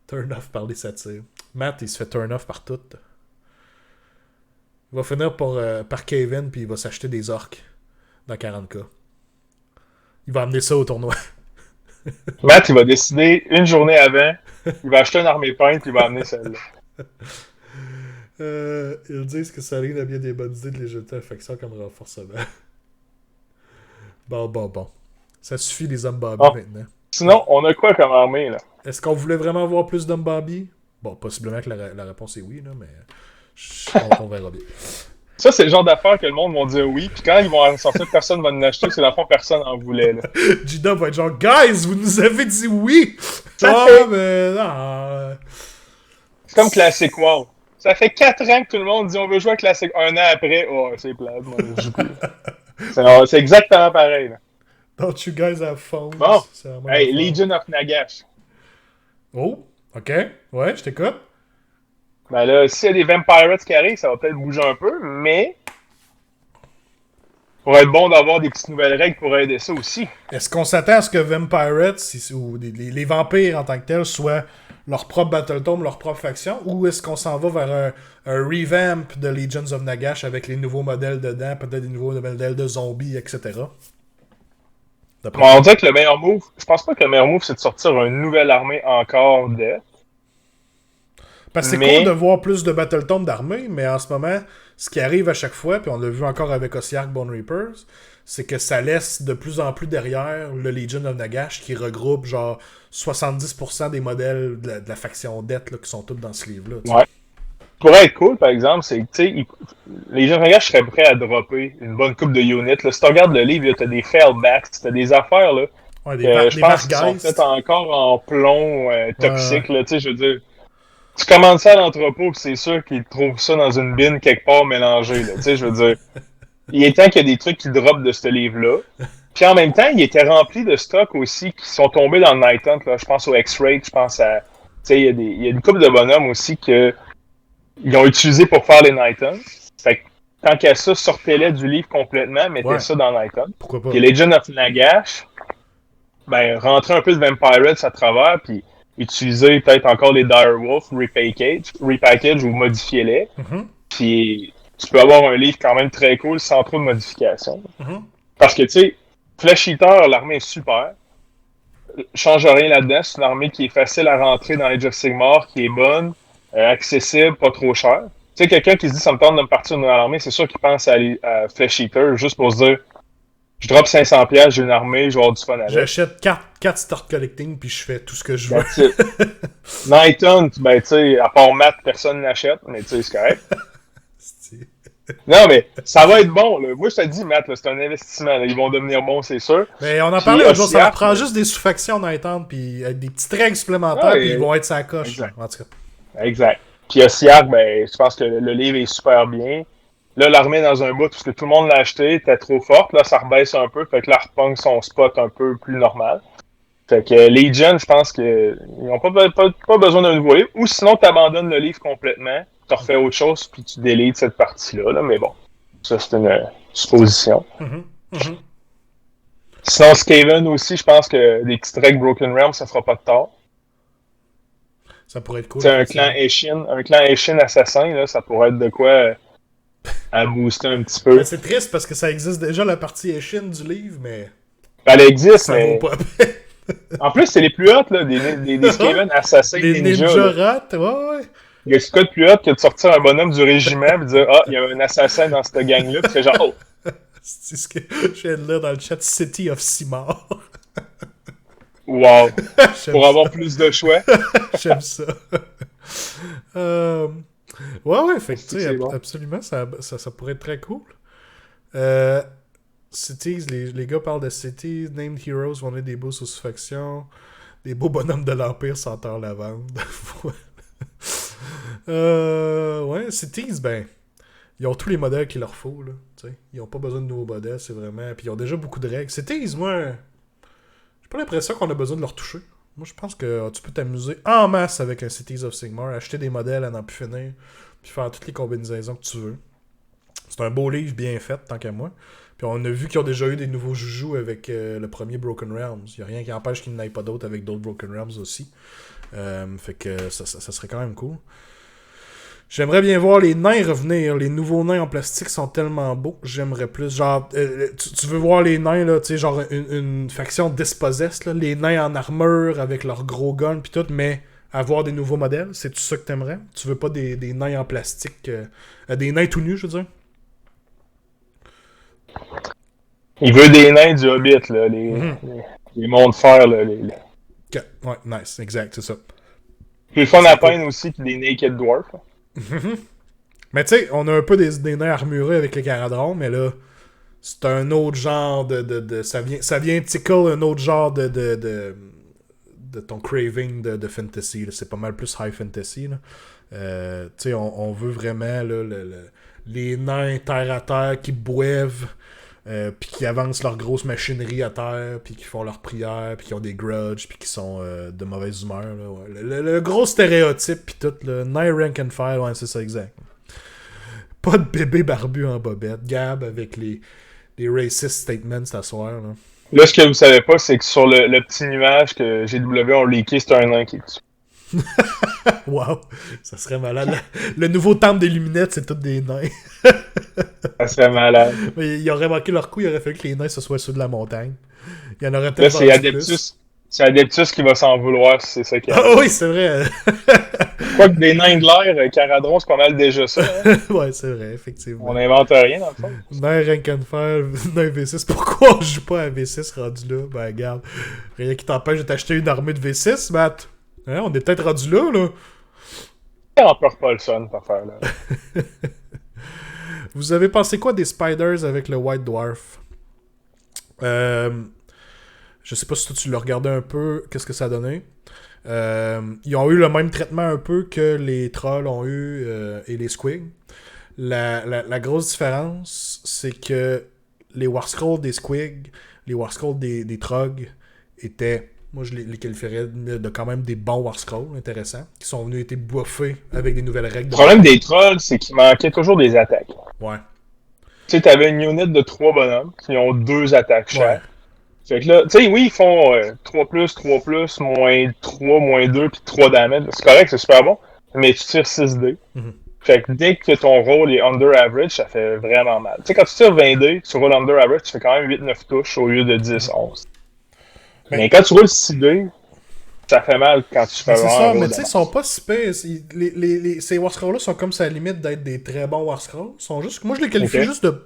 Turn off par les satires. Matt, il se fait turn off par tout. Il va finir par Kevin, puis il va s'acheter des orques dans 40k. Il va amener ça au tournoi.
Matt, il va décider une journée avant, il va acheter une armée peinte, puis il va amener celle-là.
Ils disent que ça a bien des bonnes idées de les jeter à faction comme renforcement. Bon. Ça suffit les hommes Bobby maintenant.
Sinon, on a quoi comme armée, là?
Est-ce qu'on voulait vraiment voir plus d'hommes Bobby? Bon, possiblement que la réponse est oui, là, mais on verra bien.
Ça, c'est le genre d'affaires que le monde va dire oui, puis quand ils vont en sortir, personne va en acheter, c'est la fois personne en voulait, là.
Gina va être genre, guys, vous nous avez dit oui! Mais non.
C'est comme Classic WoW. Ça fait 4 ans que tout le monde dit on veut jouer à Classic. Un an après, oh, c'est plate, moi, je joue plus. C'est exactement pareil, là.
Don't you guys have phones?
Bon, hey, Legion of Nagash.
Oh, ok. Ouais, je t'écoute.
Ben là, s'il y a des Vampirates qui arrivent, ça va peut-être bouger un peu, mais pour être bon d'avoir des petites nouvelles règles pour aider ça aussi.
Est-ce qu'on s'attend à ce que Vampirates, ou les vampires en tant que tels, soient leur propre Battletome, leur propre faction, ou est-ce qu'on s'en va vers un revamp de Legions of Nagash avec les nouveaux modèles dedans, peut-être des nouveaux modèles de zombies, etc.
On dirait que le meilleur move, je pense pas que le meilleur move, c'est de sortir une nouvelle armée encore de...
Parce que c'est cool de voir plus de Battletome d'armées, mais en ce moment, ce qui arrive à chaque fois, puis on l'a vu encore avec Ossiark Bone Reapers, c'est que ça laisse de plus en plus derrière le Legion of Nagash qui regroupe genre 70% des modèles de la faction Death là, qui sont tous dans ce livre-là. T'sais.
Ouais. Ce qui pourrait être cool, par exemple, c'est que les Legion of Nagash seraient prêts à dropper une bonne coupe de units. Là. Si tu regardes le livre, t'as des failbacks, t'as des affaires là.
Ouais,
je pense qu'ils sont peut-être encore en plomb toxique. Là, je veux dire. Tu commandes ça à l'entrepôt, pis c'est sûr qu'ils trouvent ça dans une bine quelque part mélangée, là. Tu sais, je veux dire. Il est temps qu'il y ait des trucs qui dropent de ce livre-là. Puis en même temps, il était rempli de stocks aussi qui sont tombés dans le Night Hunt, là. Je pense au X-Ray, je pense à... Tu sais, il y a une couple de bonhommes aussi que ils ont utilisé pour faire les Night Hunts. Fait que, tant qu'à ça, sortez-les du livre complètement, mettez ça dans Night Hunt.
Pourquoi pas?
Puis Legion of Nagash, ben, rentrez un peu de Vampirates à travers, puis utiliser peut-être encore les Direwolf, repackage ou modifiez-les.
Mm-hmm.
Puis tu peux avoir un livre quand même très cool sans trop de modifications.
Mm-hmm.
Parce que tu sais, Flesh Eater, l'armée est super. Change rien là-dedans. C'est une armée qui est facile à rentrer dans Age of Sigmar, qui est bonne, accessible, pas trop chère. Tu sais, quelqu'un qui se dit ça me tente de me partir dans l'armée, c'est sûr qu'il pense à Flesh Eater juste pour se dire je drop 500$, j'ai une armée, je vais avoir du fun avec.
J'achète 4 start collecting puis je fais tout ce que je veux.
Night Hunt, ben tu sais, à part Matt, personne n'achète, mais tu sais, c'est correct. Non, mais ça va être bon, là. Moi, je te dis, Matt, là, c'est un investissement. Là. Ils vont devenir bons, c'est sûr.
Mais on en parlait l'autre jour, ça prend juste des sous-factions Night Hunt puis des petites règles supplémentaires, puis ils vont être sa coche.
Exact.
En tout cas.
Exact. Puis Ossiark, ben, je pense que le livre est super bien. Là, l'armée dans un bout, parce que tout le monde l'a acheté, était trop forte. Là, ça rebaisse un peu. Fait que là, repogne son spot un peu plus normal. Fait que Legion, je pense qu'ils n'ont pas besoin d'un nouveau livre. Ou sinon, tu abandonnes le livre complètement, tu refais autre chose, puis tu délites cette partie-là. Là. Mais bon, ça, c'est une supposition.
Mm-hmm. Mm-hmm.
Sinon, Skaven aussi, je pense que des petites règles Broken Realm, ça fera pas de tort.
Ça pourrait être cool.
C'est un clan Eshin assassin, là, ça pourrait être de quoi à booster un petit peu.
C'est triste parce que ça existe déjà la partie Eshin du livre, mais
Elle existe,
Ça
mais.
vaut pas.
En plus, c'est les plus hautes, là, des Skaven assassins
Les
ninja.
ninja rats, ouais.
Il y a ce cas de plus hot que de sortir un bonhomme du régiment et de dire ah, il y a un assassin dans cette gang-là, puis c'est genre oh!
C'est ce que je viens de lire dans le chat, City of Simard.
Wow! Pour avoir plus de choix.
J'aime ça. Ouais, fait que, tu sais,
bon.
absolument, ça pourrait être très cool. Cities, les gars parlent de Cities, Named Heroes vont être des beaux sous-factions, des beaux bonhommes de l'Empire senteur lavande. Ouais, Cities, ben, ils ont tous les modèles qu'il leur faut, là. T'sais. Ils ont pas besoin de nouveaux modèles, c'est vraiment. Puis ils ont déjà beaucoup de règles. Cities, moi, j'ai pas l'impression qu'on a besoin de leur toucher. Moi, je pense que tu peux t'amuser en masse avec un Cities of Sigmar, acheter des modèles à n'en plus finir, puis faire toutes les combinaisons que tu veux. C'est un beau livre bien fait, tant qu'à moi. Puis on a vu qu'ils ont déjà eu des nouveaux joujoux avec le premier Broken Realms. Il n'y a rien qui empêche qu'il n'y en ait pas d'autres avec d'autres Broken Realms aussi. Fait que ça serait quand même cool. J'aimerais bien voir les nains revenir. Les nouveaux nains en plastique sont tellement beaux. J'aimerais plus. Genre, tu veux voir les nains, là, tu sais, genre une faction Dispossessed, là, les nains en armure avec leurs gros guns pis tout, mais avoir des nouveaux modèles, c'est tout ça que t'aimerais? Tu veux pas des nains en plastique, des nains tout nus, je veux dire?
Il veut des nains du Hobbit, là, les monts de fer, là.
Ouais, nice, exact, c'est ça.
Puis le fun à peindre aussi, puis des Naked Dwarfs.
Mais tu sais, on a un peu des nains armurés avec les Caradrons, mais là, c'est un autre genre de ça vient tickle un autre genre de ton craving de fantasy. Là. C'est pas mal plus high fantasy. Tu sais, on veut vraiment là, les nains terre à terre qui boivent, puis qui avancent leur grosse machinerie à terre, puis qui font leurs prières, puis qui ont des grudges, puis qui sont de mauvaise humeur. Là, ouais. Le gros stéréotype, puis tout, le nain rank and file, ouais, c'est ça, exact. Pas de bébé barbu en bobette. Gab avec les racist statements ce soir.
Là, ce que vous savez pas, c'est que sur le petit nuage que GW ont leaké, c'est un nain qui est dessus.
Wow, ça serait malade. Le nouveau temple des luminettes, c'est tous des nains.
Ça serait malade.
Mais ils auraient manqué leur coup, il aurait fallu que les nains ce soient ceux de la montagne. Il y en aurait peut-être
là, c'est Adeptus. C'est Adeptus qui va s'en vouloir si c'est ça qui
arrive. Ah oui, c'est vrai.
Quoique des nains de l'air, Caradron, c'est pas mal déjà ça. Hein?
Ouais, c'est vrai, effectivement.
On n'invente rien dans le fond.
Nain rank and file, nain V6. Pourquoi on joue pas à V6 rendu là? Ben, regarde. Rien qui t'empêche de t'acheter une armée de V6, Matt. Hein, on est peut-être rendu là, là.
Empereur Paulson, pour faire là.
Vous avez pensé quoi des Spiders avec le White Dwarf? Je sais pas si toi tu l'as regardé un peu, qu'est-ce que ça a donné. Ils ont eu le même traitement un peu que les Trolls ont eu et les Squigs. La grosse différence, c'est que les Warscrolls des Squigs, les Warscrolls des Troggs étaient... Moi, je les qualifierais de quand même des bons Warscrolls intéressants, qui sont venus être buffés avec des nouvelles règles.
Le problème des Trolls, c'est qu'il manquait toujours des attaques.
Ouais.
Tu sais, t'avais une unit de 3 bonhommes qui ont 2 attaques chaque.
Ouais.
Fait que là, tu sais, oui, ils font 3+, moins 3, moins 2, puis 3 damage. C'est correct, c'est super bon, mais tu tires 6 dés. Mm-hmm. Fait que dès que ton roll est under average, ça fait vraiment mal. Tu sais, quand tu tires 20 dés, tu roules under average, tu fais quand même 8-9 touches au lieu de 10-11. Mais quand tu roules 6 dés, ça fait mal quand tu fais
c'est ça, mais tu sais,
ils
sont pas si pires. Ces Warscrolls-là sont comme ça à la limite d'être des très bons Warscrolls. Moi, je les qualifie juste de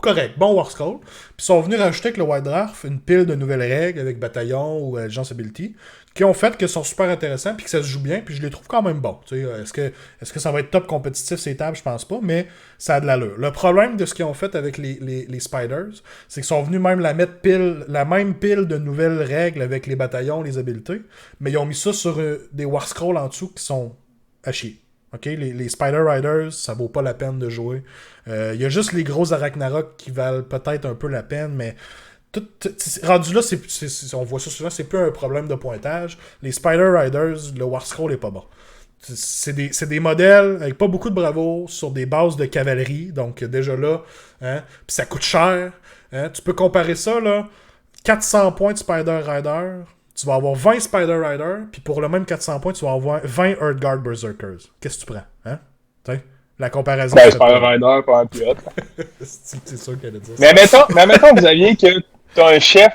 correct, bon Warscroll. Puis ils sont venus rajouter avec le White Dwarf une pile de nouvelles règles avec Bataillon ou Alliance Ability qui ont fait que sont super intéressants puis que ça se joue bien puis je les trouve quand même bons. Est-ce que ça va être top compétitif ces tables? Je pense pas, mais ça a de l'allure. Le problème de ce qu'ils ont fait avec les Spiders, c'est qu'ils sont venus même la même pile de nouvelles règles avec les bataillons, les habiletés, mais ils ont mis ça sur des Warscrolls en dessous qui sont à chier. Okay? Les Spider Riders, ça vaut pas la peine de jouer. Il y a juste les gros Arachnarok qui valent peut-être un peu la peine, mais rendu là, on voit ça souvent, c'est plus un problème de pointage. Les Spider Riders, le Warscroll est pas bon. C'est des modèles avec pas beaucoup de bravoure sur des bases de cavalerie, donc déjà là, hein, puis ça coûte cher. Hein, tu peux comparer ça, là, 400 points de Spider Rider, tu vas avoir 20 Spider Rider, puis pour le même 400 points, tu vas avoir 20 Earthguard Berserkers. Qu'est-ce que tu prends? Hein? T'sais? La comparaison.
Ben, Spider Rider, pas un pilote.
C'est sûr qu'elle a dit ça.
Mais mettons, vous aviez que t'as un chef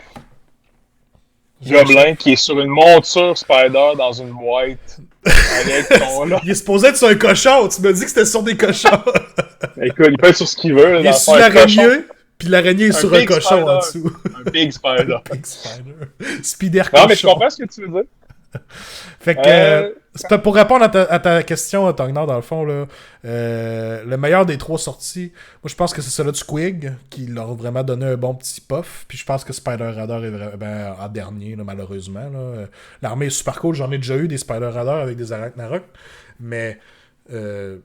gobelin qui est sur une monture spider dans une boîte avec ton là.
Il est supposé être sur un cochon, tu me dis que c'était sur des cochons.
Écoute, il peut être sur ce qu'il veut.
Il est sur l'araignée, puis l'araignée est sur un cochon
spider.
en dessous.
Un big spider.
Big spider. Spider cochon.
Non, mais je comprends ce que tu veux dire.
Fait que, c'est pour répondre à ta question, Tognard, dans le fond, là, le meilleur des 3 sorties, moi je pense que c'est celui de Squig, qui leur a vraiment donné un bon petit puff, puis je pense que Spider Radar est vraiment en dernier, là, malheureusement. Là. L'armée est super cool, j'en ai déjà eu des Spider Radar avec des Arachnaroks, mais le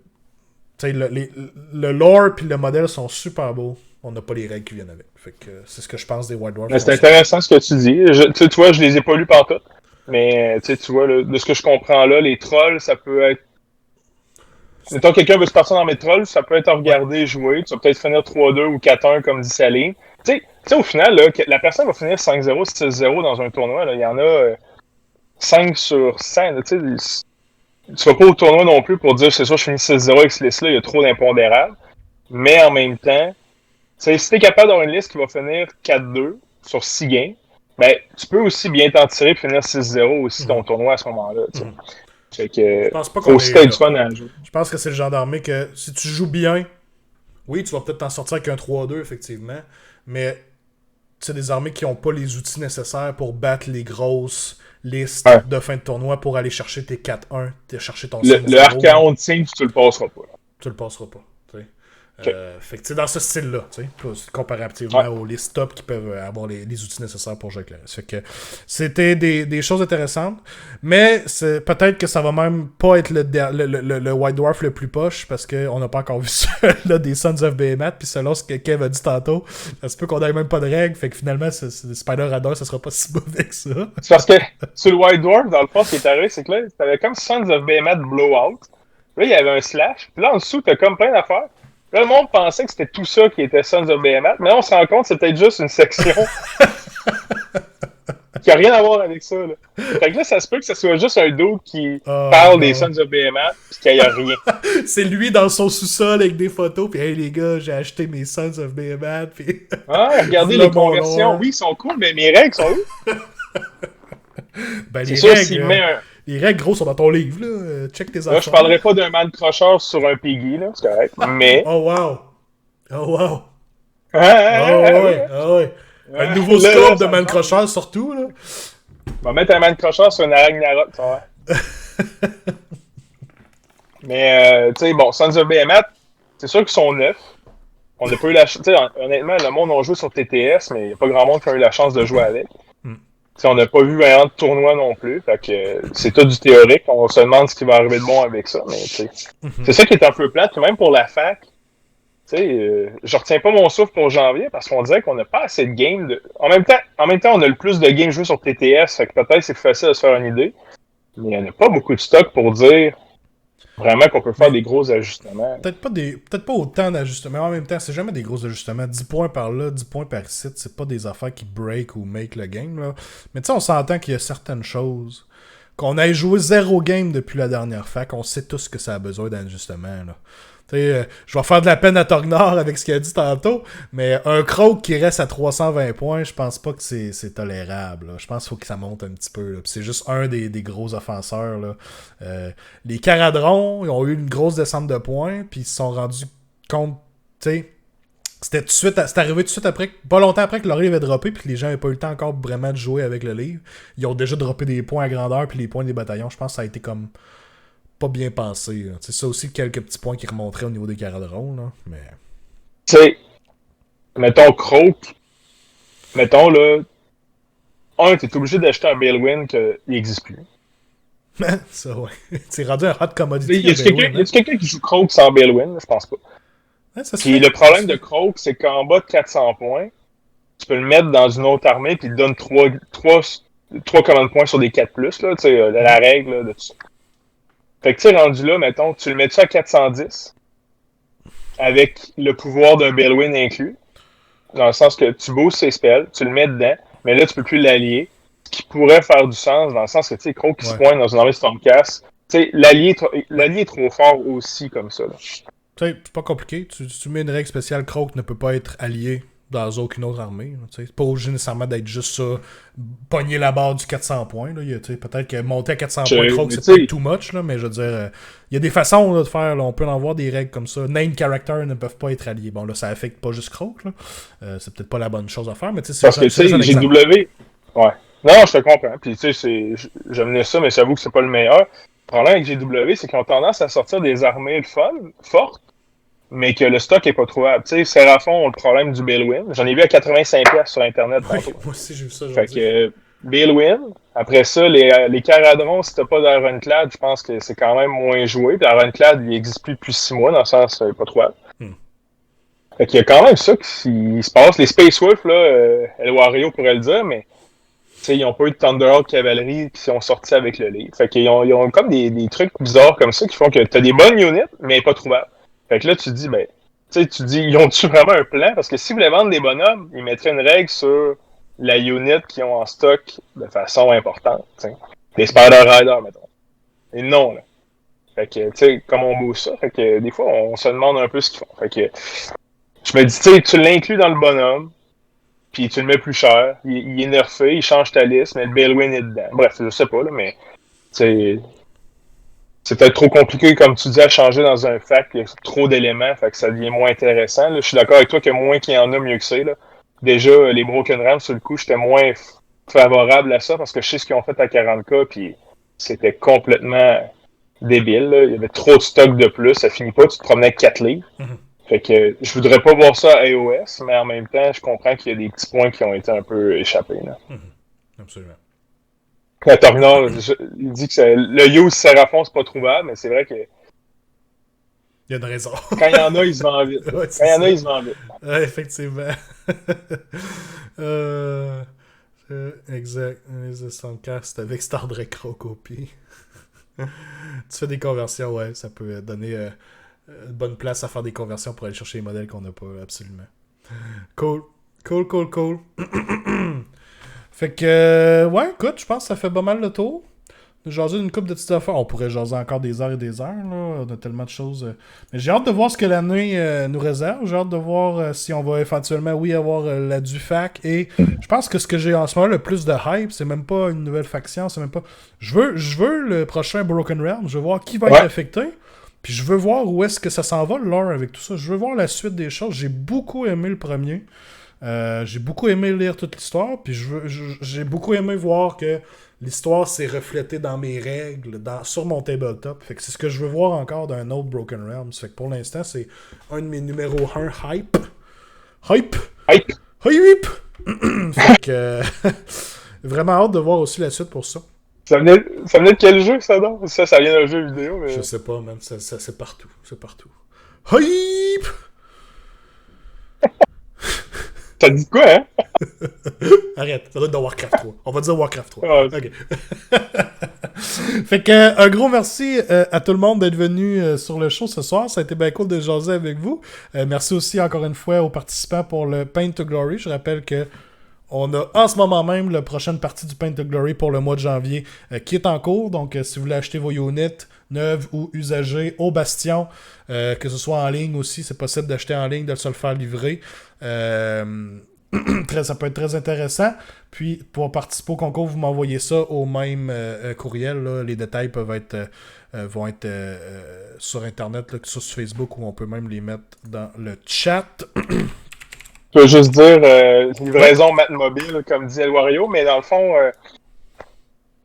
lore puis le modèle sont super beaux. On n'a pas les règles qui viennent avec. Fait que c'est ce que je pense des White Dwarfs.
C'est intéressant ce que tu dis. Tu vois, je les ai pas lus pantoute. Mais tu vois, là, de ce que je comprends là, les trolls, ça peut être. Mettons quelqu'un veut se partir dans mes trolls, ça peut être à regarder jouer. Tu vas peut-être finir 3-2 ou 4-1 comme dit Saline. Tu sais, au final, là, la personne va finir 5-0, 6-0 dans un tournoi. Là. Il y en a 5 sur 100. Tu vas pas au tournoi non plus pour dire c'est sûr, je finis 6-0 avec cette liste-là, il y a trop d'impondérables. Mais en même temps, si t'es capable d'avoir une liste qui va finir 4-2 sur 6 games, ben, tu peux aussi bien t'en tirer et finir 6-0 aussi ton tournoi à ce moment-là. Fait que,
je pense pas
faut aussi être du fun à jouer.
Je pense que c'est le genre d'armée que si tu joues bien, oui, tu vas peut-être t'en sortir avec un 3-2, effectivement, mais c'est des armées qui n'ont pas les outils nécessaires pour battre les grosses listes de fin de tournoi pour aller chercher tes 4-1, chercher ton 5-0.
Le Archaon Team, tu le passeras pas.
Tu le passeras pas. Okay. Fait que dans ce style-là, comparativement aux listes top qui peuvent avoir les outils nécessaires pour jouer avec le reste. Fait que c'était des choses intéressantes, mais peut-être que ça va même pas être le White Dwarf le plus poche, parce qu'on n'a pas encore vu ça, là, des Sons of Behemoth, puis selon ce que Kev a dit tantôt, ça se peut qu'on ait même pas de règles, fait que finalement, Spider Radar, ça sera pas si mauvais que ça.
C'est parce que sur le White Dwarf, dans le fond, ce qui est arrivé, c'est que là, t'avais comme Sons of Behemoth Blowout, là, il y avait un slash, puis là, en dessous, t'as comme plein d'affaires. Là, le monde pensait que c'était tout ça qui était Sons of Behemoth, mais là, on se rend compte que c'est peut-être juste une section qui a rien à voir avec ça. Là. Fait que là, ça se peut que ce soit juste un dude qui parle des Sons of Behemoth, pis qu'il n'y a rien.
C'est lui dans son sous-sol avec des photos, pis hey les gars, j'ai acheté mes Sons of Behemoth, pis...
regardez les conversions, oui, ils sont cool, mais mes règles sont où?
Ben,
c'est sûr, s'il met un...
Les règles, gros, sont dans ton livre, là. Check tes affaires.
Là, je parlerai pas d'un man crocheur sur un piggy, là, c'est correct. Mais.
Oh, wow! Oh, wow! Ouais. Un nouveau scope de man crocheur, surtout, là.
On va mettre un man crocheur sur un Ragnarok, ça va. Mais, tu sais, bon, Sons of Behemoth, c'est sûr qu'ils sont neufs. On n'a pas eu la chance. Honnêtement, le monde a joué sur TTS, mais il n'y a pas grand monde qui a eu la chance de jouer avec. T'sais, on n'a pas vu vraiment de tournoi non plus, fait que c'est tout du théorique. On se demande ce qui va arriver de bon avec ça, mais c'est ça qui est un peu plate. Puis même pour la fac, je retiens pas mon souffle pour janvier parce qu'on dirait qu'on n'a pas assez de games. En même temps, on a le plus de games joués sur TTS, fait que peut-être c'est plus facile de se faire une idée. Mais il n'y en a pas beaucoup de stock pour dire vraiment qu'on peut faire des gros ajustements.
Peut-être pas autant d'ajustements, mais en même temps, c'est jamais des gros ajustements. 10 points par là, 10 points par ici, c'est pas des affaires qui break ou make le game, là. Mais tu sais, on s'entend qu'il y a certaines choses. Qu'on ait joué 0 game depuis la dernière fac, on sait tous que ça a besoin d'ajustements, là. Tu sais, je vais faire de la peine à Tognard avec ce qu'il a dit tantôt, mais un Croak qui reste à 320 points, je pense pas que c'est tolérable. Là. Je pense qu'il faut que ça monte un petit peu. Là. Puis c'est juste un des gros offenseurs. Là. Les Caradrons, ils ont eu une grosse descente de points, puis ils se sont rendus compte, tu sais, c'est arrivé tout de suite après, pas longtemps après que leur livre avait droppé, puis que les gens n'avaient pas eu le temps encore vraiment de jouer avec le livre. Ils ont déjà droppé des points à grandeur, puis les points des bataillons, je pense que ça a été comme pas bien pensé. C'est ça aussi quelques petits points qui remonteraient au niveau des Caradrons, là, mais...
Tu sais, mettons Croak, mettons là, t'es obligé d'acheter un Balewind qu'il n'existe plus.
Ça, ouais. C'est rendu un hot commodity.
Y a-tu quelqu'un qui joue Croak sans Balewind? Je pense pas.
Ouais,
puis le problème de Croak, c'est qu'en bas de 400 points, tu peux le mettre dans une autre armée puis il te donne 3 commandes points sur des 4+, là, tu sais, la règle là, de tout ça. Fait que tu sais, rendu là, mettons, tu le mets-tu à 410 avec le pouvoir d'un Balewind inclus, dans le sens que tu boostes ses spells, tu le mets dedans, mais là, tu peux plus l'allier, ce qui pourrait faire du sens, dans le sens que, tu sais, Croak qui se pointe dans une armée Stormcast, tu sais, l'allié est trop fort aussi, comme ça, là.
Tu sais, c'est pas compliqué, tu mets une règle spéciale, Croak ne peut pas être allié dans aucune autre armée. C'est pas obligé nécessairement d'être juste ça, pogner la barre du 400 points. Là. Peut-être que monter à 400 points Croak, c'est peut-être too much, là, mais je veux dire, il y a des façons là, de faire. Là, on peut en avoir des règles comme ça. Name character ne peuvent pas être alliés. Bon, là, ça affecte pas juste Croak. Là. C'est peut-être pas la bonne chose à faire, mais tu sais,
parce que tu sais, GW. Ouais. Non, je te comprends. Puis tu sais, j'aimais ça, mais j'avoue que c'est pas le meilleur. Le problème avec GW, c'est qu'ils ont tendance à sortir des armées fortes, mais que le stock est pas trouvable. Tu sais, Seraphon ont le problème du Balewind. J'en ai vu à 85$ sur Internet.
Oui, moi aussi, j'ai vu ça.
Fait que Balewind. Après ça, les Caradrons, si t'as pas d'Ironclad, je pense que c'est quand même moins joué. Puis l'Ironclad, il existe plus depuis 6 mois, dans le sens pas trouvable. Fait qu'il y a quand même ça qui se passe. Les Space Wolf, là, El Wario pourrait le dire, mais ils n'ont pas eu de Thunderhawk cavalerie qui sont sortis avec le livre. Fait qu'ils ont comme des trucs bizarres comme ça qui font que t'as des bonnes units, mais pas trouvables. Fait que là, tu te dis, ben, tu dis, ils ont-tu vraiment un plan? Parce que s'ils voulaient vendre des bonhommes, ils mettraient une règle sur la unit qu'ils ont en stock de façon importante. T'sais. Des Spider Riders, mettons. Et non, là. Fait que, tu sais, comme on bouge ça, fait que des fois, on se demande un peu ce qu'ils font. Fait que, je me dis, tu sais, tu l'inclus dans le bonhomme, puis tu le mets plus cher, il est nerfé, il change ta liste, mais le Balewind est dedans. Bref, je sais pas, là, mais c'est peut-être trop compliqué, comme tu dis, à changer dans un fac, il y a trop d'éléments, fait que ça devient moins intéressant. Là. Je suis d'accord avec toi que moins qu'il y en a, mieux que c'est. Là. Déjà, les Broken Rams, sur le coup, j'étais moins favorable à ça, parce que je sais ce qu'ils ont fait à 40K, puis c'était complètement débile. Là. Il y avait trop de stock de plus, ça finit pas, tu te promenais avec 4 livres. Fait que je voudrais pas voir ça à AOS, mais en même temps, je comprends qu'il y a des petits points qui ont été un peu échappés. Là.
Absolument.
Tornor, il dit que le Use Seraphon, c'est pas trouvable, mais c'est vrai que.
Il y a une raison.
Quand il y en a, il se vend vite.
Ouais,
quand il y en a, il se vend vite.
Ouais, effectivement. Exact. Les Soundcast avec Star Trek Crocopie. Tu fais des conversions, ouais, ça peut donner une bonne place à faire des conversions pour aller chercher les modèles qu'on n'a pas, absolument. Cool. Fait que, ouais, écoute, je pense que ça fait pas mal le tour. Jaser une couple de petites affaires. On pourrait jaser encore des heures et des heures, là. On a tellement de choses. Mais j'ai hâte de voir ce que l'année nous réserve. J'ai hâte de voir si on va éventuellement, oui, avoir la Dufac. Et je pense que ce que j'ai en ce moment le plus de hype, c'est même pas une nouvelle faction, c'est même pas... Je veux le prochain Broken Realm. Je veux voir qui va être affecté. Puis je veux voir où est-ce que ça s'en va, le lore, avec tout ça. Je veux voir la suite des choses. J'ai beaucoup aimé le premier. J'ai beaucoup aimé lire toute l'histoire. Puis j'ai beaucoup aimé voir que l'histoire s'est reflétée dans mes règles, sur mon tabletop. Fait que c'est ce que je veux voir encore d'un autre Broken Realms. Fait que pour l'instant, c'est un de mes numéros 1 hype. Hype! Fait que vraiment hâte de voir aussi la suite pour ça.
Ça venait de quel jeu, ça, donc? Ça vient d'un jeu vidéo, mais...
Je sais pas, man. Ça, c'est partout. C'est partout. Hype!
Ça dit quoi, hein?
Arrête, ça doit être dans Warcraft 3. On va dire Warcraft 3.
Ah,
ok. Fait que un gros merci à tout le monde d'être venu sur le show ce soir. Ça a été bien cool de jaser avec vous. Merci aussi encore une fois aux participants pour le Paint to Glory. Je rappelle que on a en ce moment même la prochaine partie du Paint to Glory pour le mois de janvier qui est en cours. Donc si vous voulez acheter vos units neuves ou usagées au Bastion, que ce soit en ligne aussi, c'est possible d'acheter en ligne, de se le faire livrer. Ça peut être très intéressant. Puis pour participer au concours, vous m'envoyez ça au même courriel. Là. Les détails peuvent être vont être sur Internet, là, que ce soit sur Facebook, ou on peut même les mettre dans le chat.
Je peux juste dire livraison Matmobile, comme dit El Wario, mais dans le fond,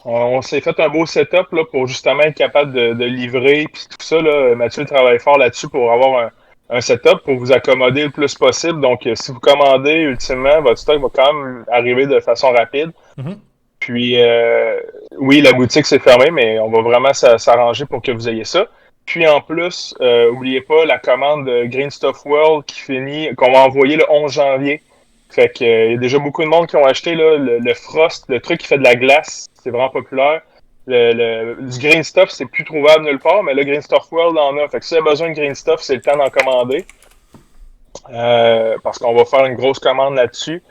on s'est fait un beau setup là, pour justement être capable de livrer puis tout ça. Là. Mathieu travaille fort là-dessus pour avoir un setup pour vous accommoder le plus possible. Donc, si vous commandez, ultimement, votre stock va quand même arriver de façon rapide. Mm-hmm. Puis, oui, la boutique s'est fermée, mais on va vraiment s'arranger pour que vous ayez ça. Puis, en plus, n'oubliez pas la commande de Green Stuff World qu'on va envoyer le 11 janvier. Fait que il y a déjà beaucoup de monde qui ont acheté là, le Frost, le truc qui fait de la glace. C'est vraiment populaire. Du Green Stuff, c'est plus trouvable nulle part, mais le Green Stuff World en a. Fait que si vous avez besoin de Green Stuff, c'est le temps d'en commander. Parce qu'on va faire une grosse commande là-dessus.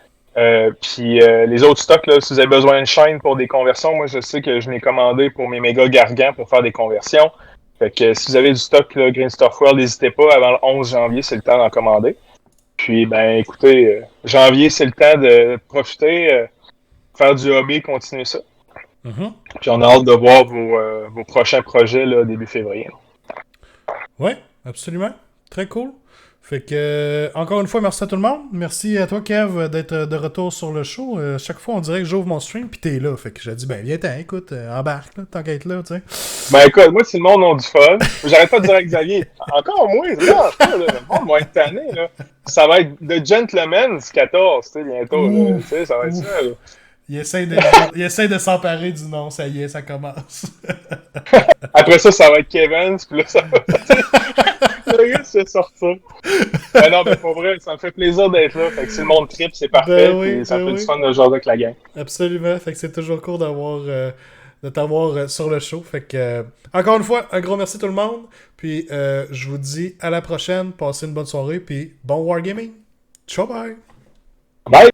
Puis les autres stocks, là, si vous avez besoin de Shine pour des conversions, moi je sais que je l'ai commandé pour mes méga gargants pour faire des conversions. Fait que si vous avez du stock là, Green Stuff World, n'hésitez pas, avant le 11 janvier, c'est le temps d'en commander. Puis, ben, écoutez, janvier, c'est le temps de profiter, faire du hobby, continuer ça.
Mhm.
Puis, on a hâte de voir vos prochains projets, là, début février.
Ouais, absolument. Très cool. Fait que, encore une fois, merci à tout le monde. Merci à toi, Kev, d'être de retour sur le show. Chaque fois, on dirait que j'ouvre mon stream, puis t'es là. Fait que j'ai dit, ben, viens-t'en, écoute, embarque, là, tant qu'à être là, tu sais.
Ben, écoute, moi, si le monde a du fun, j'arrête pas de dire à Xavier, encore moins, là, pas, là, le monde va être tanné, là. Ça va être The Gentleman's 14, tu sais, bientôt, là. Tu sais,
Ouf,
ça va être ça,
ouf.
là.
Il essaie de s'emparer du nom, ça y est, ça commence.
Après ça, ça va être Kevin, puis là, ça va le gars se fait sortir. Ben non, mais pour vrai, ça me fait plaisir d'être là. Fait que si le monde tripe, c'est parfait, puis ça me fait du
oui.
fun de jouer avec la gang.
Absolument. Fait que c'est toujours cool de t'avoir sur le show. Fait que, encore une fois, un gros merci tout le monde. Puis, je vous dis à la prochaine. Passez une bonne soirée. Puis, bon Wargaming. Ciao, bye.
Bye!